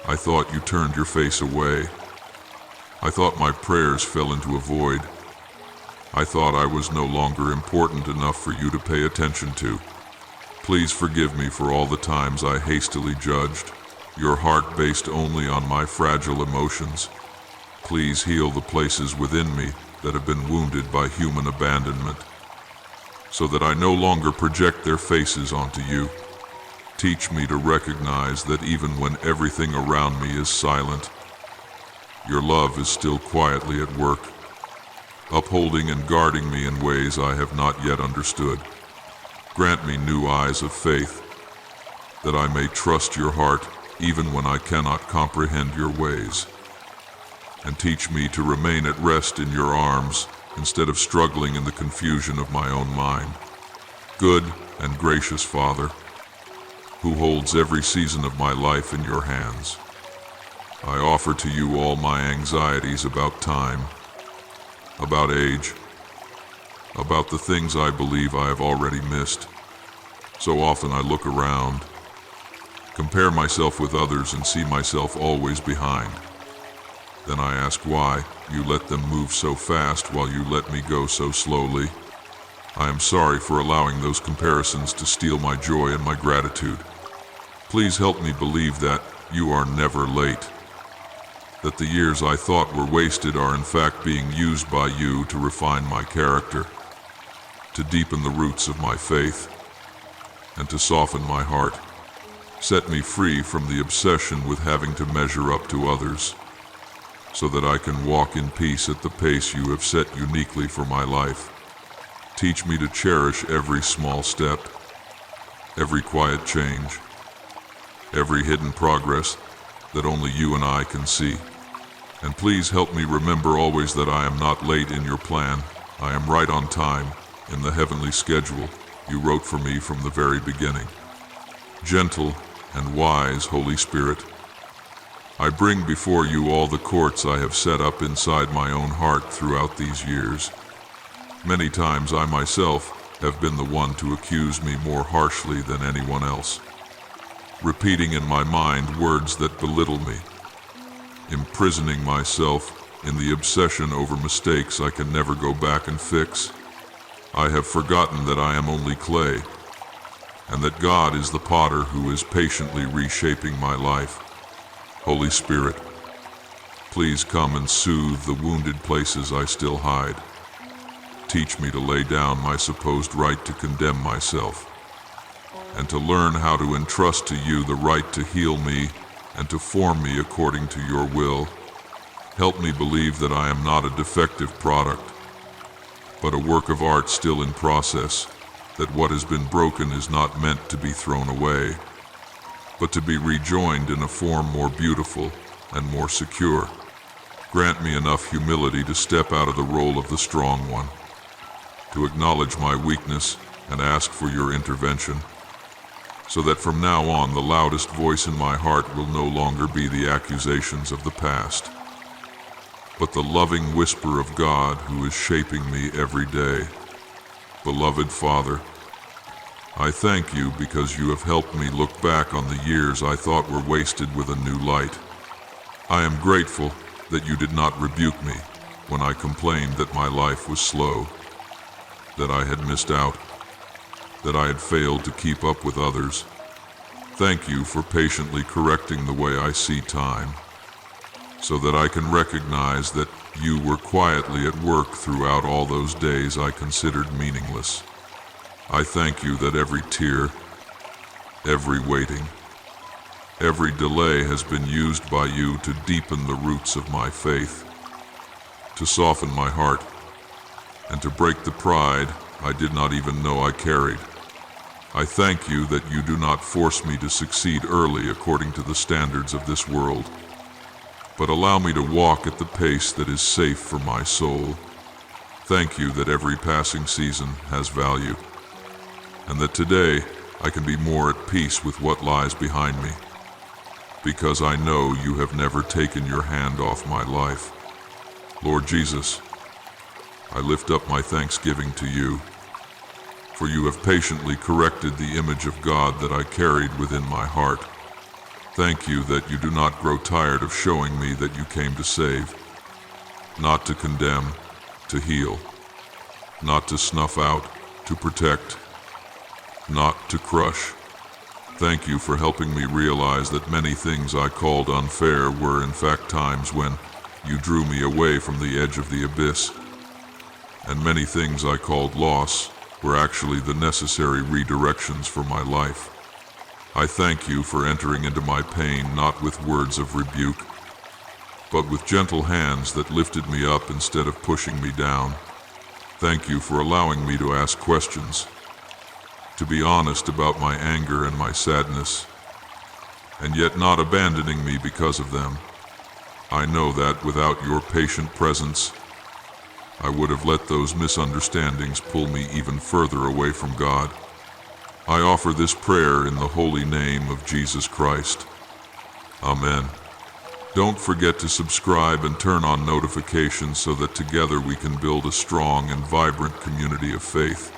S1: I thought you turned your face away. I thought my prayers fell into a void. I thought I was no longer important enough for you to pay attention to. Please forgive me for all the times I hastily judged your heart based only on my fragile emotions. Please heal the places within me that have been wounded by human abandonment, so that I no longer project their faces onto you. Teach me to recognize that even when everything around me is silent, your love is still quietly at work, upholding and guarding me in ways I have not yet understood. Grant me new eyes of faith, that I may trust your heart even when I cannot comprehend your ways. And teach me to remain at rest in your arms instead of struggling in the confusion of my own mind. Good and gracious Father, who holds every season of my life in your hands, I offer to you all my anxieties about time, about age, about the things I believe I have already missed. So often I look around, compare myself with others, and see myself always behind. Then I ask why you let them move so fast while you let me go so slowly. I am sorry for allowing those comparisons to steal my joy and my gratitude. Please help me believe that you are never late, that the years I thought were wasted are in fact being used by you to refine my character, to deepen the roots of my faith, and to soften my heart. Set me free from the obsession with having to measure up to others, so that I can walk in peace at the pace you have set uniquely for my life. Teach me to cherish every small step, every quiet change, every hidden progress that only you and I can see. And please help me remember always that I am not late in your plan. I am right on time in the heavenly schedule you wrote for me from the very beginning. Gentle and wise Holy Spirit, I bring before you all the courts I have set up inside my own heart throughout these years. Many times I myself have been the one to accuse me more harshly than anyone else, repeating in my mind words that belittle me, imprisoning myself in the obsession over mistakes I can never go back and fix. I have forgotten that I am only clay, and that God is the potter who is patiently reshaping my life. Holy Spirit, please come and soothe the wounded places I still hide. Teach me to lay down my supposed right to condemn myself, and to learn how to entrust to you the right to heal me and to form me according to your will. Help me believe that I am not a defective product, but a work of art still in process, that what has been broken is not meant to be thrown away, but to be rejoined in a form more beautiful and more secure. Grant me enough humility to step out of the role of the strong one, to acknowledge my weakness and ask for your intervention, so that from now on the loudest voice in my heart will no longer be the accusations of the past, but the loving whisper of God who is shaping me every day. Beloved Father, I thank you because you have helped me look back on the years I thought were wasted with a new light. I am grateful that you did not rebuke me when I complained that my life was slow, that I had missed out, that I had failed to keep up with others. Thank you for patiently correcting the way I see time, so that I can recognize that you were quietly at work throughout all those days I considered meaningless. I thank you that every tear, every waiting, every delay has been used by you to deepen the roots of my faith, to soften my heart, and to break the pride I did not even know I carried. I thank you that you do not force me to succeed early according to the standards of this world, but allow me to walk at the pace that is safe for my soul. Thank you that every passing season has value, and that today I can be more at peace with what lies behind me, because I know you have never taken your hand off my life. Lord Jesus, I lift up my thanksgiving to you, for you have patiently corrected the image of God that I carried within my heart. Thank you that you do not grow tired of showing me that you came to save, not to condemn, to heal, not to snuff out, to protect, not to crush. Thank you for helping me realize that many things I called unfair were in fact times when you drew me away from the edge of the abyss, and many things I called loss were actually the necessary redirections for my life. I thank you for entering into my pain not with words of rebuke, but with gentle hands that lifted me up instead of pushing me down. Thank you for allowing me to ask questions, to be honest about my anger and my sadness, and yet not abandoning me because of them. I know that without your patient presence, I would have let those misunderstandings pull me even further away from God. I offer this prayer in the holy name of Jesus Christ. Amen. Don't forget to subscribe and turn on notifications so that together we can build a strong and vibrant community of faith.